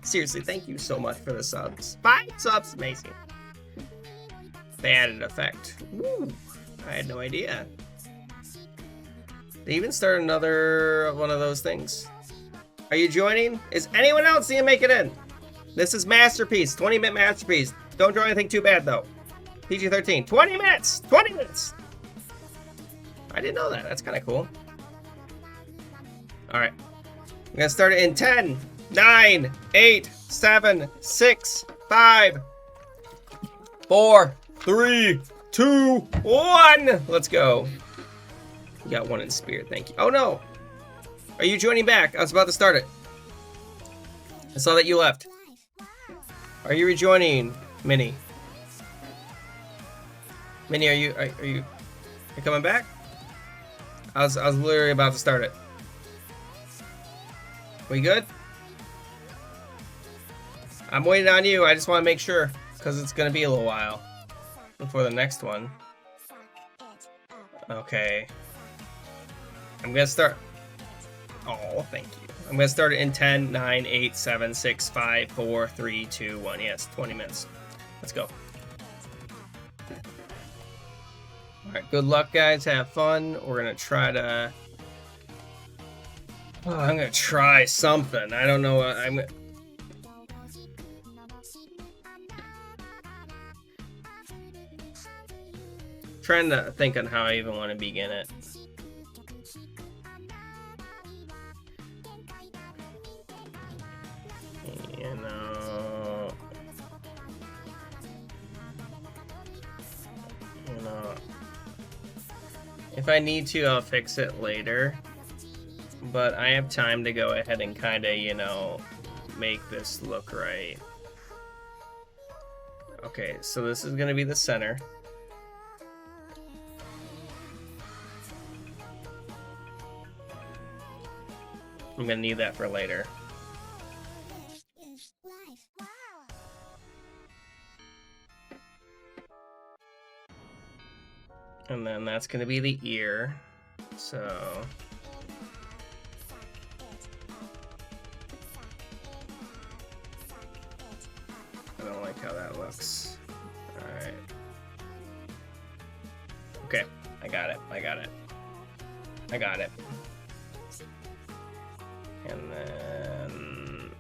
Seriously, thank you so much for the subs. 5 subs, amazing. They added effect. Woo, I had no idea. They even started another one of those things. Are you joining? Is anyone else seeing make it in? This is Masterpiece, 20-minute Masterpiece. Don't draw anything too bad, though. PG-13, 20 minutes! 20 minutes! I didn't know that. That's kind of cool. All right. I'm going to start it in 10, 9, 8, 7, 6, 5, 4, 3, 2, 1. Let's go. You got one in spirit. Thank you. Oh, no. Are you joining back? I was about to start it. I saw that you left. Are you rejoining, Minnie? Minnie, are you coming back? I was literally about to start it. We good? I'm waiting on you. I just want to make sure because it's gonna be a little while before the next one. Okay. I'm gonna start. Oh, thank you. I'm gonna start it in 10, 9, 8, 7, 6, 5, 4, 3, 2, 1. Yes, 20 minutes. Let's go. Alright, good luck, guys. Have fun. We're gonna try to... Oh, I'm gonna try something. I don't know what I'm... Trying to think on how I even want to begin it. If I need to, I'll fix it later. But I have time to go ahead and kind of, you know, make this look right. Okay, so this is going to be the center. I'm going to need that for later. And then that's going to be the ear. So... I don't like how that looks. Alright. Okay, I got it. I got it. I got it. And then...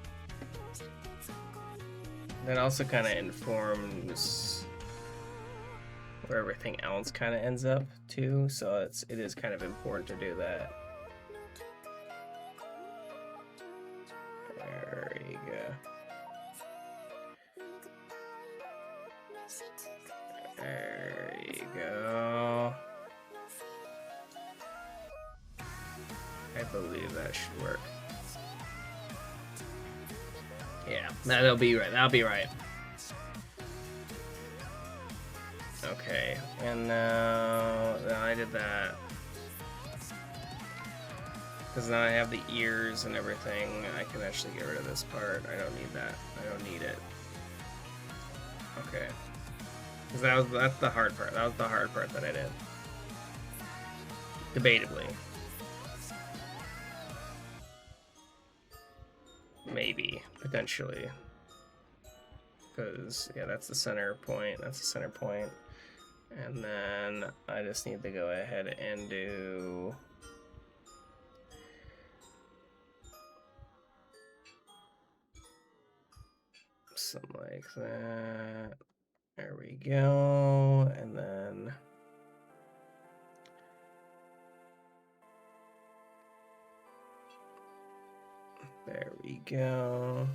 That also kind of informs where everything else kind of ends up too, so it is kind of important to do that. There you go. There you go. I believe that should work. Yeah, that'll be right. That'll be right. Okay, and now I did that. Because now I have the ears and everything. I can actually get rid of this part. I don't need that. I don't need it. Okay. Because that's the hard part. That was the hard part that I did. Debatably. Maybe. Potentially. Because, yeah, that's the center point. That's the center point. And then I just need to go ahead and do... Let's something like that. There we go. And then there we go.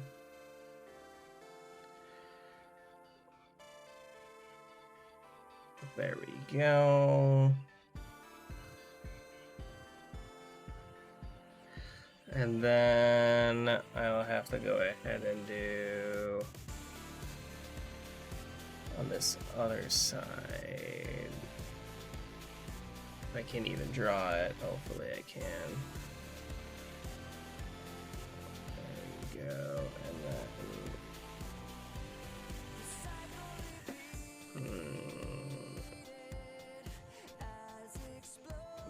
There we go. And then I'll have to go ahead and do on this other side. I can't even draw it. Hopefully I can. There we go. And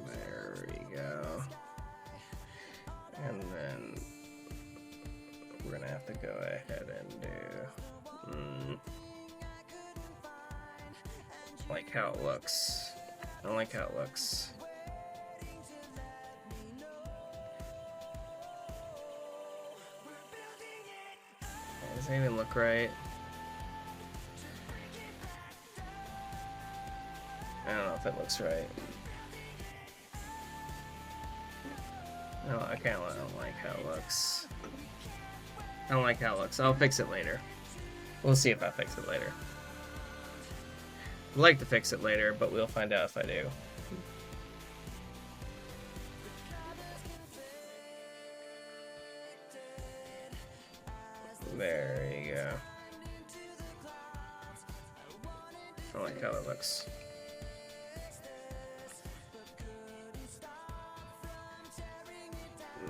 there we go. And then we're gonna have to go ahead and do like how it looks. I don't like how it looks. Does that even look right? I don't know if it looks right. No, I don't like how it looks. I don't like how it looks. I'll fix it later. We'll see if I fix it later. I'd like to fix it later, but we'll find out if I do. There you go. I like how it looks.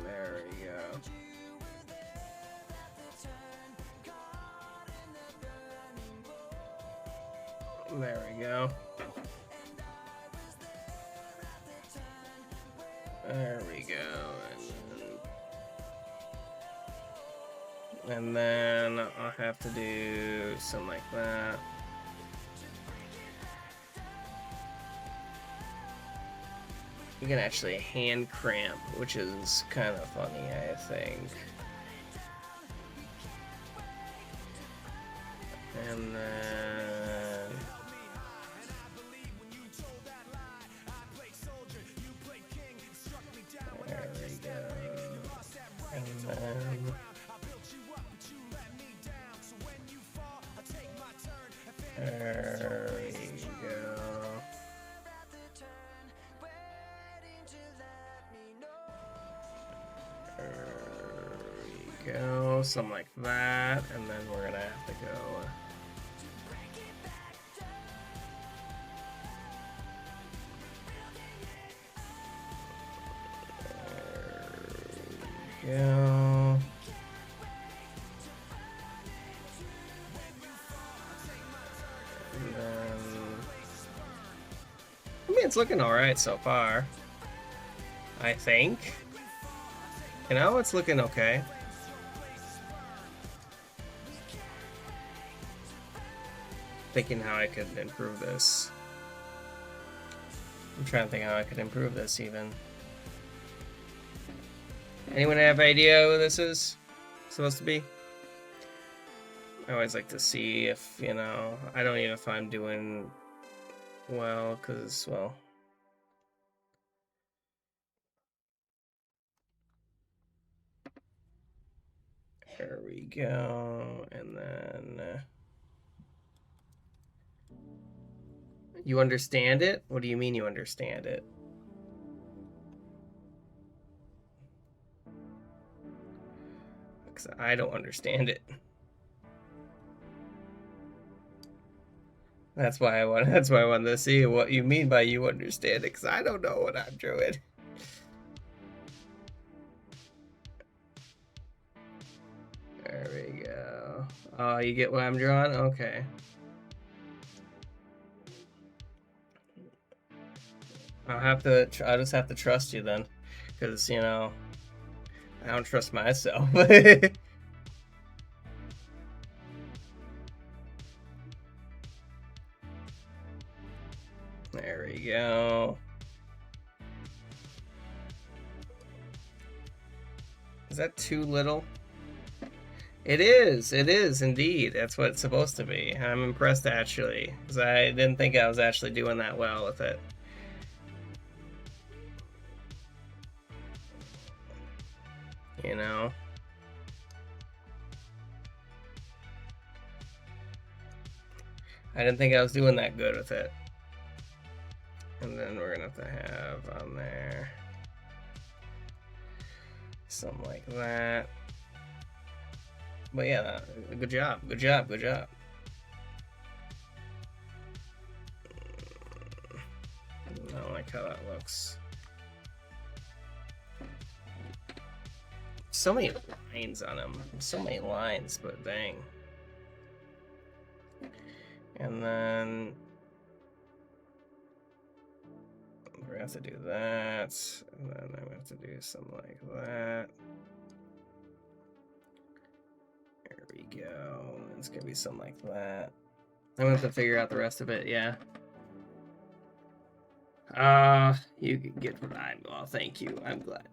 There we go. There we go. There we go. And then I'll have to do something like that. You can actually hand cramp, which is kind of funny, I think. And then there we go. And then there we go. There we go, something like that, and then we're gonna have to go. There we go. And then, I mean, it's looking all right so far. I think. You know, it's looking okay. Thinking how I could improve this. I'm trying to think how I could improve this even. Anyone have any idea who this is supposed to be? I always like to see if, you know, I don't even know if I'm doing well, because, well, there we go. And then you understand it? What do you mean you understand it? Because I don't understand it. That's why I wanted to see what you mean by you understand it, because I don't know what I'm doing. There we go. Oh, you get what I'm drawing? Okay. I'll just have to trust you then, because, you know, I don't trust myself. There we go. Is that too little? It is indeed. That's what it's supposed to be. I'm impressed actually, because I didn't think I was actually doing that well with it. You know? I didn't think I was doing that good with it. And then we're gonna have to have on there something like that. But yeah, good job, good job, good job. I don't like how that looks. So many lines on him. So many lines, but dang. And then we're gonna have to do that. And then I'm gonna have to do something like that. There we go. It's gonna be something like that. I'm gonna have to figure out the rest of it, yeah. You can get what I'm. Well, thank you. I'm glad.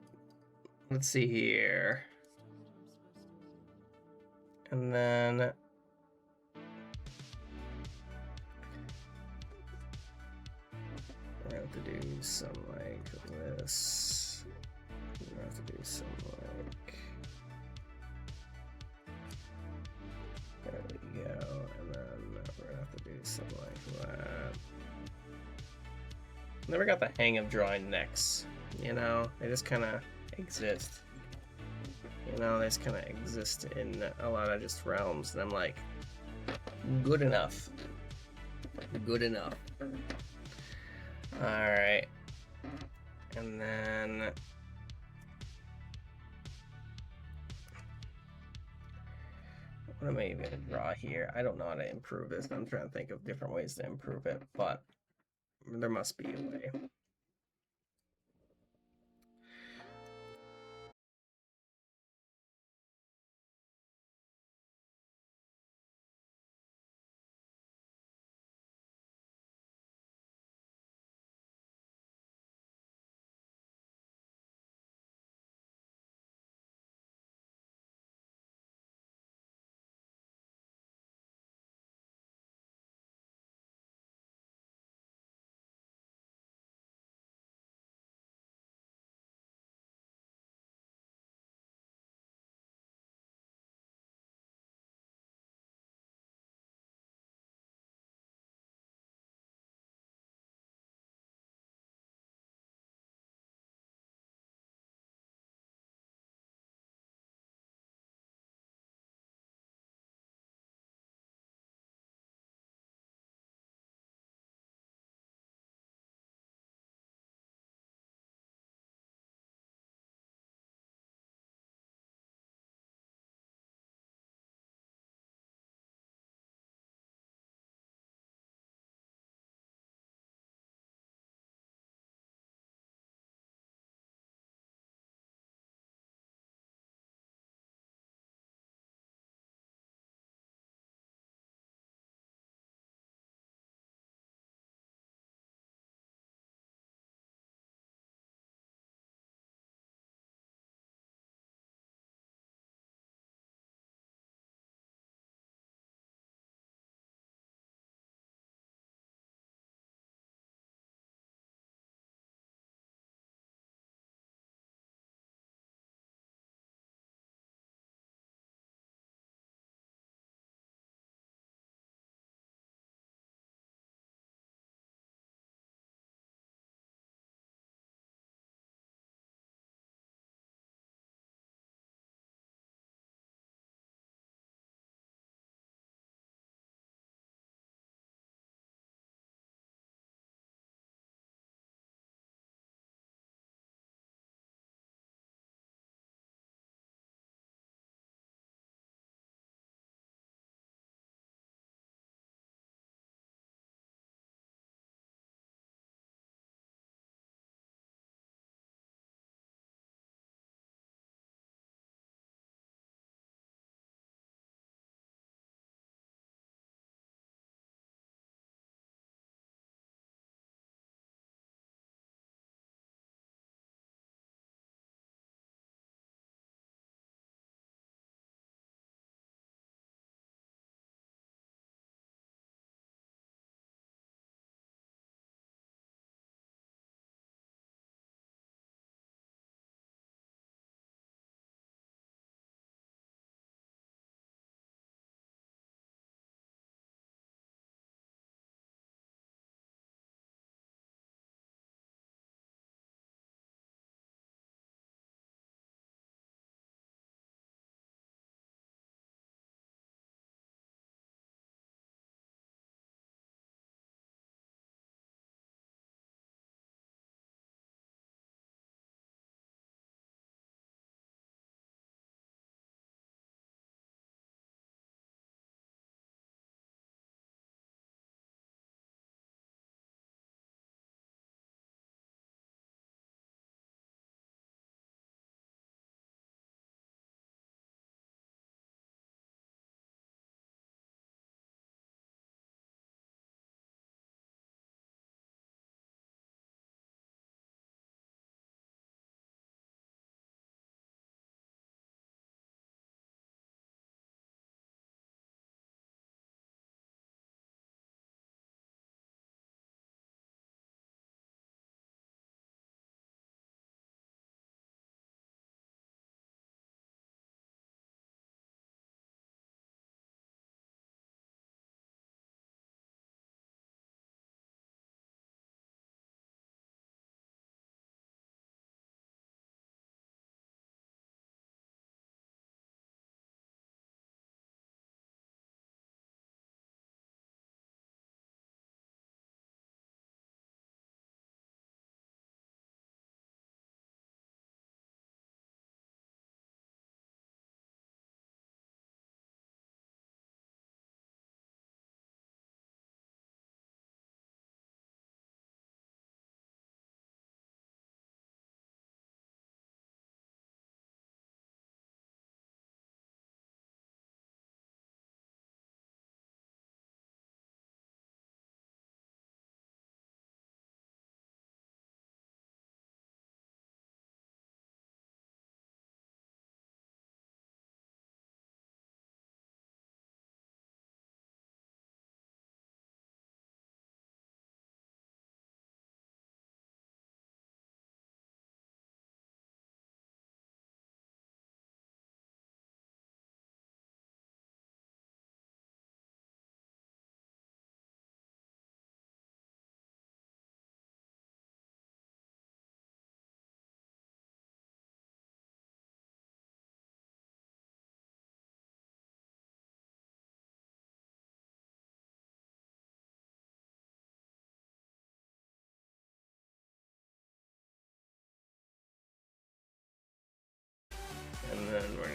Let's see here. And then we're gonna have to do something like this. We're gonna have to do something like. There we go. And then we're gonna have to do something like that. Never got the hang of drawing necks, you know? They just kind of exist. You know, they just kind of exist in a lot of just realms, and I'm like, good enough. Good enough. Alright. And then... what am I even going to draw here? I don't know how to improve this. I'm trying to think of different ways to improve it, but there must be a way.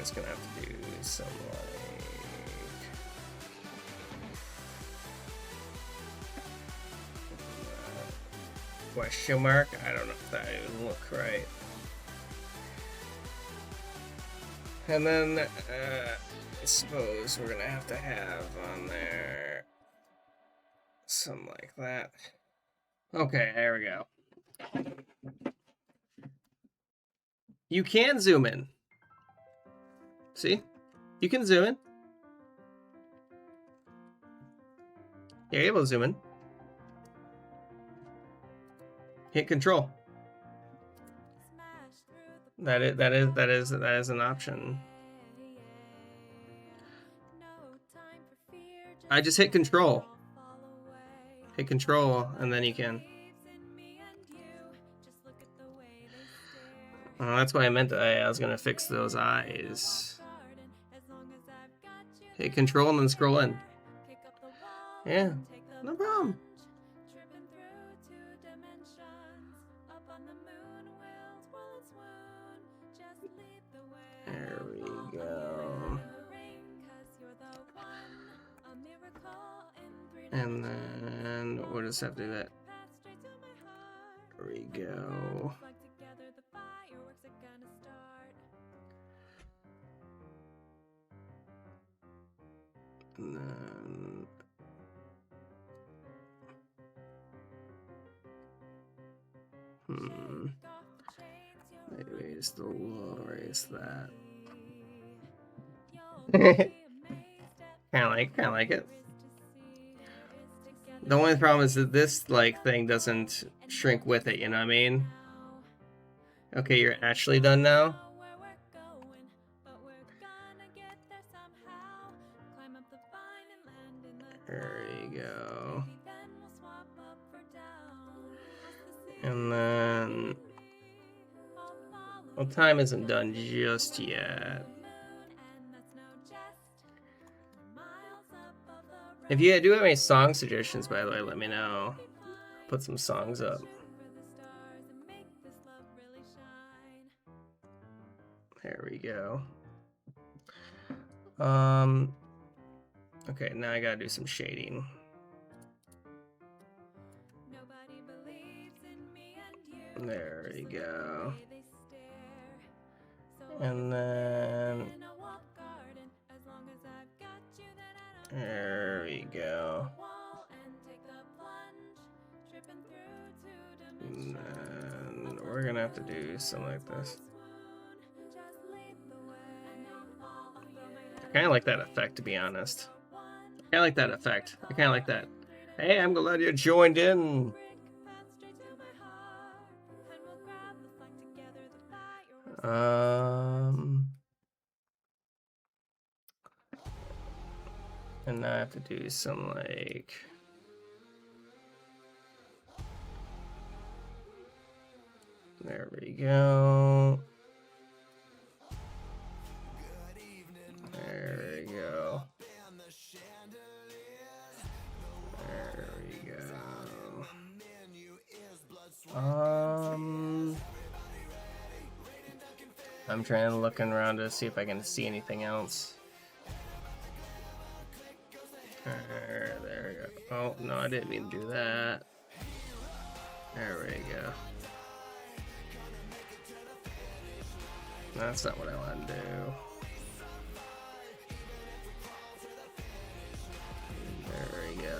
just gonna have to do some like question mark. I don't know if that would look right. And then I suppose we're gonna have to have on there something like that. Okay, there we go. You can zoom in. See? You can zoom in. You're able to zoom in. Hit control. That is an option. I just hit control. Hit control and then you can. Oh, that's why I meant I was gonna fix those eyes. Hit control and then scroll in. Yeah, no problem. There we go. And then we'll just have to do that. There we go. And then maybe just erase that. Kind of like it. The only problem is that this like thing doesn't shrink with it, you know what I mean? Okay, you're actually done now. There you go. And then well, time isn't done just yet. If you do have any song suggestions, by the way, let me know. Put some songs up. There we go. Okay, now I gotta do some shading. There we go. And then there we go. And then we're gonna have to do something like this. I kind of like that effect, to be honest. I kind of like that effect. I kind of like that. Hey, I'm glad you joined in. And now I have to do some like. There we go. There we go. There we go. I'm trying to look around to see if I can see anything else. There we go. Oh, no, I didn't mean to do that. There we go. That's not what I want to do. There we go.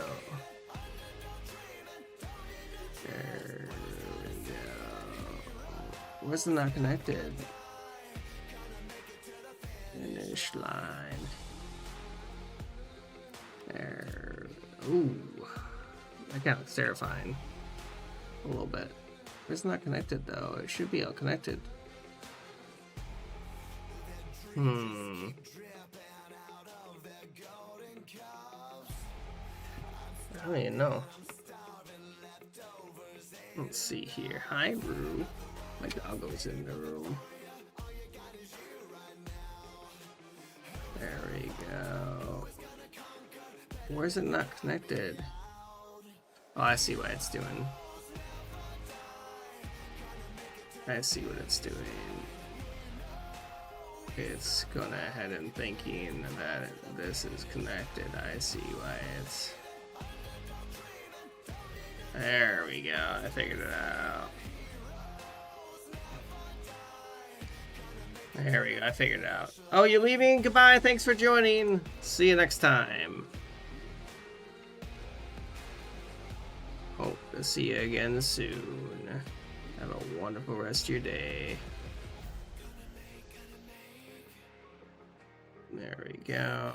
There we go. Where's the not connected? Finish line. There. Ooh. That kind of looks terrifying. A little bit. It's not connected though. It should be all connected. I don't even know. Let's see here. Hi, Rue. My doggo's in the room. There we go. Where is it not connected? Oh, I see what it's doing. I see what it's doing. it's gone ahead and thinking that this is connected. I see why it's... There we go. I figured it out. There we go. I figured it out. Oh, you're leaving? Goodbye. Thanks for joining. See you next time. Hope to see you again soon. Have a wonderful rest of your day. There we go.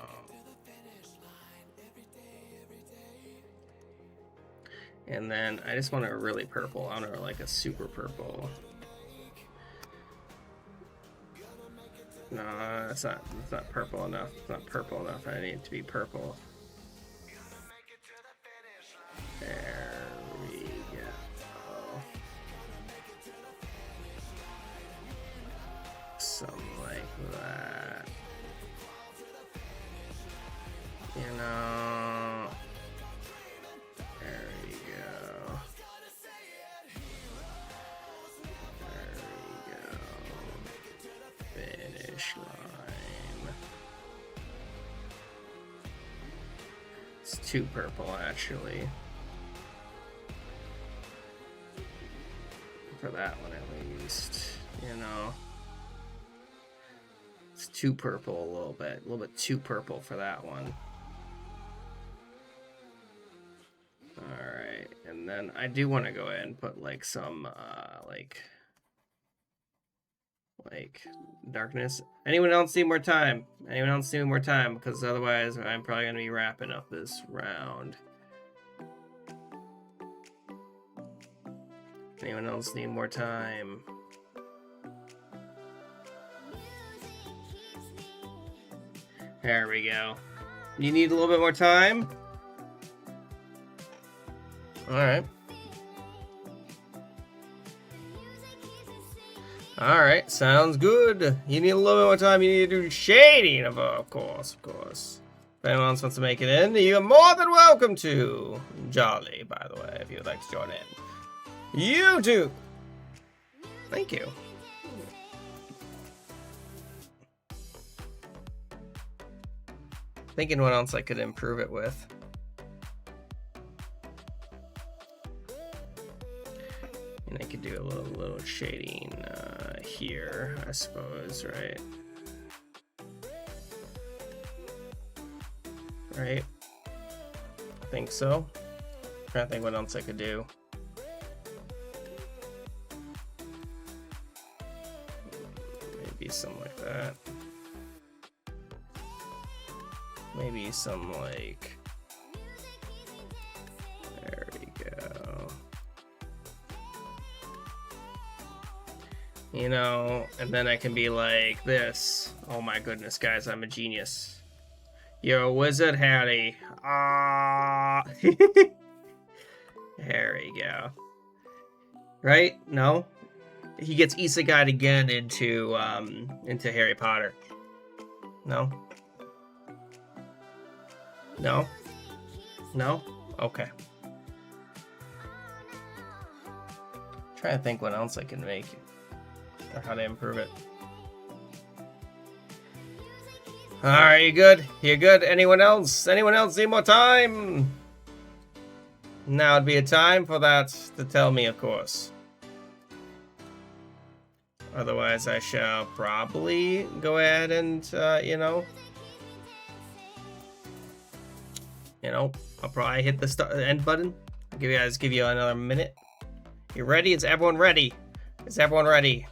And then I just want a really purple. I want like a super purple. No, it's not purple enough. It's not purple enough. I need it to be purple. There we go. Something like that. You know. There we go. There we go. Finish line. It's too purple, actually. For that one, at least. You know. It's too purple a little bit too purple for that one. Alright, and then I do want to go ahead and put like some like darkness. Anyone else need more time? Anyone else need more time? Because otherwise I'm probably going to be wrapping up this round. Anyone else need more time? There we go. You need a little bit more time? Alright. Alright, sounds good. You need a little bit more time. You need to do shading, of course. If anyone else wants to make it in, you're more than welcome to. Jolly, by the way, if you'd like to join in. You too. Thank you. Thinking what else I could improve it with. And I could do a little shading here, I suppose, right? Right? I think so. I'm trying to think what else I could do. Maybe something like that. Maybe some like... There we go. You know, and then I can be like this. Oh my goodness, guys, I'm a genius. You're a wizard, Harry. Ah. There we go. Right? No? He gets isekai'd again into Harry Potter. No? No? No? Okay. Trying to think what else I can make. Or how to improve it. Alright, you good? You good? Anyone else? Anyone else need more time? Now would be a time for that to tell me, of course. Otherwise, I shall probably go ahead and, you know, I'll probably hit the end button. I'll give you another minute. You ready? Is everyone ready? Is everyone ready?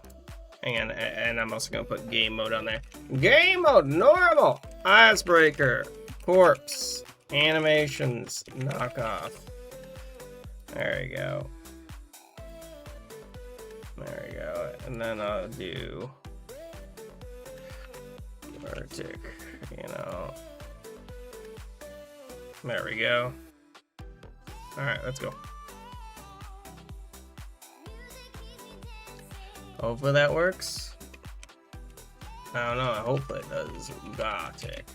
Hang on, and I'm also gonna put game mode on there. Game mode, normal, icebreaker, corpse, animations, knockoff. There we go. There we go. And then I'll do Gartic, you know. There we go. Alright, let's go. Hopefully that works. I don't know, I hope it does. Gartic.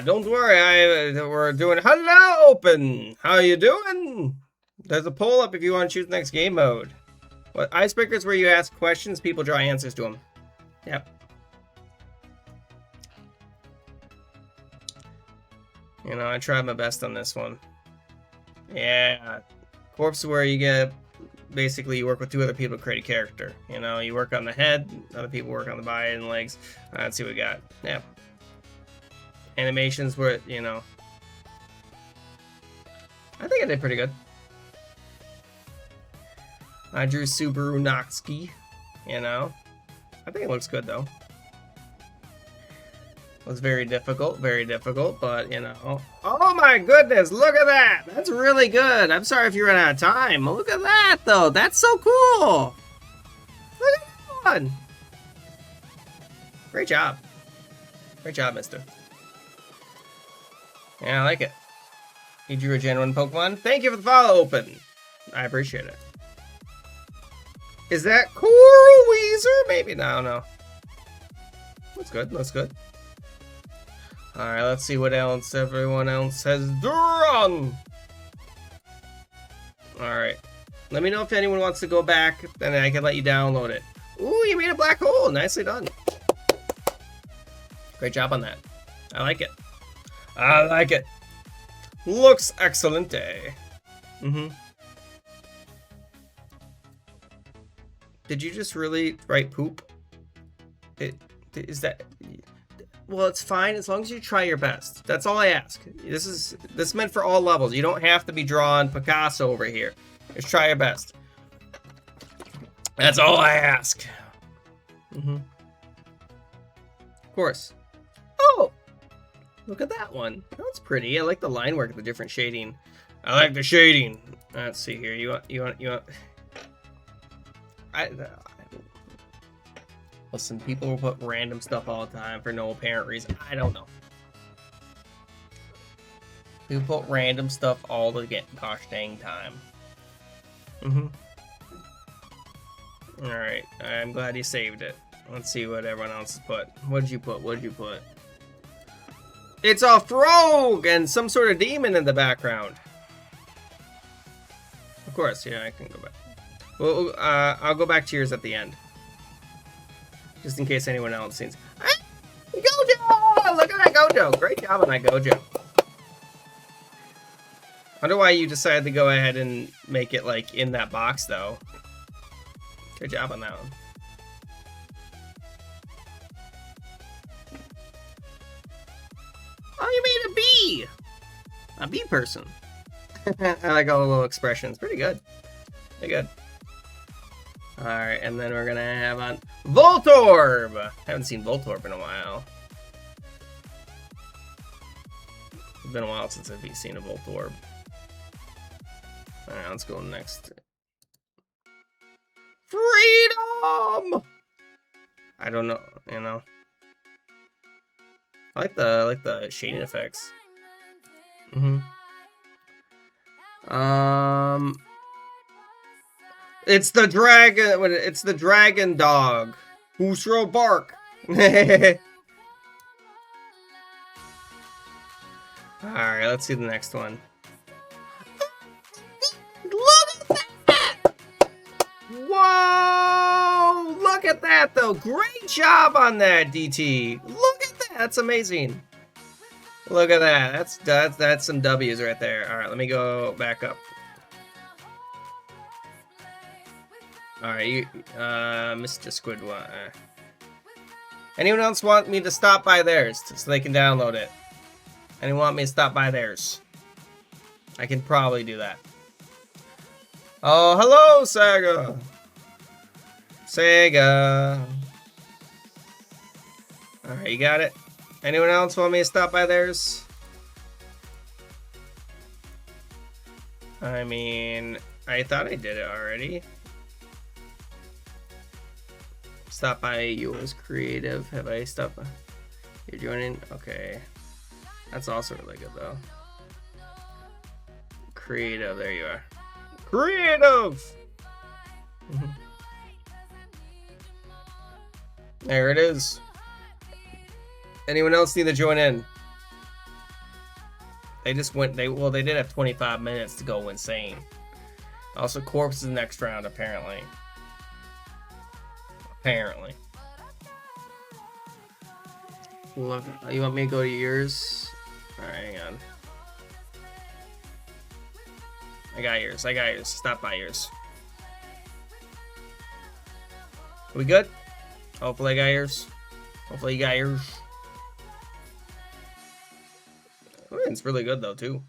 Don't worry, we're doing hello open. How you doing? There's a poll up if you want to choose the next game mode. But icebreakers where you ask questions, people draw answers to them. Yep. You know, I tried my best on this one. Yeah. Corpse where you get, basically you work with 2 other people to create a character. You know, you work on the head, other people work on the body and legs. Let's see what we got. Yeah. Animations where, you know. I think I did pretty good. I drew Subaru Noxki, you know. I think it looks good though. It was very difficult, but you know. Oh my goodness, look at that! That's really good. I'm sorry if you ran out of time. Look at that though, that's so cool! Look at that one! Great job. Great job, mister. Yeah, I like it. You drew a genuine Pokemon. Thank you for the follow open. I appreciate it. Is that Coral Weezer? Maybe. No, no. That's good. That's good. Alright, let's see what else everyone else has drawn. Alright. Let me know if anyone wants to go back, then I can let you download it. Ooh, you made a black hole. Nicely done. Great job on that. I like it. I like it. Looks excellent. Did you just really write poop? Is that... Well, it's fine as long as you try your best. That's all I ask. This is meant for all levels. You don't have to be drawing Picasso over here. Just try your best. That's all I ask. Of course. Oh! Look at that one. That's pretty. I like the line work, the different shading. I like the shading. Let's see here. You want... Listen, people will put random stuff all the time for no apparent reason. I don't know. People put random stuff all the gosh dang time. Alright, I'm glad you saved it. Let's see what everyone else has put. What'd you put? What'd you put? It's a frog and some sort of demon in the background. Of course, yeah, I can go back. Well, I'll go back to yours at the end. Just in case anyone else sees. Gojo! Look at that Gojo! Great job on that Gojo. I wonder why you decided to go ahead and make it like in that box though. Good job on that one. Oh, you made a bee! A bee person. I like all the little expressions. Pretty good. Pretty good. Alright, and then we're gonna have on Voltorb! Haven't seen Voltorb in a while. It's been a while since I've seen a Voltorb. Alright, let's go next. Freedom! I don't know, you know. I like the shading effects. It's the dragon. It's the dragon dog. Boostro bark. All right, let's see the next one. Look at that! Whoa! Look at that, though. Great job on that, DT. Look at that. That's amazing. Look at that. That's some W's right there. All right, let me go back up. Alright, you, Mr. Squidward. Anyone else want me to stop by theirs so they can download it? Anyone want me to stop by theirs? I can probably do that. Oh, hello, Sega! Sega! Alright, you got it? Anyone else want me to stop by theirs? I mean, I thought I did it already. Stop by yours creative. Have I stopped by? You're joining? Okay. That's also really good though. Creative, there you are. Creative! There it is. Anyone else need to join in? They just went, they did have 25 minutes to go insane. Also, Corpse is next round apparently. Apparently. Look, you want me to go to yours? Alright, hang on. I got yours. Stop by yours. We good? Hopefully I got yours. Hopefully you got yours. It's really good though too.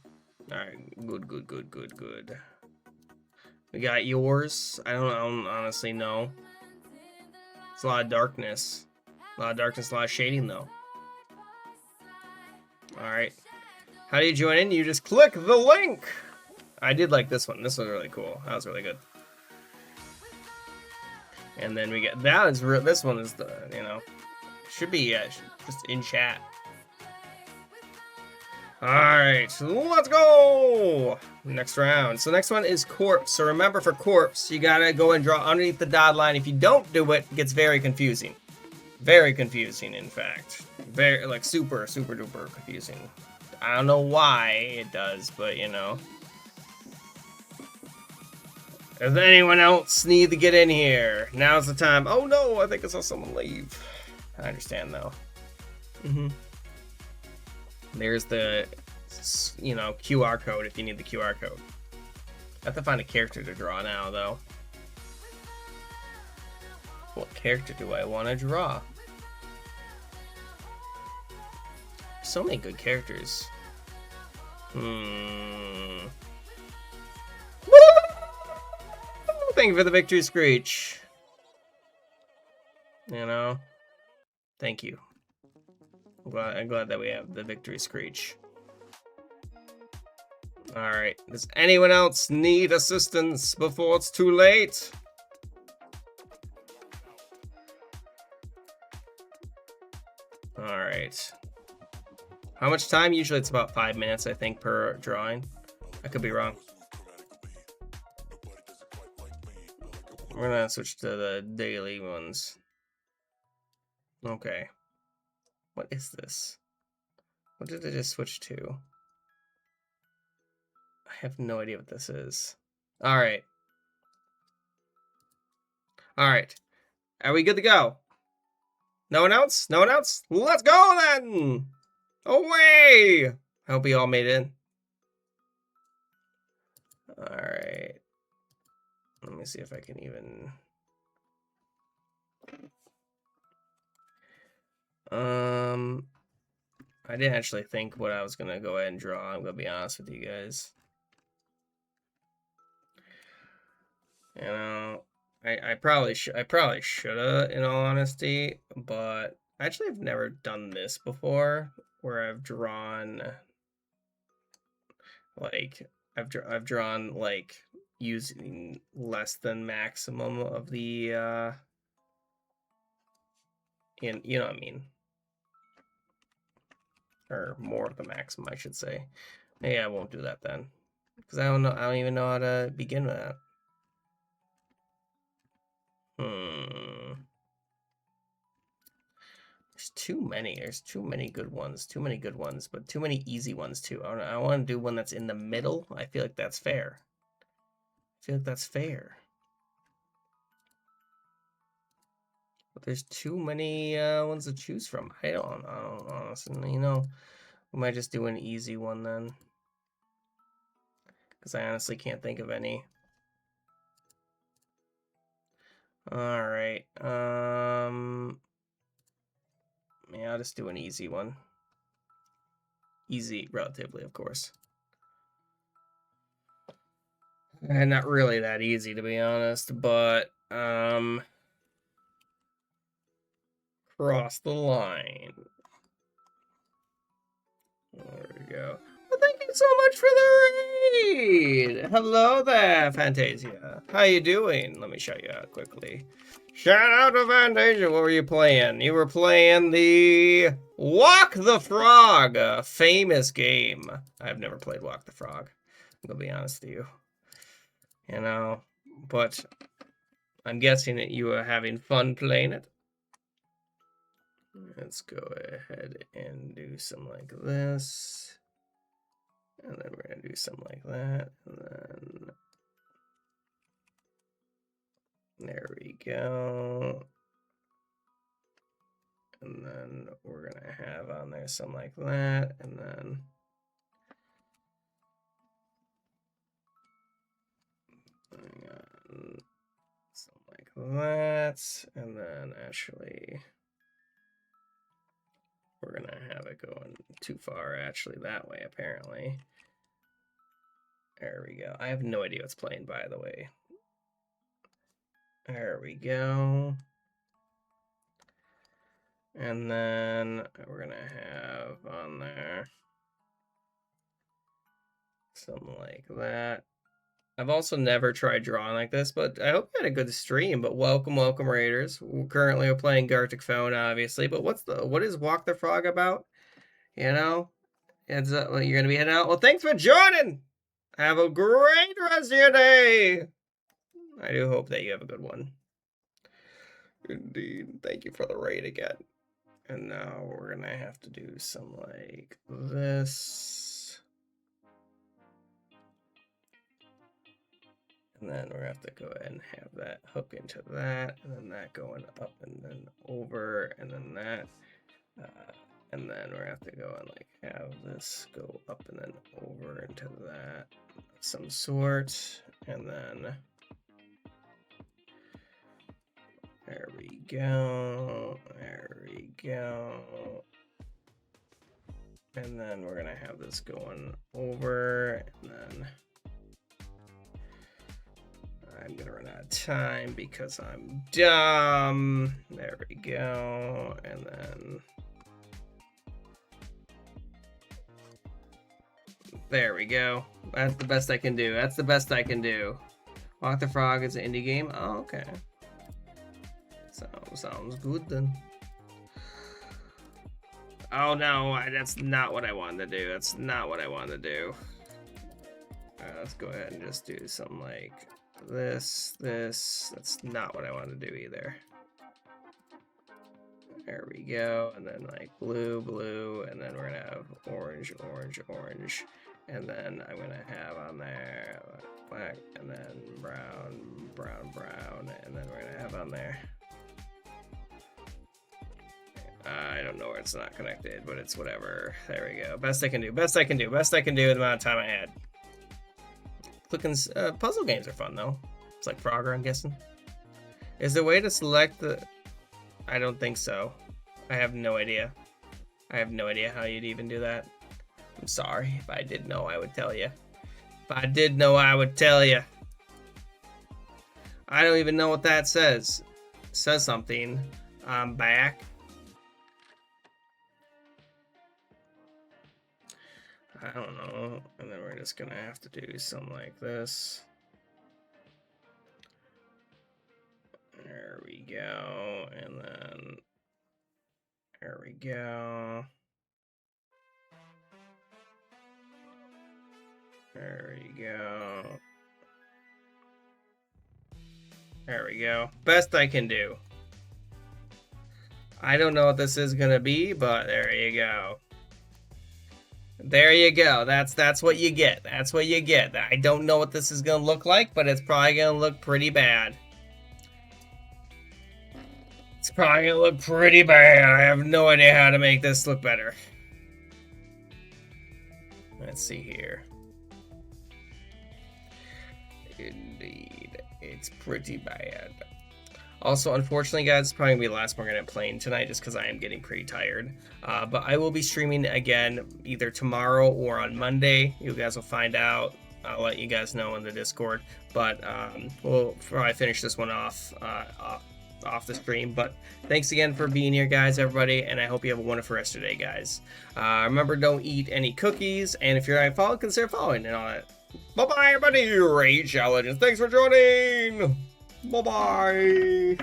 Alright, good. We got yours. I don't honestly know. It's a lot of darkness. A lot of shading though. Alright. How do you join in? You just click the link! I did like this one. This was really cool. That was really good. And then we get that is real. This one is the should be just in chat. All right, let's go. Next round. So next one is corpse. So remember, for corpse, you gotta go and draw underneath the dotted line. If you don't do it, it gets very confusing. Very confusing, in fact. Very like super duper confusing. I don't know why it does, but you know. Does anyone else need to get in here? Now's the time. Oh no, I think I saw someone leave. I understand though. There's the, QR code if you need the QR code. I have to find a character to draw now though. What character do I want to draw? So many good characters. Thank you for the victory screech. Thank you. I'm glad that we have the victory screech. Alright, does anyone else need assistance before it's too late? Alright. How much time? Usually it's about 5 minutes, I think, per drawing. I could be wrong. We're gonna switch to the daily ones. Okay. What is this? What did I just switch to? I have no idea what this is. Alright. Alright. Are we good to go? No one else? No one else? Let's go then! Away! I hope we all made it in. Alright. Let me see if I can even... I didn't actually think what I was gonna go ahead and draw. I'm gonna be honest with you guys. I probably should have, in all honesty, but actually I've never done this before, where I've drawn like I've drawn like using less than maximum of the you know what I mean, or more of the maximum, I should say. Maybe I won't do that then, because I don't even know how to begin with that. There's too many good ones, but too many easy ones too. I want to do one that's in the middle. I feel like that's fair. But there's too many ones to choose from. I don't honestly, we might just do an easy one then, because I honestly can't think of any. All right. Yeah, I'll just do an easy one. Easy, relatively, of course. And not really that easy, to be honest, but cross the line. There we go. Well, thank you so much for the raid. Hello there, Fantasia. How you doing? Let me show you out quickly. Shout out to Fantasia. What were you playing? You were playing the Walk the Frog, a famous game. I've never played Walk the Frog, I'll be honest with you. But I'm guessing that you are having fun playing it. Let's go ahead and do something like this. And then we're going to do something like that. And then there we go. then we're gonna have on there something like that, and then something like that, and then actually we're gonna have it going too far actually that way apparently. There we go. I have no idea what's playing, by the way. There we go. And then we're gonna have on there something like that. I've also never tried drawing like this, but I hope you had a good stream. But welcome, Raiders. Currently we're playing Gartic phone, obviously. But what is Walk the Frog about? You know, it's well, you're gonna be heading out. Well, thanks for joining. Have a great rest of your day. I do hope that you have a good one. Indeed. Thank you for the raid again. And now we're gonna have to do some like this. And then we're gonna have to go ahead and have that hook into that, and then that going up and then over, and then that. And then we're gonna have to go and like have this go up and then over into that some sort. And then there we go. There we go. And then we're gonna have this going over, and then I'm gonna run out of time because I'm dumb. There we go. And then there we go. That's the best I can do. That's the best I can do. Walk the Frog is an indie game. Oh, okay. Sounds good then. Oh no, that's not what I wanted to do. That's not what I wanted to do. Let's go ahead and just do something like this. That's not what I want to do either. There we go. And then like blue, and then we're gonna have orange, and then I'm gonna have on there black, and then brown, and then we're gonna have on there. I don't know where it's not connected, but it's whatever. There we go. Best I can do. Best I can do with the amount of time I had. Clicking puzzle games are fun though. It's like Frogger, I'm guessing. Is there a way to select the? I don't think so. I have no idea. I have no idea how you'd even do that. I'm sorry. If I did know, I would tell you. If I did know, I would tell you. I don't even know what that says. It says something. I'm back. I don't know. And then we're just gonna have to do something like this. There we go. And then there we go. There we go. There we go. Best I can do. I don't know what this is gonna be, but there you go. There you go. That's what you get. That's what you get. I don't know what this is gonna look like, but it's probably gonna look pretty bad. It's probably gonna look pretty bad. I have no idea how to make this look better. Let's see here. Indeed, it's pretty bad. Also, unfortunately, guys, it's probably going to be the last one we're going to play tonight just because I am getting pretty tired. But I will be streaming again either tomorrow or on Monday. You guys will find out. I'll let you guys know in the Discord. But we'll probably finish this one off the stream. But thanks again for being here, guys, everybody. And I hope you have a wonderful rest of your day, guys. Remember, don't eat any cookies. And if you're not following, consider following and all that. Bye-bye, everybody. Raid Challenges. Thanks for joining. Bye-bye.